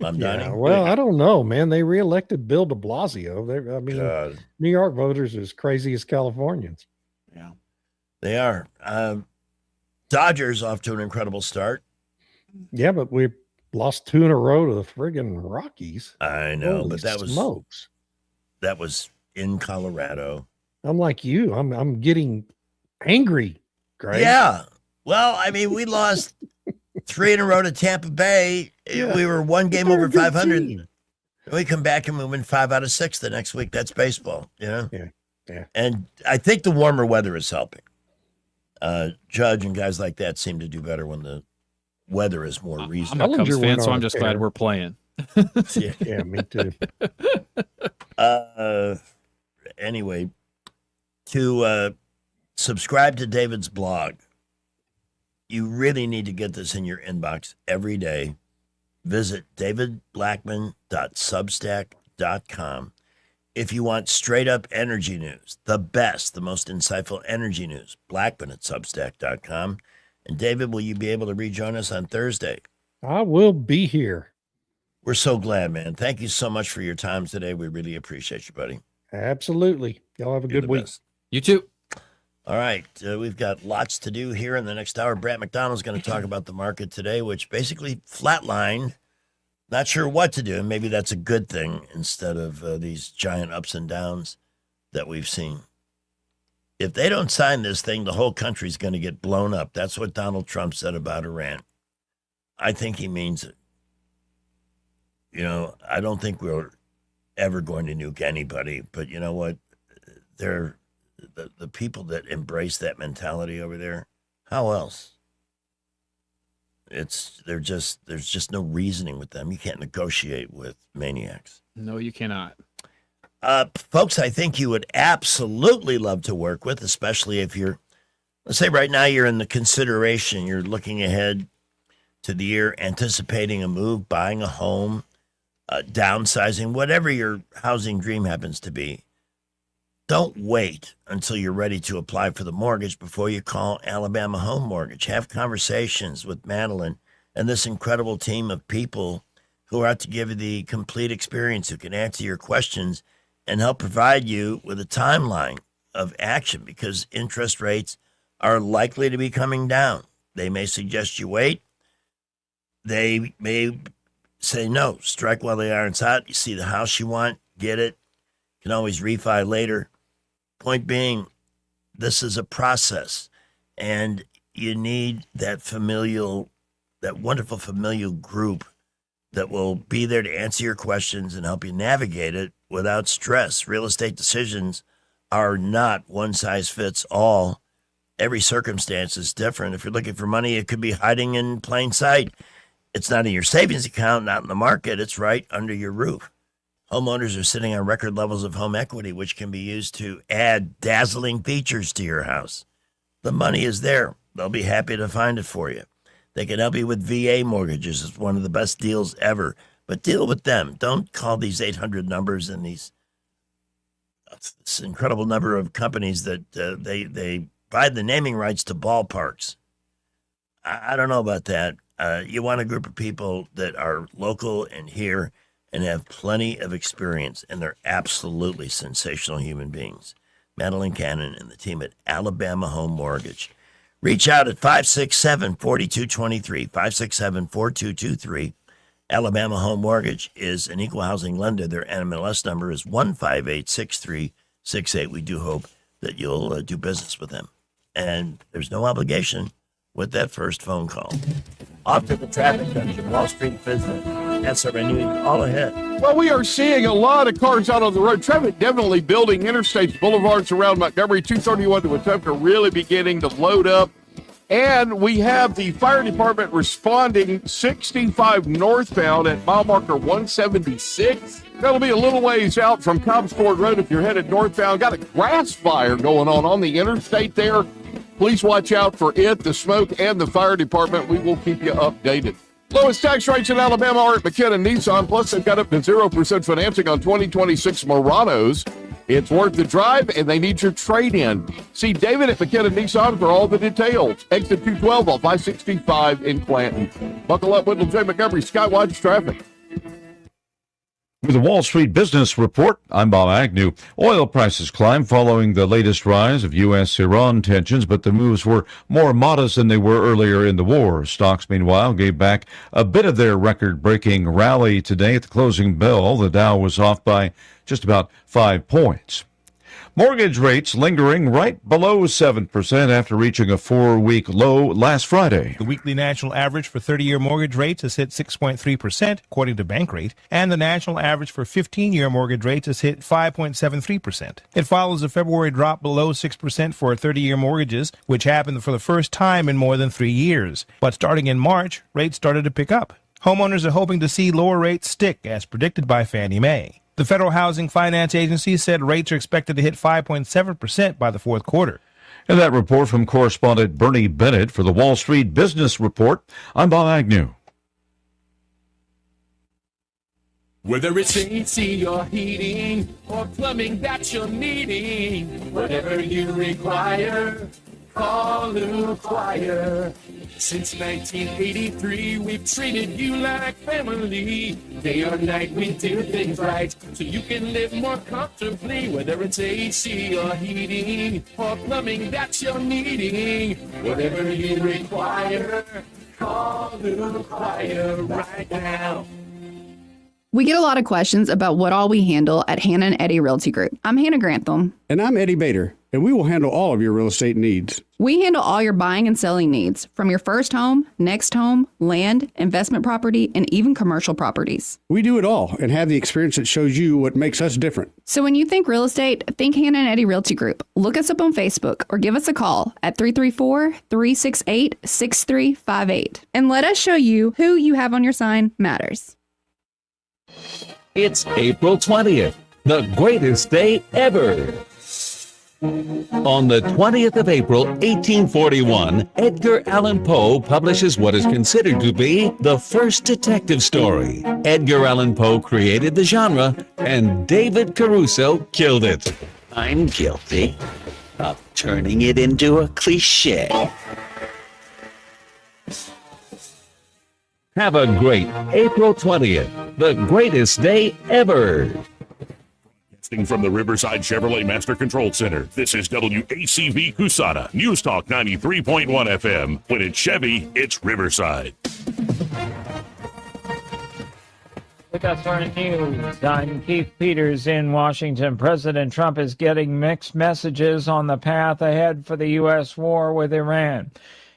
Yeah, well, I don't know, man. They reelected Bill de Blasio. New York voters are as crazy as Californians. Yeah. They are. Dodgers off to an incredible start. Yeah, but we lost 2 in a row to the friggin' Rockies. I know, Holy but that was smokes. That was in Colorado. I'm like you. I'm getting angry, Greg. Yeah. Well, I mean, we lost 3 in a row to Tampa Bay. Yeah. We were one game They're a over good 500. team. We come back and we win 5 out of 6 the next week. That's baseball, you know? Yeah. And I think the warmer weather is helping. Judge and guys like that seem to do better when the weather is more I'm reasonable. a Cubs fan, so I'm just glad we're playing. Yeah, me too. Anyway, to subscribe to David's blog, you really need to get this in your inbox every day. Visit davidblackman.substack.com. If you want straight up energy news, the best, the most insightful energy news, Blackman at Substack.com. And David, will you be able to rejoin us on Thursday? I will be here. We're so glad, man. Thank you so much for your time today. We really appreciate you, buddy. Absolutely. Y'all have a good week. Best. You too. All right. We've got lots to do here in the next hour. Brett McDonald's going to talk about the market today, which basically flatlined. Not sure what to do. And maybe that's a good thing instead of these giant ups and downs that we've seen. If they don't sign this thing, the whole country's going to get blown up. That's what Donald Trump said about Iran. I think he means it. You know, I don't think we're ever going to nuke anybody, but you know what? They're the people that embrace that mentality over there. How else? There's just no reasoning with them. You can't negotiate with maniacs. No, you cannot. Folks, I think you would absolutely love to work with, especially if you're, let's say right now you're in the consideration, you're looking ahead to the year, anticipating a move, buying a home, downsizing, whatever your housing dream happens to be. Don't wait until you're ready to apply for the mortgage before you call Alabama Home Mortgage. Have conversations with Madeline and this incredible team of people who are out to give you the complete experience, who can answer your questions and help provide you with a timeline of action, because interest rates are likely to be coming down. They may suggest you wait. They may say no, strike while the iron's hot. You see the house you want, get it. You can always refi later. Point being, this is a process, and you need that wonderful familial group that will be there to answer your questions and help you navigate it without stress. Real estate decisions are not one size fits all. Every circumstance is different. If you're looking for money, it could be hiding in plain sight. It's not in your savings account, not in the market. It's right under your roof. Homeowners are sitting on record levels of home equity, which can be used to add dazzling features to your house. The money is there. They'll be happy to find it for you. They can help you with VA mortgages. It's one of the best deals ever. But deal with them. Don't call these 800 numbers and this incredible number of companies that they buy the naming rights to ballparks. I don't know about that. You want a group of people that are local and here and have plenty of experience, and they're absolutely sensational human beings. Madeline Cannon and the team at Alabama Home Mortgage. Reach out at 567-4223, 567-4223. Alabama Home Mortgage is an equal housing lender. Their NMLS number is 1586368. We do hope that you'll do business with them. And there's no obligation with that first phone call. Off to the traffic junction, Wall Street business. SRN News, all ahead. Well, we are seeing a lot of cars out on the road. Traffic definitely building. Interstates, boulevards around Montgomery, 231 to Wetumpka really beginning to load up. And we have the fire department responding 65 northbound at mile marker 176. That'll be a little ways out from Cobbs Ford Road if you're headed northbound. Got a grass fire going on the interstate there. Please watch out for it, the smoke, and the fire department. We will keep you updated. Lowest tax rates in Alabama are at McKinnon Nissan, plus they've got up to 0% financing on 2026 Muranos. It's worth the drive, and they need your trade-in. See David at McKinnon Nissan for all the details. Exit 212 off I-65 in Clanton. Buckle up, Whittle J. Montgomery, Skywatch Traffic. With the Wall Street Business Report, I'm Bob Agnew. Oil prices climbed following the latest rise of U.S.-Iran tensions, but the moves were more modest than they were earlier in the war. Stocks, meanwhile, gave back a bit of their record-breaking rally today at the closing bell. The Dow was off by just about 5 points. Mortgage rates lingering right below 7% after reaching a 4-week low last Friday. The weekly national average for 30-year mortgage rates has hit 6.3%, according to Bankrate, and the national average for 15-year mortgage rates has hit 5.73%. It follows a February drop below 6% for 30-year mortgages, which happened for the first time in more than 3 years. But starting in March, rates started to pick up. Homeowners are hoping to see lower rates stick, as predicted by Fannie Mae. The Federal Housing Finance Agency said rates are expected to hit 5.7% by the fourth quarter. And that report from correspondent Bernie Bennett for the Wall Street Business Report. I'm Bob Agnew. Whether it's AC or heating or plumbing that you're needing, whatever you require, call Lou Choir. Since 1983, we've treated you like family. Day or night, we do things right so you can live more comfortably. Whether it's AC or heating or plumbing that you're needing, whatever you require, call Lou Choir right now. We get a lot of questions about what all we handle at Hannah and Eddie Realty Group. I'm Hannah Grantham. And I'm Eddie Bader, and we will handle all of your real estate needs. We handle all your buying and selling needs, from your first home, next home, land, investment property, and even commercial properties. We do it all and have the experience that shows you what makes us different. So when you think real estate, think Hannah and Eddie Realty Group. Look us up on Facebook or give us a call at 334-368-6358. And let us show you who you have on your sign matters. It's April 20th, the greatest day ever. On the 20th of April, 1841, Edgar Allan Poe publishes what is considered to be the first detective story. Edgar Allan Poe created the genre, and David Caruso killed it. I'm guilty of turning it into a cliche. Have a great April 20th, the greatest day ever. From the Riverside Chevrolet Master Control Center, this is WACV Cusana, News Talk 93.1 FM. When it's Chevy, it's Riverside. With us for news, I'm Keith Peters in Washington. President Trump is getting mixed messages on the path ahead for the U.S. war with Iran.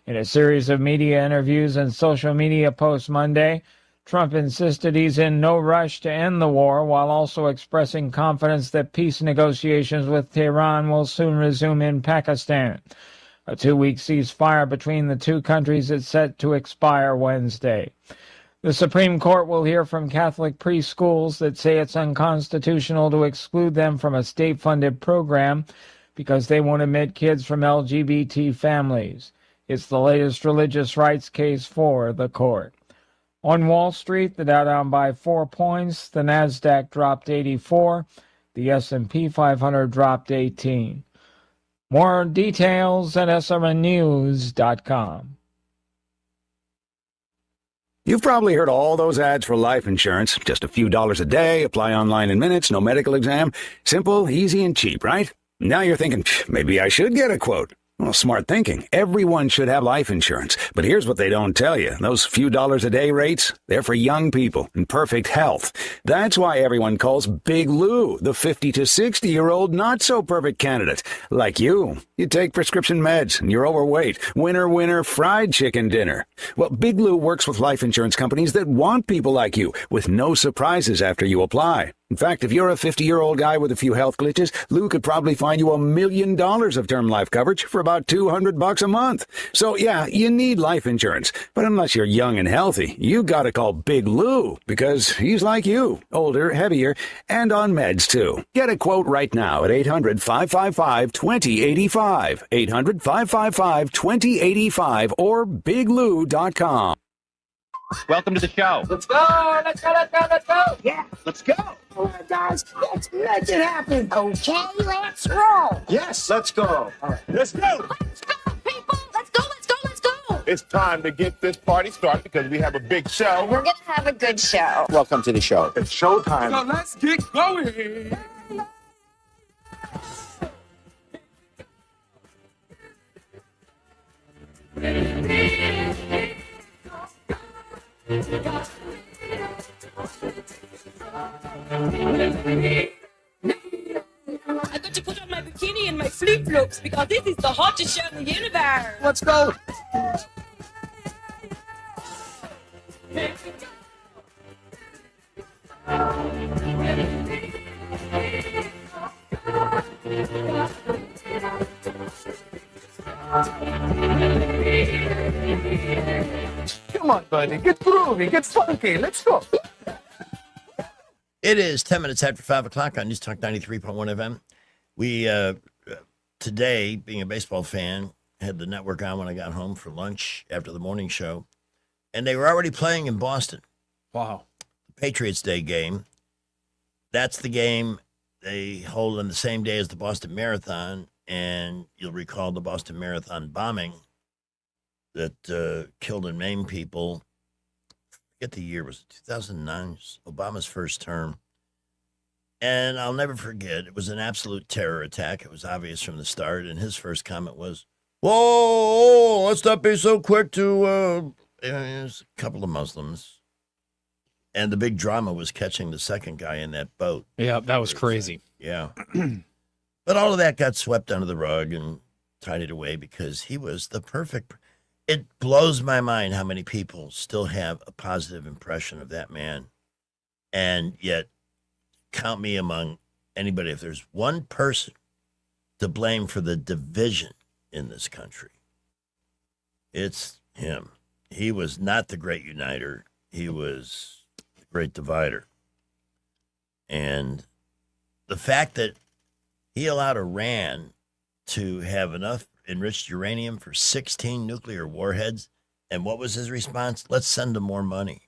In a series of media interviews and social media posts Monday, Trump insisted he's in no rush to end the war, while also expressing confidence that peace negotiations with Tehran will soon resume in Pakistan. A 2-week ceasefire between the two countries is set to expire Wednesday. The Supreme Court will hear from Catholic preschools that say it's unconstitutional to exclude them from a state-funded program because they won't admit kids from LGBT families. It's the latest religious rights case for the court. On Wall Street, the Dow down by 4 points, the Nasdaq dropped 84, the S&P 500 dropped 18. More details at srnnews.com. You've probably heard all those ads for life insurance. Just a few dollars a day, apply online in minutes, no medical exam. Simple, easy, and cheap, right? Now you're thinking, maybe I should get a quote. Well, smart thinking. Everyone should have life insurance. But here's what they don't tell you. Those few dollars a day rates, they're for young people in perfect health. That's why everyone calls Big Lou the 50 to 60-year-old not-so-perfect candidate. Like you. You take prescription meds and you're overweight. Winner, fried chicken dinner. Well, Big Lou works with life insurance companies that want people like you with no surprises after you apply. In fact, if you're a 50-year-old guy with a few health glitches, Lou could probably find you $1 million of term life coverage for about $200 a month. So yeah, you need life insurance. But unless you're young and healthy, you gotta call Big Lou because he's like you, older, heavier, and on meds too. Get a quote right now at 800-555-2085, 800-555-2085, or biglou.com. Welcome to the show. Let's go! Let's go! Let's go! Let's go! Yeah, let's go. All right, guys, let's make it happen. Okay, let's roll. Yes, let's go. All right. Let's go. Let's go, people. Let's go. Let's go. Let's go. It's time to get this party started because we have a big show. We're gonna have a good show. Welcome to the show. It's showtime. So let's get going. I got to put on my bikini and my flip-flops because this is the hottest show in the universe. Let's go. Come on, buddy. Get groovy. Get funky. Let's go. It is 10 minutes after 5 o'clock on News Talk 93.1 FM. We, today, being a baseball fan, had the network on when I got home for lunch after the morning show, and they were already playing in Boston. Wow. The Patriots Day game, that's the game they hold on the same day as the Boston Marathon. And you'll recall the Boston Marathon bombing that killed and maimed people. I forget the year, was it 2009? Obama's first term. And I'll never forget, it was an absolute terror attack. It was obvious from the start. And his first comment was, whoa, let's not be so quick to, there's a couple of Muslims. And the big drama was catching the second guy in that boat. Yeah, that was crazy. Yeah. But all of that got swept under the rug and tidied away because he was the perfect. It blows my mind how many people still have a positive impression of that man. And yet, count me among anybody. If there's one person to blame for the division in this country, it's him. He was not the great uniter. He was the great divider. And the fact that he allowed Iran to have enough enriched uranium for 16 nuclear warheads. And what was his response? Let's send them more money.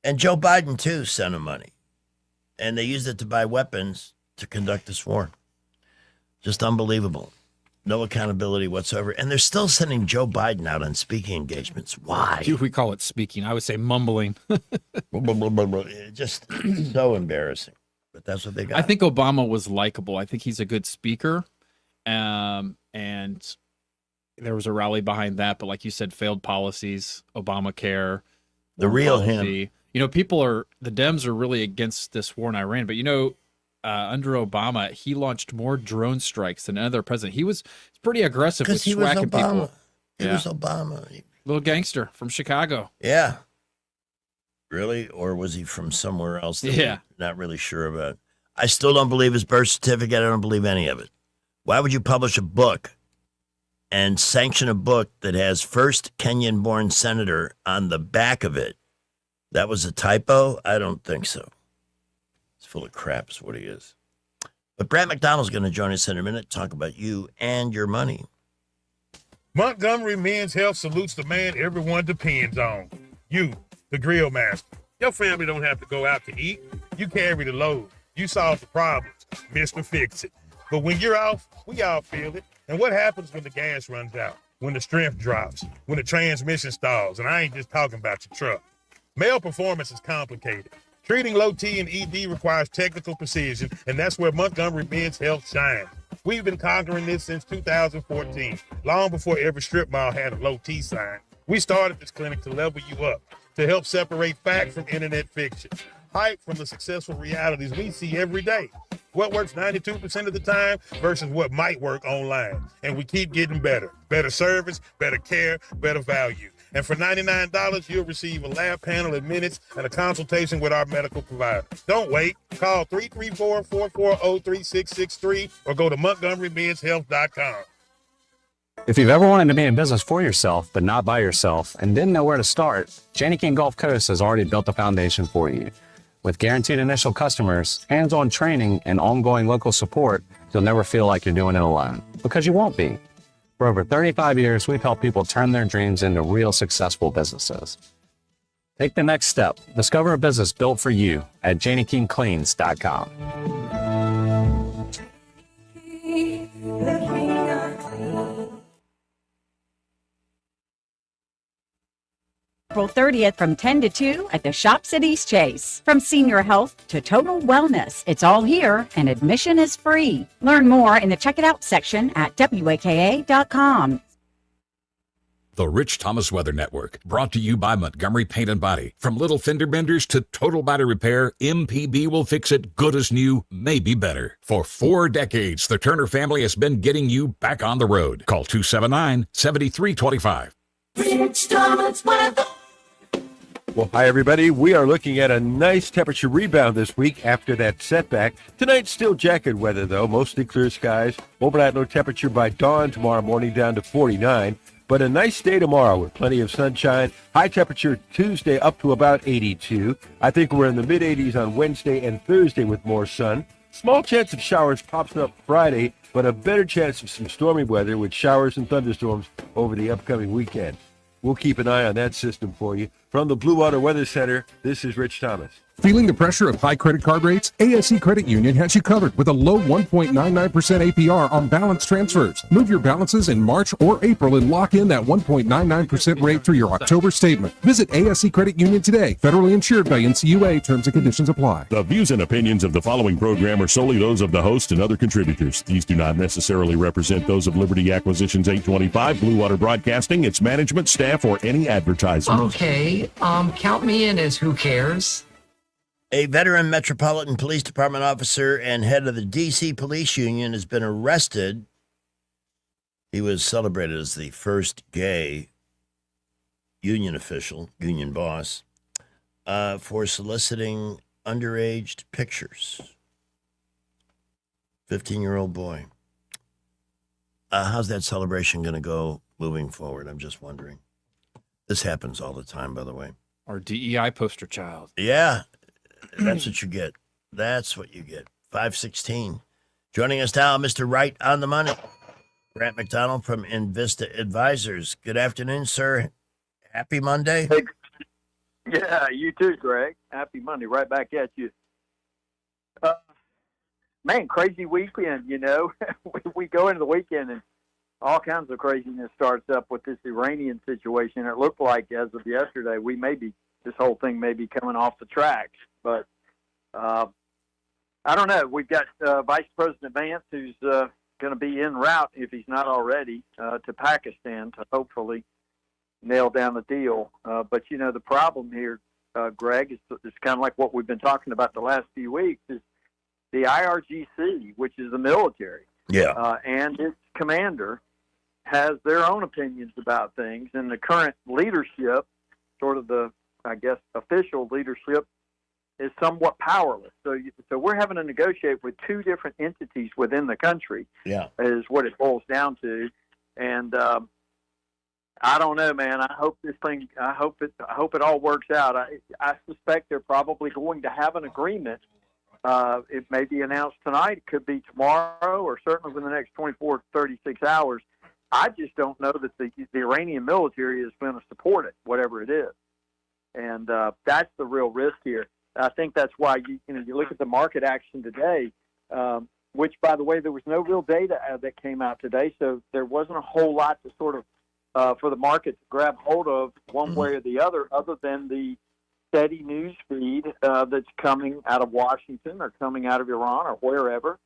And Joe Biden, too, sent him money. And they used it to buy weapons to conduct this war. Just unbelievable. No accountability whatsoever. And they're still sending Joe Biden out on speaking engagements. Why? We call it speaking. I would say mumbling. Just so embarrassing. But that's what they got. I think Obama was likable. I think he's a good speaker. And there was a rally behind that. But like you said, failed policies, Obamacare. The real policy. him. You know, the Dems are really against this war in Iran. But, you know, under Obama, he launched more drone strikes than another president. He was pretty aggressive with swacking people. He was Obama. Little gangster from Chicago. Yeah. Really? Or was he from somewhere else that we're not really sure about? I still don't believe his birth certificate. I don't believe any of it. Why would you publish a book and sanction a book that has first Kenyan-born senator on the back of it? That was a typo? I don't think so. It's full of crap is what he is. But Brad McDonald's going to join us in a minute to talk about you and your money. Montgomery Men's Health salutes the man everyone depends on. You, the grill master. Your family don't have to go out to eat. You carry the load. You solve the problems. Mr. Fix It. But when you're off, we all feel it. And what happens when the gas runs out? When the strength drops? When the transmission stalls? And I ain't just talking about your truck. Male performance is complicated. Treating low T and ED requires technical precision, and that's where Montgomery Men's Health shines. We've been conquering this since 2014, long before every strip mall had a low T sign. We started this clinic to level you up, to help separate fact from internet fiction, hype from the successful realities we see every day. What works 92% of the time versus what might work online. And we keep getting better. Better service, better care, better value. And for $99, you'll receive a lab panel in minutes and a consultation with our medical provider. Don't wait. Call 334-440-3663 or go to MontgomeryMen'sHealth.com. If you've ever wanted to be in business for yourself, but not by yourself, and didn't know where to start, Janney King Gulf Coast has already built a foundation for you. With guaranteed initial customers, hands-on training, and ongoing local support, you'll never feel like you're doing it alone, because you won't be. For over 35 years, we've helped people turn their dreams into real successful businesses. Take the next step. Discover a business built for you at JanneyKingCleans.com. April 30th from 10 to 2 at the Shops at East Chase. From senior health to total wellness, it's all here and admission is free. Learn more in the Check It Out section at WAKA.com. The Rich Thomas Weather Network, brought to you by Montgomery Paint and Body. From little fender benders to total body repair, MPB will fix it good as new, maybe better. For 4 decades, the Turner family has been getting you back on the road. Call 279-7325. Rich Thomas Weather. Well, hi, everybody. We are looking at a nice temperature rebound this week after that setback. Tonight's still jacket weather, though. Mostly clear skies. Overnight low temperature by dawn tomorrow morning down to 49. But a nice day tomorrow with plenty of sunshine. High temperature Tuesday up to about 82. I think we're in the mid-80s on Wednesday and Thursday with more sun. Small chance of showers pops up Friday, but a better chance of some stormy weather with showers and thunderstorms over the upcoming weekend. We'll keep an eye on that system for you. From the Blue Water Weather Center, this is Rich Thomas. Feeling the pressure of high credit card rates? ASE Credit Union has you covered with a low 1.99% APR on balance transfers. Move your balances in March or April and lock in that 1.99% rate through your October statement. Visit ASE Credit Union today. Federally insured by NCUA. Terms and conditions apply. The views and opinions of the following program are solely those of the host and other contributors. These do not necessarily represent those of Liberty Acquisitions 825, Blue Water Broadcasting, its management, staff, or any advertisers. Okay, count me in as who cares. A veteran Metropolitan Police Department officer and head of the D.C. Police Union has been arrested. He was celebrated as the first gay union official, union boss, for soliciting underage pictures. 15-year-old boy. How's that celebration going to go moving forward? I'm just wondering. This happens all the time, by the way. Our DEI poster child. Yeah. That's what you get. That's what you get. 516. Joining us now, Mr. Right on the Money, Grant McDonald from Invista Advisors. Good afternoon, sir. Happy Monday. Hey, yeah, you too, Greg. Happy Monday. Right back at you. Man, crazy weekend, you know. we go into the weekend and all kinds of craziness starts up with this Iranian situation. It looked like, as of yesterday, this whole thing may be coming off the tracks. But I don't know. We've got Vice President Vance, who's going to be en route, if he's not already, to Pakistan to hopefully nail down the deal. But, you know, the problem here, Greg, is kind of like what we've been talking about the last few weeks, is the IRGC, which is the military, and its commander has their own opinions about things. And the current leadership, sort of the, I guess, official leadership, is somewhat powerless. So we're having to negotiate with two different entities within the country. Yeah, is what it boils down to. And I don't know, man. I hope it all works out. I suspect they're probably going to have an agreement. It may be announced tonight. It could be tomorrow, or certainly within the next 24 to 36 hours. I just don't know that the Iranian military is going to support it, whatever it is. And that's the real risk here. I think that's why you look at the market action today, which, by the way, there was no real data that came out today, so there wasn't a whole lot to sort of for the market to grab hold of one way or the other than the steady news feed that's coming out of Washington or coming out of Iran or wherever.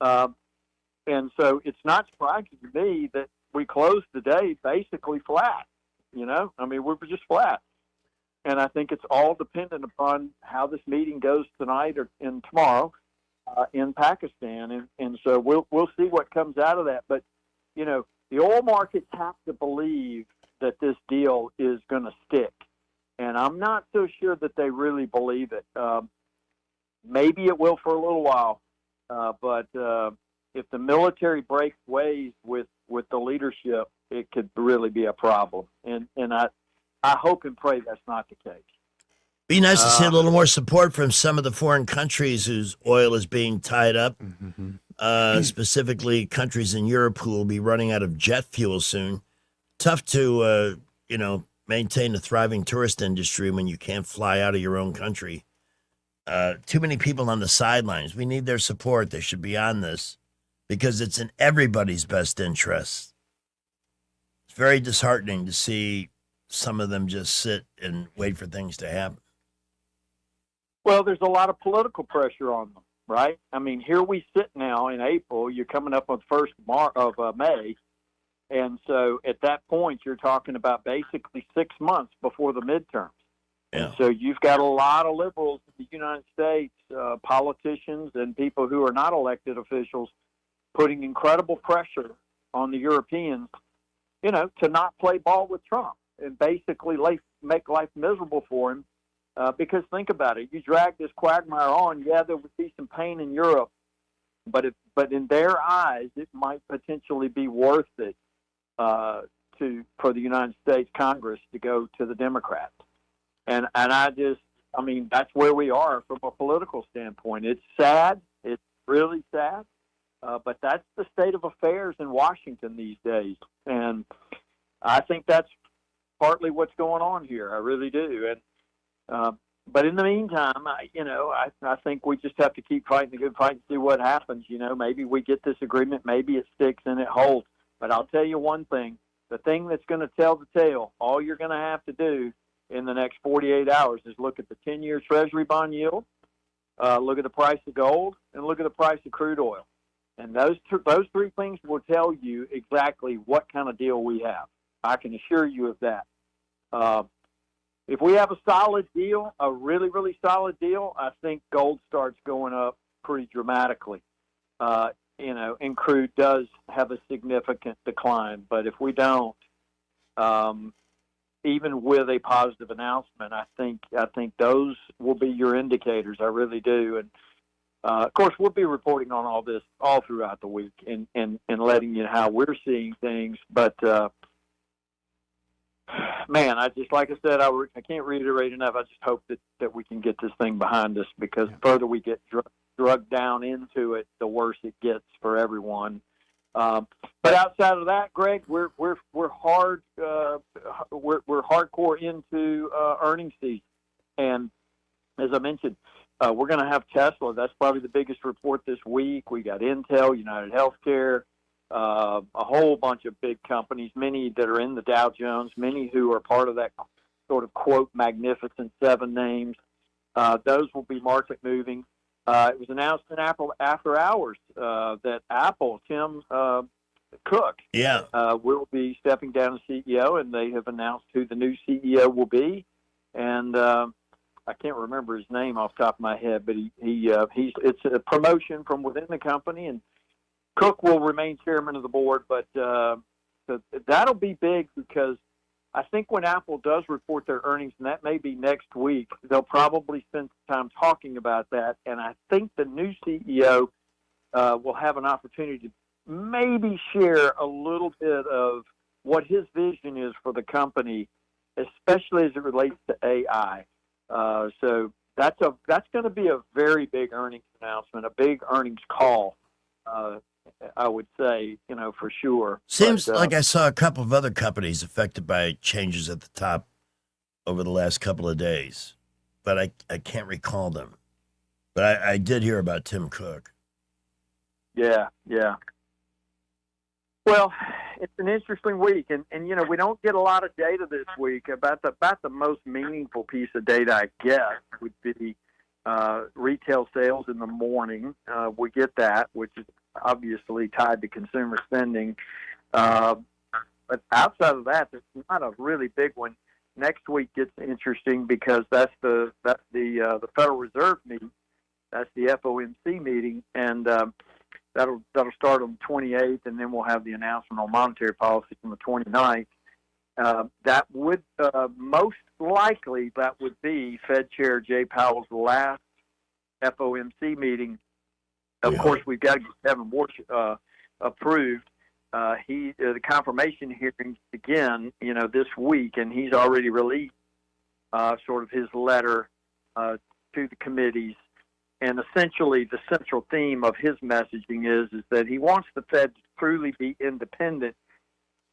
And so it's not surprising to me that we closed the day basically flat. You know, I mean, we were just flat. And I think it's all dependent upon how this meeting goes tonight and tomorrow in Pakistan. And so we'll see what comes out of that. But, you know, the oil markets have to believe that this deal is going to stick. And I'm not so sure that they really believe it. Maybe it will for a little while. But if the military breaks ways with the leadership, it could really be a problem. And I hope and pray that's not the case. Be nice to see a little more support from some of the foreign countries whose oil is being tied up, specifically countries in Europe who will be running out of jet fuel soon. Tough to, maintain a thriving tourist industry when you can't fly out of your own country. Too many people on the sidelines. We need their support. They should be on this because it's in everybody's best interest. It's very disheartening to see some of them just sit and wait for things to happen. Well, there's a lot of political pressure on them, right? I mean, here we sit now in April. You're coming up on the 1st of May. And so at that point, you're talking about basically 6 months before the midterms. Yeah. And so you've got a lot of liberals in the United States, politicians and people who are not elected officials, putting incredible pressure on the Europeans, to not play ball with Trump and basically make life miserable for him. Because think about it, you drag this quagmire on, there would be some pain in Europe, but in their eyes, it might potentially be worth it for the United States Congress to go to the Democrats. And that's where we are from a political standpoint. It's sad. It's really sad. But that's the state of affairs in Washington these days. And I think that's partly what's going on here. I really do. And But in the meantime, I think we just have to keep fighting the good fight and see what happens. Maybe we get this agreement, maybe it sticks and it holds. But I'll tell you one thing: the thing that's going to tell the tale, all you're going to have to do in the next 48 hours is look at the 10-year Treasury bond yield, look at the price of gold, and look at the price of crude oil. And those three things will tell you exactly what kind of deal we have. I can assure you of that. If we have a solid deal, a really, really solid deal, I think gold starts going up pretty dramatically. And crude does have a significant decline. But if we don't, even with a positive announcement, I think those will be your indicators. I really do. And of course, we'll be reporting on all this all throughout the week and letting you know how we're seeing things. But man, like I said, I can't reiterate enough. I just hope that we can get this thing behind us, because the further we get drugged down into it, the worse it gets for everyone. But outside of that, Greg, we're hardcore into earnings season, and as I mentioned, we're going to have Tesla. That's probably the biggest report this week. We got Intel, United Healthcare, a whole bunch of big companies, many that are in the Dow Jones, many who are part of that sort of quote Magnificent Seven names. Those will be market moving. It was announced in Apple after hours that Apple, Tim Cook, will be stepping down as CEO, and they have announced who the new CEO will be. And I can't remember his name off the top of my head, but it's a promotion from within the company, and Cook will remain chairman of the board. But so that'll be big, because I think when Apple does report their earnings, and that may be next week, they'll probably spend some time talking about that. And I think the new CEO will have an opportunity to maybe share a little bit of what his vision is for the company, especially as it relates to AI. So that's going to be a very big earnings announcement, a big earnings call. I would say, for sure. Seems like I saw a couple of other companies affected by changes at the top over the last couple of days, but I can't recall them. But I did hear about Tim Cook. Yeah. Well, it's an interesting week, and we don't get a lot of data this week. About the most meaningful piece of data, I guess, would be retail sales in the morning. We get that, which is obviously tied to consumer spending. But outside of that, there's not a really big one. Next week gets interesting, because that's the Federal Reserve meeting. That's the FOMC meeting, and that'll start on the 28th, and then we'll have the announcement on monetary policy on the 29th. That would most likely be Fed Chair Jay Powell's last FOMC meeting. Of course, we've got to get Kevin Warsh approved. The confirmation hearings begin, this week, and he's already released sort of his letter to the committees. And essentially, the central theme of his messaging is that he wants the Fed to truly be independent.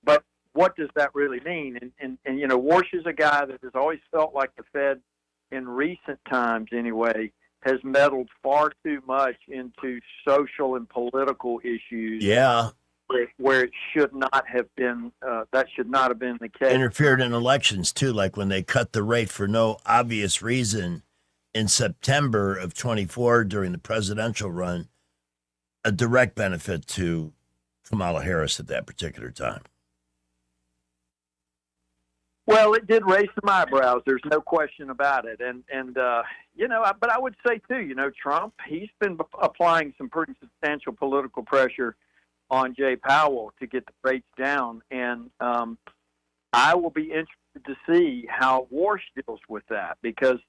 But what does that really mean? And Warsh is a guy that has always felt like the Fed, in recent times anyway, has meddled far too much into social and political issues. Yeah. Where it should not have been, that should not have been the case. Interfered in elections, too, like when they cut the rate for no obvious reason in September of 24 during the presidential run, a direct benefit to Kamala Harris at that particular time. Well, it did raise some eyebrows. There's no question about it. But I would say, too, Trump, he's been applying some pretty substantial political pressure on Jay Powell to get the rates down. And I will be interested to see how Warsh deals with that, because,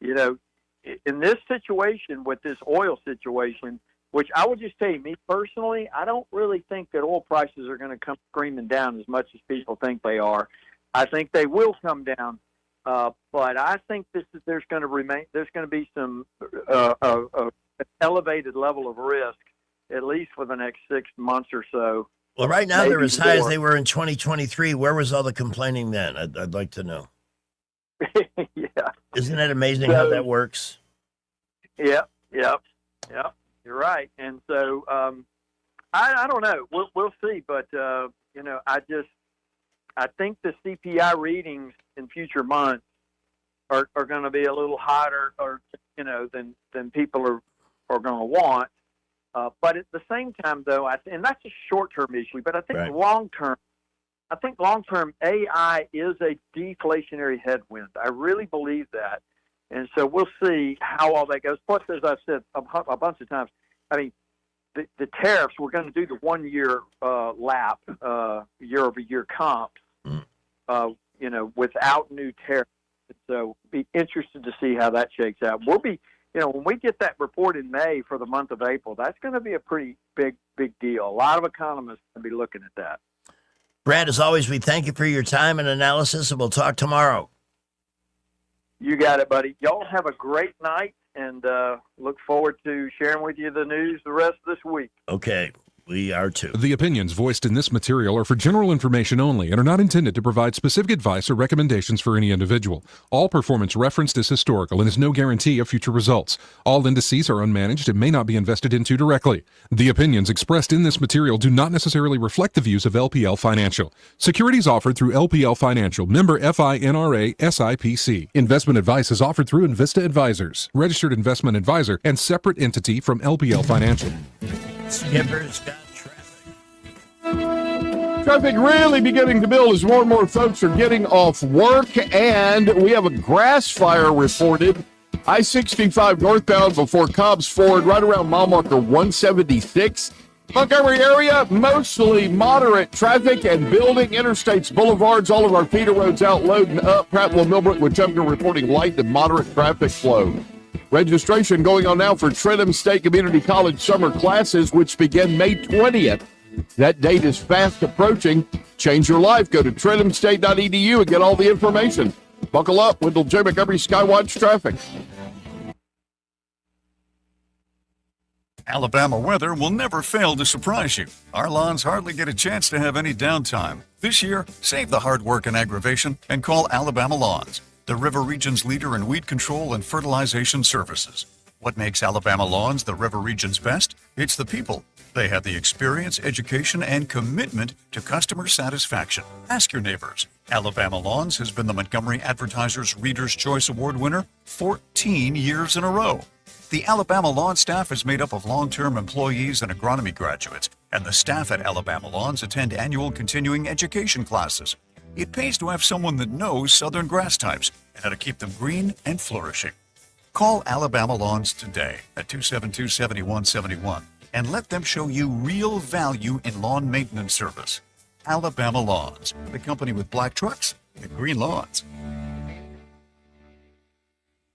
in this situation, with this oil situation, which I would just tell you, me personally, I don't really think that oil prices are going to come screaming down as much as people think they are. I think they will come down, but I think there's going to be some elevated level of risk, at least for the next 6 months or so. Well, right now they're as high as they were in 2023. Where was all the complaining then? I'd like to know. Yeah. Isn't that amazing how that works? Yep. You're right. And so I don't know. We'll see. But I think the CPI readings in future months are going to be a little hotter, than people are going to want. But at the same time, though, and that's a short-term issue. But I think long-term, AI is a deflationary headwind. I really believe that. And so we'll see how all that goes. Plus, as I've said a bunch of times, I mean, the tariffs, we're going to do the 1 year lap, year-over-year comps, without new tariffs. So be interested to see how that shakes out. We'll be, when we get that report in May for the month of April, that's going to be a pretty big deal. A lot of economists will be looking at that. Brad, as always, we thank you for your time and analysis, and we'll talk tomorrow. You got it, buddy. Y'all have a great night, and look forward to sharing with you the news the rest of this week. Okay. We are too. The opinions voiced in this material are for general information only and are not intended to provide specific advice or recommendations for any individual. All performance referenced is historical and is no guarantee of future results. All indices are unmanaged and may not be invested into directly. The opinions expressed in this material do not necessarily reflect the views of LPL Financial. Securities offered through LPL Financial, member FINRA SIPC. Investment advice is offered through Invista Advisors, registered investment advisor, and separate entity from LPL Financial. Skipper's got Traffic really beginning to build as more and more folks are getting off work, and we have a grass fire reported. I-65 northbound before Cobb's Ford, right around mile marker 176. Montgomery area, mostly moderate traffic and building. Interstates, boulevards, all of our feeder roads out loading up. Prattville, Millbrook, Wetumpka reporting light to moderate traffic flow. Registration going on now for Trentham State Community College summer classes, which begin May 20th. That date is fast approaching. Change your life. Go to trenthamstate.edu and get all the information. Buckle up. Wendell J. Montgomery Skywatch Traffic. Alabama weather will never fail to surprise you. Our lawns hardly get a chance to have any downtime. This year, save the hard work and aggravation and call Alabama Lawns, the river region's leader in weed control and fertilization services. What makes Alabama Lawns the river region's best? It's the people. They have the experience, education, and commitment to customer satisfaction. Ask your neighbors. Alabama Lawns has been the Montgomery Advertiser's Reader's Choice Award winner 14 years in a row. The Alabama Lawn staff is made up of long-term employees and agronomy graduates, and the staff at Alabama Lawns attend annual continuing education classes. It pays to have someone that knows southern grass types and how to keep them green and flourishing. Call Alabama Lawns today at 272-7171 and let them show you real value in lawn maintenance service. Alabama Lawns, the company with black trucks and green lawns.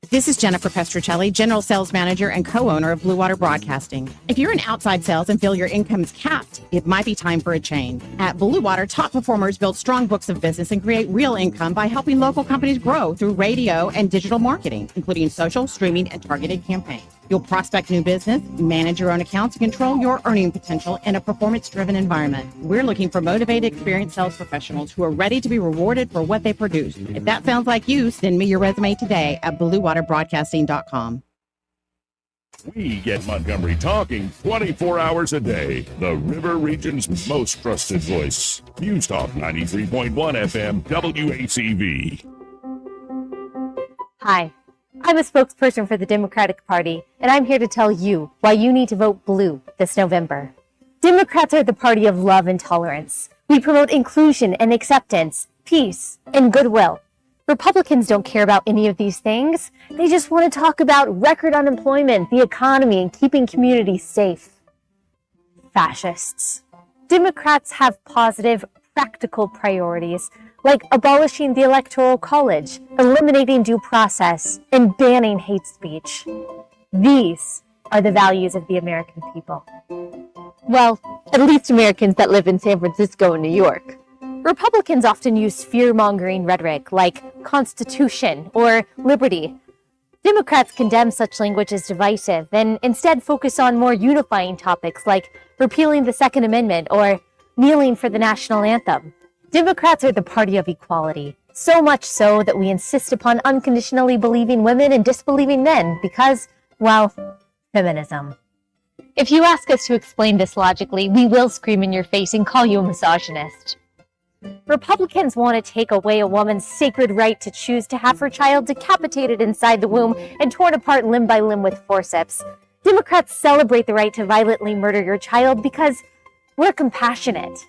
This is Jennifer Pestruccelli, General Sales Manager and co-owner of Blue Water Broadcasting. If you're in outside sales and feel your income is capped, it might be time for a change. At Blue Water, top performers build strong books of business and create real income by helping local companies grow through radio and digital marketing, including social, streaming, and targeted campaigns. You'll prospect new business, manage your own accounts, and control your earning potential in a performance-driven environment. We're looking for motivated, experienced sales professionals who are ready to be rewarded for what they produce. If that sounds like you, send me your resume today at bluewaterbroadcasting.com. We get Montgomery talking 24 hours a day. The River Region's most trusted voice. News Talk 93.1 FM WACV. Hi. I'm a spokesperson for the Democratic Party, and I'm here to tell you why you need to vote blue this November. Democrats are the party of love and tolerance. We promote inclusion and acceptance, peace, and goodwill. Republicans don't care about any of these things. They just want to talk about record unemployment, the economy, and keeping communities safe. Fascists. Democrats have positive, practical priorities like abolishing the Electoral College, eliminating due process, and banning hate speech. These are the values of the American people. Well, at least Americans that live in San Francisco and New York. Republicans often use fear-mongering rhetoric like Constitution or liberty. Democrats condemn such language as divisive and instead focus on more unifying topics like repealing the Second Amendment or kneeling for the national anthem. Democrats are the party of equality, So much so that we insist upon unconditionally believing women and disbelieving men because, well, feminism. If you ask us to explain this logically, we will scream in your face and call you a misogynist. Republicans want to take away a woman's sacred right to choose to have her child decapitated inside the womb and torn apart limb by limb with forceps. Democrats celebrate the right to violently murder your child because we're compassionate.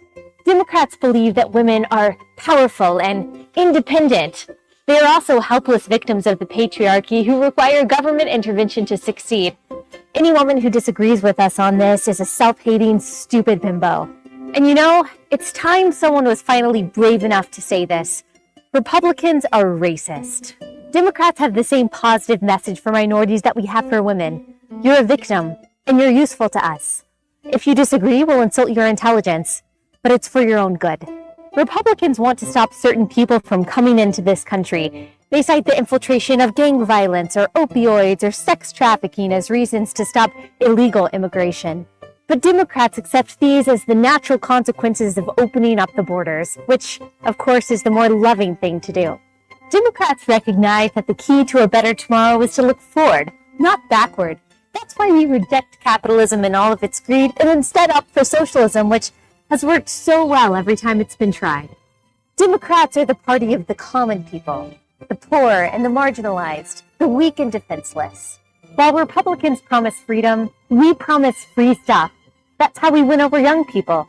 Democrats believe that women are powerful and independent. They are also helpless victims of the patriarchy who require government intervention to succeed. Any woman who disagrees with us on this is a self-hating, stupid bimbo. And you know, it's time someone was finally brave enough to say this. Republicans are racist. Democrats have the same positive message for minorities that we have for women. You're a victim, and you're useful to us. If you disagree, we'll insult your intelligence, but it's for your own good. Republicans want to stop certain people from coming into this country. They cite the infiltration of gang violence or opioids or sex trafficking as reasons to stop illegal immigration. But Democrats accept these as the natural consequences of opening up the borders, which, of course, is the more loving thing to do. Democrats recognize that the key to a better tomorrow is to look forward, not backward. That's why we reject capitalism and all of its greed and instead opt for socialism, which has worked so well every time it's been tried. Democrats are the party of the common people, the poor and the marginalized, the weak and defenseless. While Republicans promise freedom, we promise free stuff. That's how we win over young people.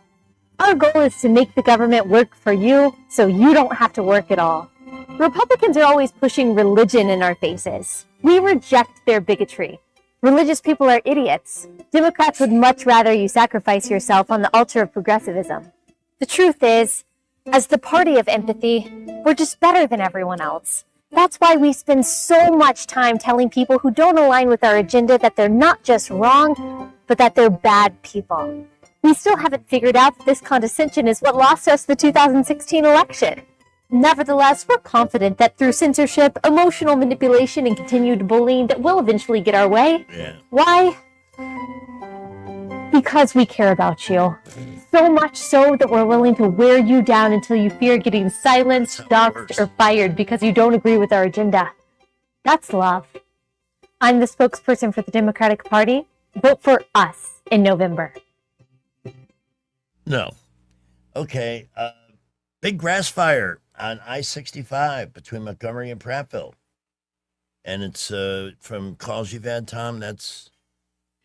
Our goal is to make the government work for you so you don't have to work at all. Republicans are always pushing religion in our faces. We reject their bigotry. Religious people are idiots. Democrats would much rather you sacrifice yourself on the altar of progressivism. The truth is, as the party of empathy, we're just better than everyone else. That's why we spend so much time telling people who don't align with our agenda that they're not just wrong, but that they're bad people. We still haven't figured out that this condescension is what lost us the 2016 election. Nevertheless, we're confident that through censorship, emotional manipulation, and continued bullying that we'll eventually get our way. Yeah. Why? Because we care about you. So much so that we're willing to wear you down until you fear getting silenced, doxxed, or fired because you don't agree with our agenda. That's love. I'm the spokesperson for the Democratic Party. Vote for us in November. No. Okay. Big grass fire on I-65 between Montgomery and Prattville. And it's from calls you've had, Tom, that's...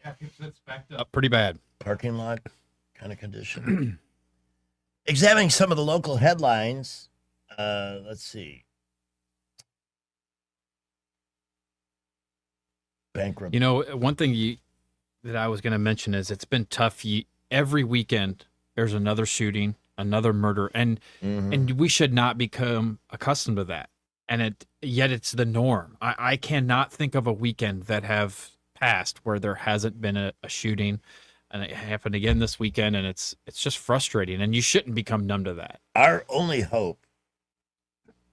Yeah, it's backed up pretty bad. Parking lot kind of condition. Examining some of the local headlines. Let's see. Bankrupt. You know, one thing that I was going to mention is it's been tough. Every weekend, there's another shooting, another murder, and we should not become accustomed to that. And yet it's the norm. I cannot think of a weekend that have passed where there hasn't been a shooting, and it happened again this weekend, and it's just frustrating, and you shouldn't become numb to that. Our only hope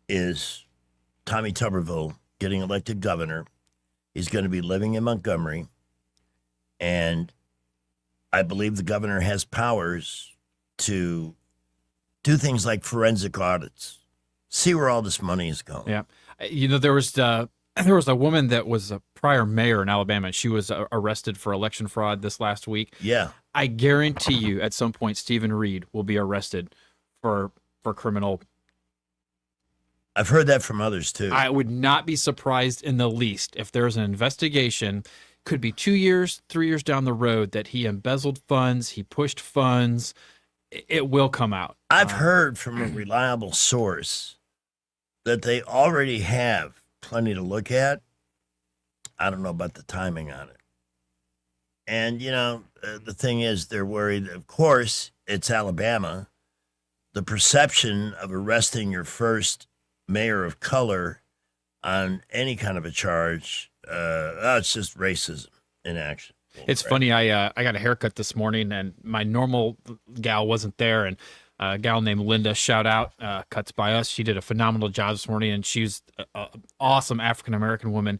is Tommy Tuberville getting elected governor. He's going to be living in Montgomery, and I believe the governor has powers to do things like forensic audits, see where all this money is going. Yeah. You know, there was a woman that was a prior mayor in Alabama. She was arrested for election fraud this last week. Yeah. I guarantee you at some point, Stephen Reed will be arrested for criminal. I've heard that from others too. I would not be surprised in the least if there's an investigation, could be 2 years, 3 years down the road, that he embezzled funds, he pushed funds. It will come out. I've heard from a reliable source that they already have plenty to look at. I don't know about the timing on it. And, you know, the thing is, they're worried. Of course, it's Alabama. The perception of arresting your first mayor of color on any kind of a charge, it's just racism in action. It's funny. I got a haircut this morning, and my normal gal wasn't there, and a gal named Linda, shout out, cuts by us. She did a phenomenal job this morning, and she's an awesome African-American woman.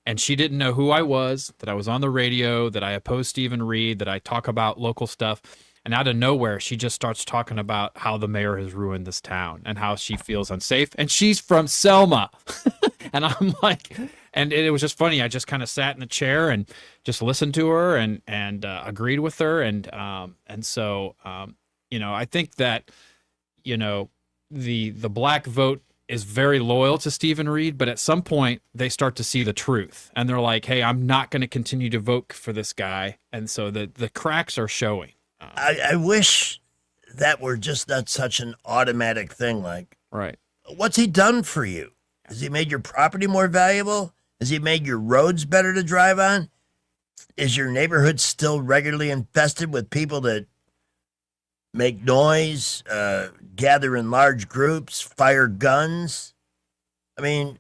And she didn't know who I was, that I was on the radio, that I oppose Stephen Reed, that I talk about local stuff. And out of nowhere, she just starts talking about how the mayor has ruined this town and how she feels unsafe. And she's from Selma. And I'm like, and it was just funny. I just kind of sat in the chair and just listened to her and agreed with her. And so, I think that, the black vote is very loyal to Stephen Reed, but at some point they start to see the truth and they're like, hey, I'm not going to continue to vote for this guy. And so the cracks are showing. I wish that were just not such an automatic thing. Like, right. What's he done for you? Has he made your property more valuable? Has he made your roads better to drive on? Is your neighborhood still regularly infested with people that make noise, gather in large groups, fire guns? I mean,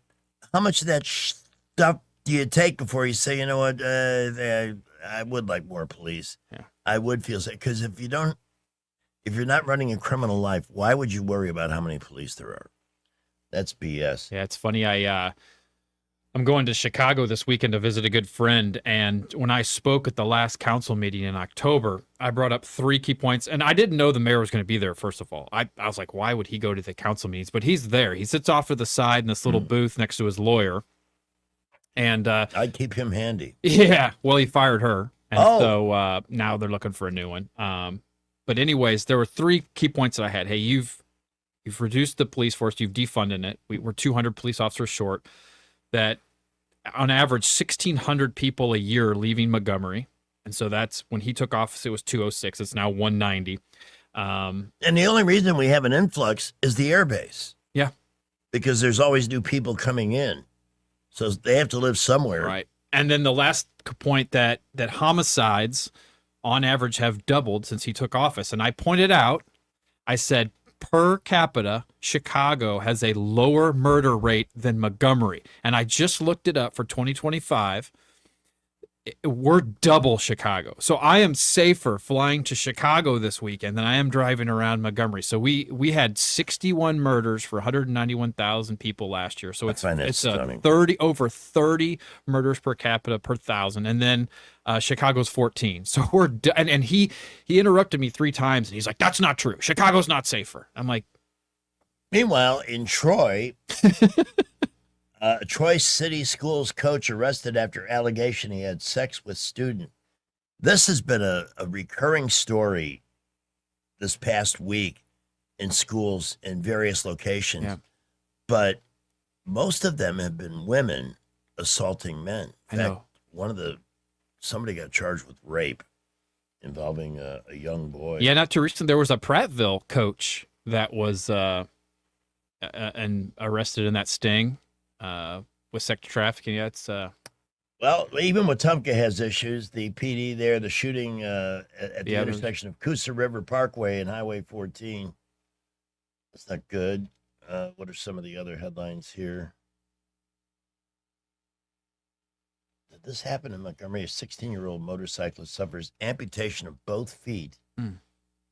how much of that stuff do you take before you say, you know what, I would like more police. Yeah. I would feel safe. Because if you're not running a criminal life, why would you worry about how many police there are? That's BS. Yeah, it's funny. I'm going to Chicago this weekend to visit a good friend. And when I spoke at the last council meeting in October, I brought up 3 key points. And I didn't know the mayor was going to be there, first of all. I was like, why would he go to the council meetings? But he's there. He sits off to the side in this little booth next to his lawyer. And I'd keep him handy. Yeah. Well, he fired her. And so now they're looking for a new one. But anyways, there were 3 key points that I had. Hey, you've reduced the police force. You've defunded it. We're 200 police officers short. That on average, 1,600 people a year leaving Montgomery. And so that's when he took office, it was 206. It's now 190. And the only reason we have an influx is the airbase. Yeah. Because there's always new people coming in. So they have to live somewhere. Right. And then the last point that homicides on average have doubled since he took office. And I pointed out, I said, per capita, Chicago has a lower murder rate than Montgomery. And I just looked it up for 2025. We're double Chicago. So I am safer flying to Chicago this weekend than I am driving around Montgomery. So we had 61 murders for 191,000 people last year. So it's over 30 murders per capita per 1,000. And then Chicago's 14. So and he interrupted me 3 times and he's like, that's not true. Chicago's not safer. I'm like, meanwhile, in Troy, Troy City Schools coach arrested after allegation he had sex with student. This has been a recurring story this past week in schools in various locations. Yeah. But most of them have been women assaulting men. In fact, somebody got charged with rape involving a young boy. Yeah, not too recent. There was a Prattville coach that was and arrested in that sting. With sex trafficking, yeah, it's well, even Wetumpka has issues. The PD there, the shooting at the intersection of Coosa River Parkway and Highway 14. That's not good. What are some of the other headlines here? Did this happen in Montgomery? A 16-year-old motorcyclist suffers amputation of both feet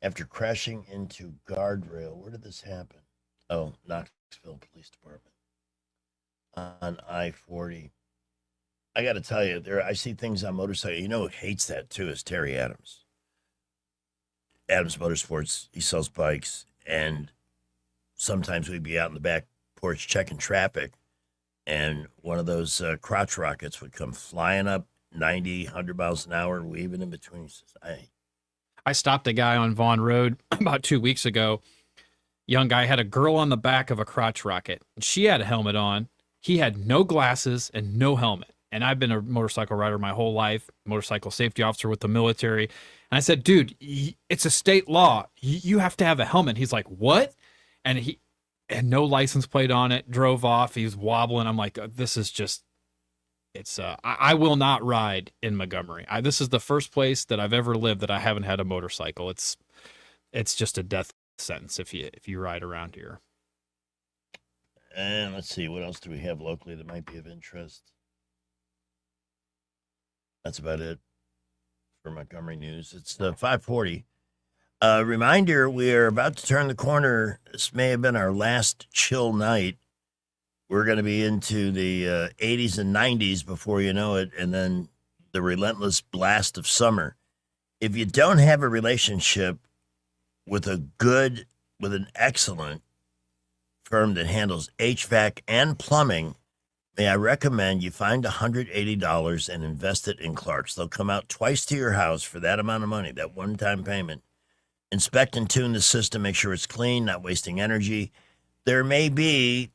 after crashing into guardrail. Where did this happen? Oh, Knoxville Police Department. On I-40. I got to tell you, I see things on motorcycle. You know who hates that too is Terry Adams. Adams Motorsports, he sells bikes, and sometimes we'd be out in the back porch checking traffic, and one of those crotch rockets would come flying up 90, 100 miles an hour, weaving in between. He says, I stopped a guy on Vaughan Road about 2 weeks ago. Young guy had a girl on the back of a crotch rocket. She had a helmet on. He had no glasses and no helmet. And I've been a motorcycle rider my whole life, motorcycle safety officer with the military. And I said, dude, it's a state law. You have to have a helmet. He's like, what? And he had no license plate on it, drove off. He was wobbling. I'm like, this is just, I will not ride in Montgomery. This is the first place that I've ever lived that I haven't had a motorcycle. It's just a death sentence if you ride around here. And let's see, what else do we have locally that might be of interest? That's about it for Montgomery news. It's 5:40. Reminder, we are about to turn the corner. This may have been our last chill night. We're going to be into the 80s and 90s before you know it, and then the relentless blast of summer. If you don't have a relationship with an excellent firm that handles HVAC and plumbing, may I recommend you find $180 and invest it in Clark's. They'll come out twice to your house for that amount of money, that one-time payment. Inspect and tune the system, make sure it's clean, not wasting energy. There may be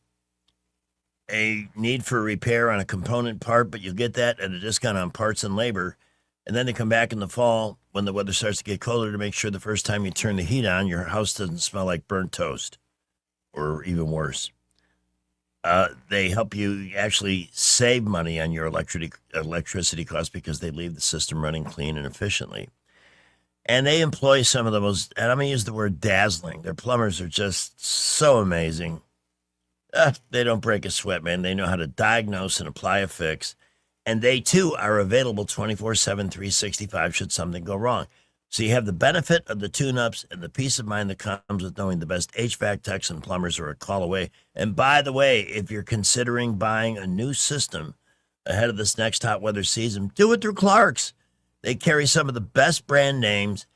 a need for repair on a component part, but you'll get that at a discount on parts and labor. And then they come back in the fall when the weather starts to get colder to make sure the first time you turn the heat on, your house doesn't smell like burnt toast or even worse. They help you actually save money on your electricity costs because they leave the system running clean and efficiently. And they employ some of the most, and I'm going to use the word dazzling. Their plumbers are just so amazing. They don't break a sweat, man. They know how to diagnose and apply a fix. And they, too, are available 24/7, 365 should something go wrong. So you have the benefit of the tune-ups and the peace of mind that comes with knowing the best HVAC techs and plumbers are a call away. And by the way, if you're considering buying a new system ahead of this next hot weather season, do it through Clark's. They carry some of the best brand names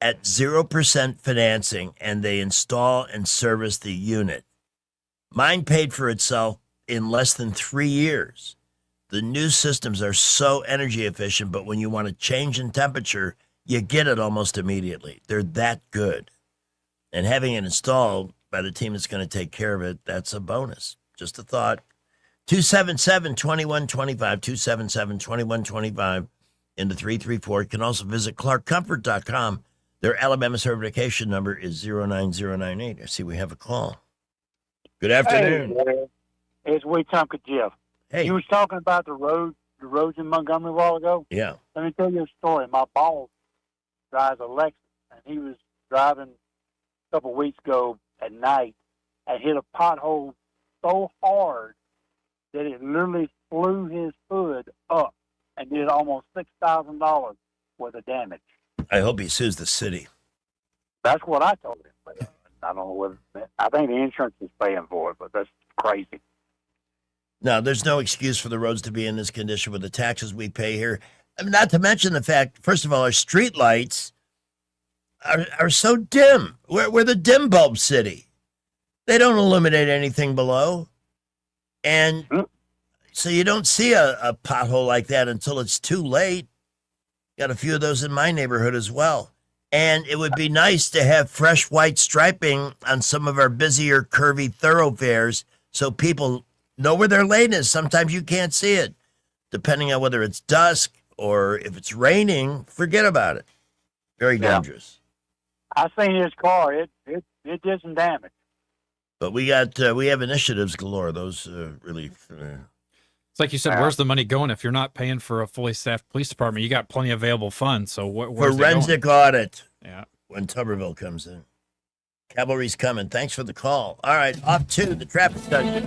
at 0% financing, and they install and service the unit. Mine paid for itself in less than 3 years. The new systems are so energy efficient, but when you want to change in temperature, you get it almost immediately. They're that good. And having it installed by the team that's going to take care of it, that's a bonus. Just a thought. 277-2125, 277-2125 into 334. You can also visit clarkcomfort.com. Their Alabama certification number is 09098. I see we have a call. Good afternoon. Hey, it's Wetumpka Jeff. Hey. You was talking about the roads in Montgomery a while ago. Yeah. Let me tell you a story. My boss drives a Lexus, and he was driving a couple of weeks ago at night and hit a pothole so hard that it literally flew his hood up and did almost $6,000 worth of damage. I hope he sues the city. That's what I told him. But I don't know whether I think the insurance is paying for it, but that's crazy. No, there's no excuse for the roads to be in this condition with the taxes we pay here. I mean, not to mention the fact, first of all, our street lights are so dim. We're the dim bulb city. They don't illuminate anything below. And so you don't see a pothole like that until it's too late. Got a few of those in my neighborhood as well. And it would be nice to have fresh white striping on some of our busier, curvy thoroughfares so people know where their lane is. Sometimes you can't see it. Depending on whether it's dusk or if it's raining, forget about it. Very dangerous. I seen his car. It did some damage. But we have initiatives galore. Those really... It's like you said, where's the money going if you're not paying for a fully staffed police department? You got plenty of available funds. So where's forensic audit. Yeah. When Tuberville comes in. Cavalry's coming. Thanks for the call. All right, off to the traffic study.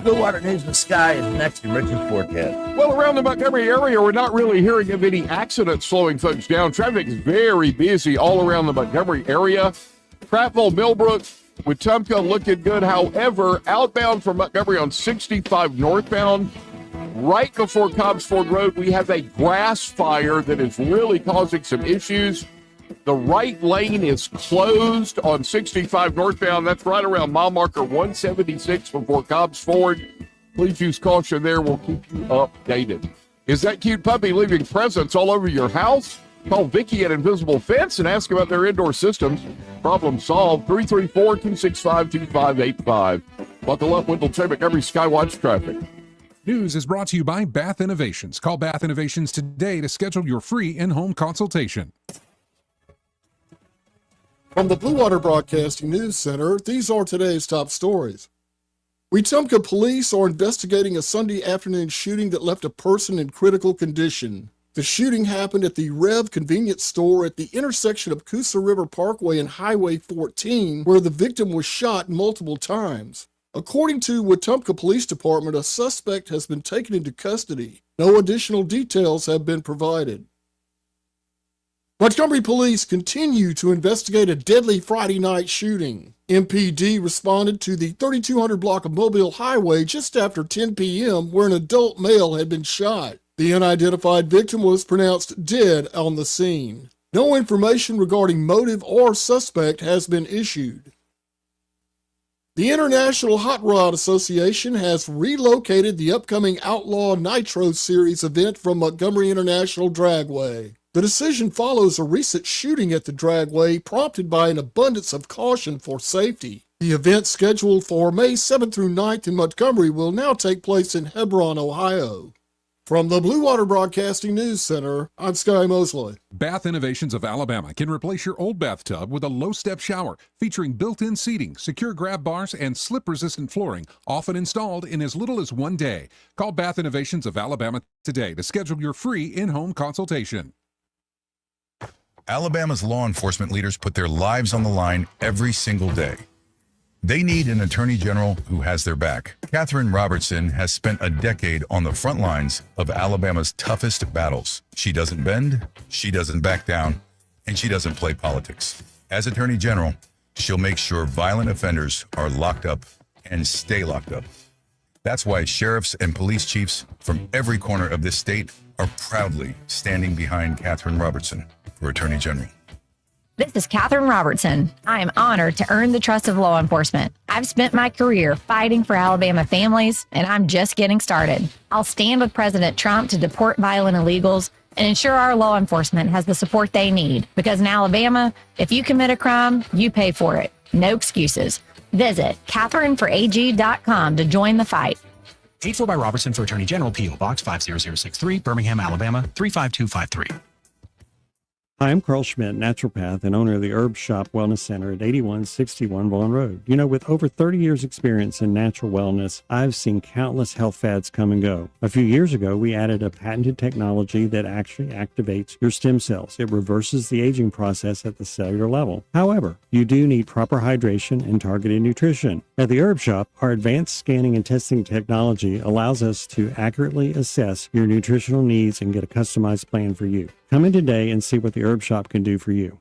Blue Water News in the Sky is next in Richard's forecast. Well, around the Montgomery area, we're not really hearing of any accidents slowing folks down. Traffic is very busy all around the Montgomery area. Prattville, Millbrook, Wetumpka looking good. However, outbound from Montgomery on 65 northbound, right before Cobbs Ford Road, we have a grass fire that is really causing some issues. The right lane is closed on 65 northbound. That's right around mile marker 176 before Cobbs Ford. Please use caution there. We'll keep you updated. Is that cute puppy leaving presents all over your house? Call Vicky at Invisible Fence and ask about their indoor systems. Problem solved. 334-265-2585. Buckle up, Wendell J. Montgomery Skywatch Traffic. News is brought to you by Bath Innovations. Call Bath Innovations today to schedule your free in-home consultation. From the Blue Water Broadcasting News Center, these are today's top stories. Wetumpka police are investigating a Sunday afternoon shooting that left a person in critical condition. The shooting happened at the Rev convenience store at the intersection of Coosa River Parkway and Highway 14, where the victim was shot multiple times. According to Wetumpka Police Department, a suspect has been taken into custody. No additional details have been provided. Montgomery police continue to investigate a deadly Friday night shooting. MPD responded to the 3200 block of Mobile Highway just after 10 p.m. where an adult male had been shot. The unidentified victim was pronounced dead on the scene. No information regarding motive or suspect has been issued. The International Hot Rod Association has relocated the upcoming Outlaw Nitro Series event from Montgomery International Dragway. The decision follows a recent shooting at the Dragway prompted by an abundance of caution for safety. The event scheduled for May 7th through 9th in Montgomery will now take place in Hebron, Ohio. From the Blue Water Broadcasting News Center, I'm Sky Mosley. Bath Innovations of Alabama can replace your old bathtub with a low-step shower featuring built-in seating, secure grab bars, and slip-resistant flooring, often installed in as little as 1 day. Call Bath Innovations of Alabama today to schedule your free in-home consultation. Alabama's law enforcement leaders put their lives on the line every single day. They need an attorney general who has their back. Katherine Robertson has spent a decade on the front lines of Alabama's toughest battles. She doesn't bend, she doesn't back down, and she doesn't play politics. As attorney general, she'll make sure violent offenders are locked up and stay locked up. That's why sheriffs and police chiefs from every corner of this state are proudly standing behind Katherine Robertson for attorney general. This is Katherine Robertson. I am honored to earn the trust of law enforcement. I've spent my career fighting for Alabama families, and I'm just getting started. I'll stand with President Trump to deport violent illegals and ensure our law enforcement has the support they need. Because in Alabama, if you commit a crime, you pay for it. No excuses. Visit KatherineForAG.com to join the fight. Paid for by Robertson for Attorney General, P.O. Box 50063, Birmingham, Alabama 35253. Hi, I'm Carl Schmidt, naturopath and owner of the Herb Shop Wellness Center at 8161 Vaughan Road. You know, with over 30 years experience in natural wellness, I've seen countless health fads come and go. A few years ago, we added a patented technology that actually activates your stem cells. It reverses the aging process at the cellular level. However, you do need proper hydration and targeted nutrition. At the Herb Shop, our advanced scanning and testing technology allows us to accurately assess your nutritional needs and get a customized plan for you. Come in today and see what the Herb Shop can do for you.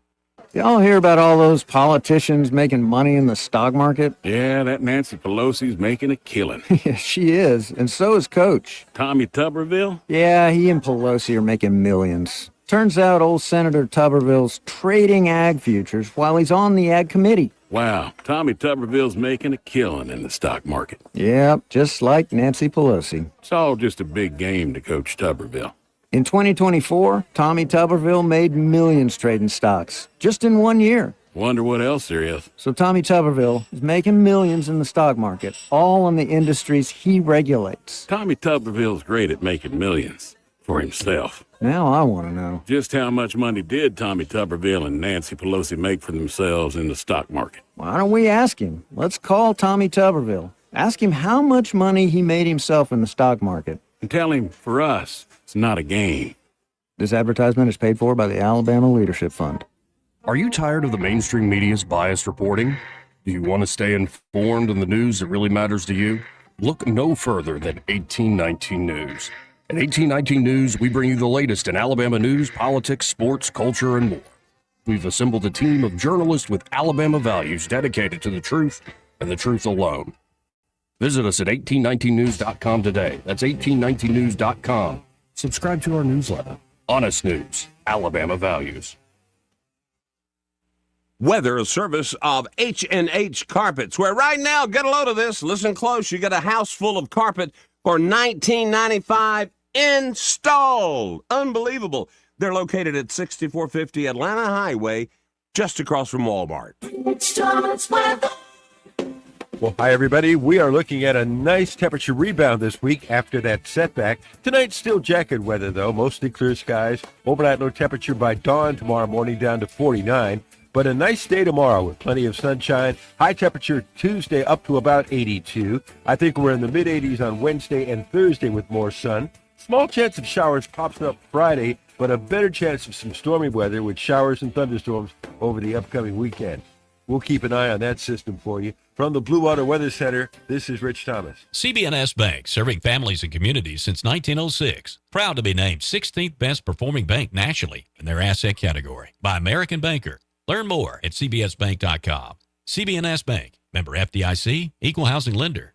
Y'all hear about all those politicians making money in the stock market? Yeah, that Nancy Pelosi's making a killing. Yeah, she is, and so is Coach. Tommy Tuberville? Yeah, he and Pelosi are making millions. Turns out old Senator Tuberville's trading ag futures while he's on the ag committee. Wow, Tommy Tuberville's making a killing in the stock market. Yep, just like Nancy Pelosi. It's all just a big game to Coach Tuberville. In 2024, Tommy Tuberville made millions trading stocks, just in 1 year. Wonder what else there is. So Tommy Tuberville is making millions in the stock market, all in the industries he regulates. Tommy Tuberville's great at making millions for himself. Now I want to know. Just how much money did Tommy Tuberville and Nancy Pelosi make for themselves in the stock market? Why don't we ask him? Let's call Tommy Tuberville. Ask him how much money he made himself in the stock market. And tell him, for us, it's not a game. This advertisement is paid for by the Alabama Leadership Fund. Are you tired of the mainstream media's biased reporting? Do you want to stay informed on the news that really matters to you? Look no further than 1819 News. At 1819 News, we bring you the latest in Alabama news, politics, sports, culture, and more. We've assembled a team of journalists with Alabama values dedicated to the truth and the truth alone. Visit us at 1819news.com today. That's 1819news.com. Subscribe to our newsletter. Honest News, Alabama Values. Weather, a service of H&H Carpets, where right now, get a load of this, listen close, you get a house full of carpet for $19.95 installed. Unbelievable. They're located at 6450 Atlanta Highway, just across from Walmart. Well, hi, everybody. We are looking at a nice temperature rebound this week after that setback. Tonight, still jacket weather, though. Mostly clear skies. Overnight low temperature by dawn tomorrow morning down to 49. But a nice day tomorrow with plenty of sunshine. High temperature Tuesday up to about 82. I think we're in the mid-80s on Wednesday and Thursday with more sun. Small chance of showers pops up Friday, but a better chance of some stormy weather with showers and thunderstorms over the upcoming weekend. We'll keep an eye on that system for you. From the Blue Water Weather Center, this is Rich Thomas. CB&S Bank, serving families and communities since 1906. Proud to be named 16th best performing bank nationally in their asset category by American Banker. Learn more at cbsbank.com. CB&S Bank, member FDIC, equal housing lender.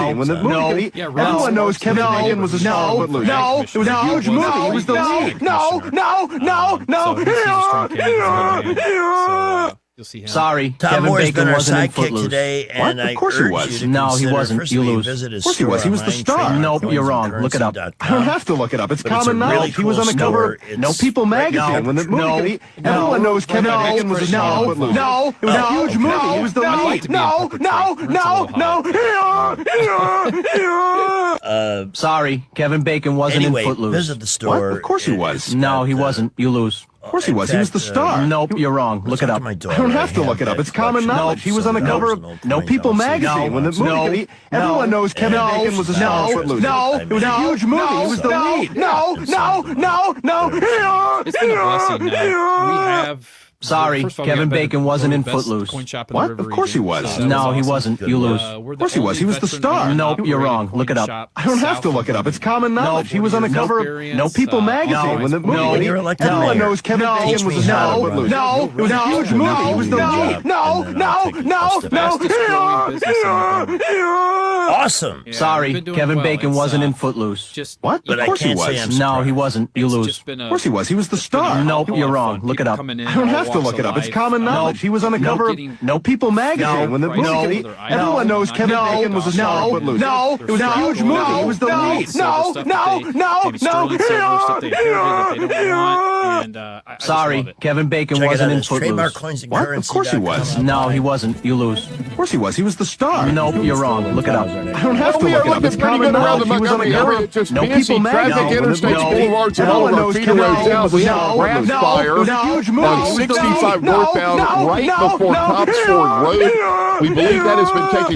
movie. When the movie, everyone knows Kevin Bacon was the star of Footloose. It was a huge movie. It was the lead. You'll see him. Sorry, Tom Kevin Moore's Bacon been our wasn't in sidekick Footloose. today, What? and Of I course he urge was. you to No, he consider, wasn't. first You of all, lose. visit his Of course he was. He was the store star. online, Nope, you're wrong. Look it up. trademarkcoins.com. I don't have to look it up. It's But it's a common really knowledge. He was cool on the cover store. of No It's People right magazine now. when the movie. Everyone knows Kevin Bacon was a star. It was a huge movie. He was the lead. Sorry, Kevin Bacon wasn't Anyway, in Footloose. visit the store. What? Of course he was. No, he wasn't. You lose. Of course he was. He was the star. Nope, you're wrong. Look it up. I don't have to look it up. It's common knowledge. He was on the cover of No People magazine when the movie. Everyone knows Kevin Bacon was a star. Footloose. It was a huge movie. He was the lead. It's been a blessing. Now we have. Sorry, first of all, Kevin we have Bacon wasn't in the best Footloose. coin shop in What? the River Of course he region. was. So that No, was he awesome. wasn't. You lose. We're Of course he was. He was the star. Nope, you're wrong. Look it up. I don't have to look it up. It's common knowledge. He was on the cover of No People magazine when the movie. Everyone knows Kevin Bacon was a star. Footloose. It was a huge movie. He was the lead. Awesome. Sorry, Kevin Bacon wasn't in Footloose. What? But Of course he I can't say was. I'm No, he wasn't. You lose. just been Of course he was. He was the star. Nope, you're wrong. Look it up. coming in, I don't all have to walks look it of up. It's life. common knowledge. He was on the cover of getting- No People magazine when the movie. Everyone knows Kevin Bacon was a star. Footloose. It was a huge movie. He was the lead. Sorry, Kevin Bacon Check it wasn't out. in It's Footloose. What? Of course he was. No, he wasn't. You lose. Of course he was. He was the star. Nope, you're wrong. Look it up. I don't have to We are look it up. looking It's pretty common good around the knowledge. He was on the Montgomery cover area. of Just No busy People traffic, magazine. interstates, boulevards, and all of our feeder road towns. We have a grass fire on 65 northbound right before Copsford Road. We believe that has been taken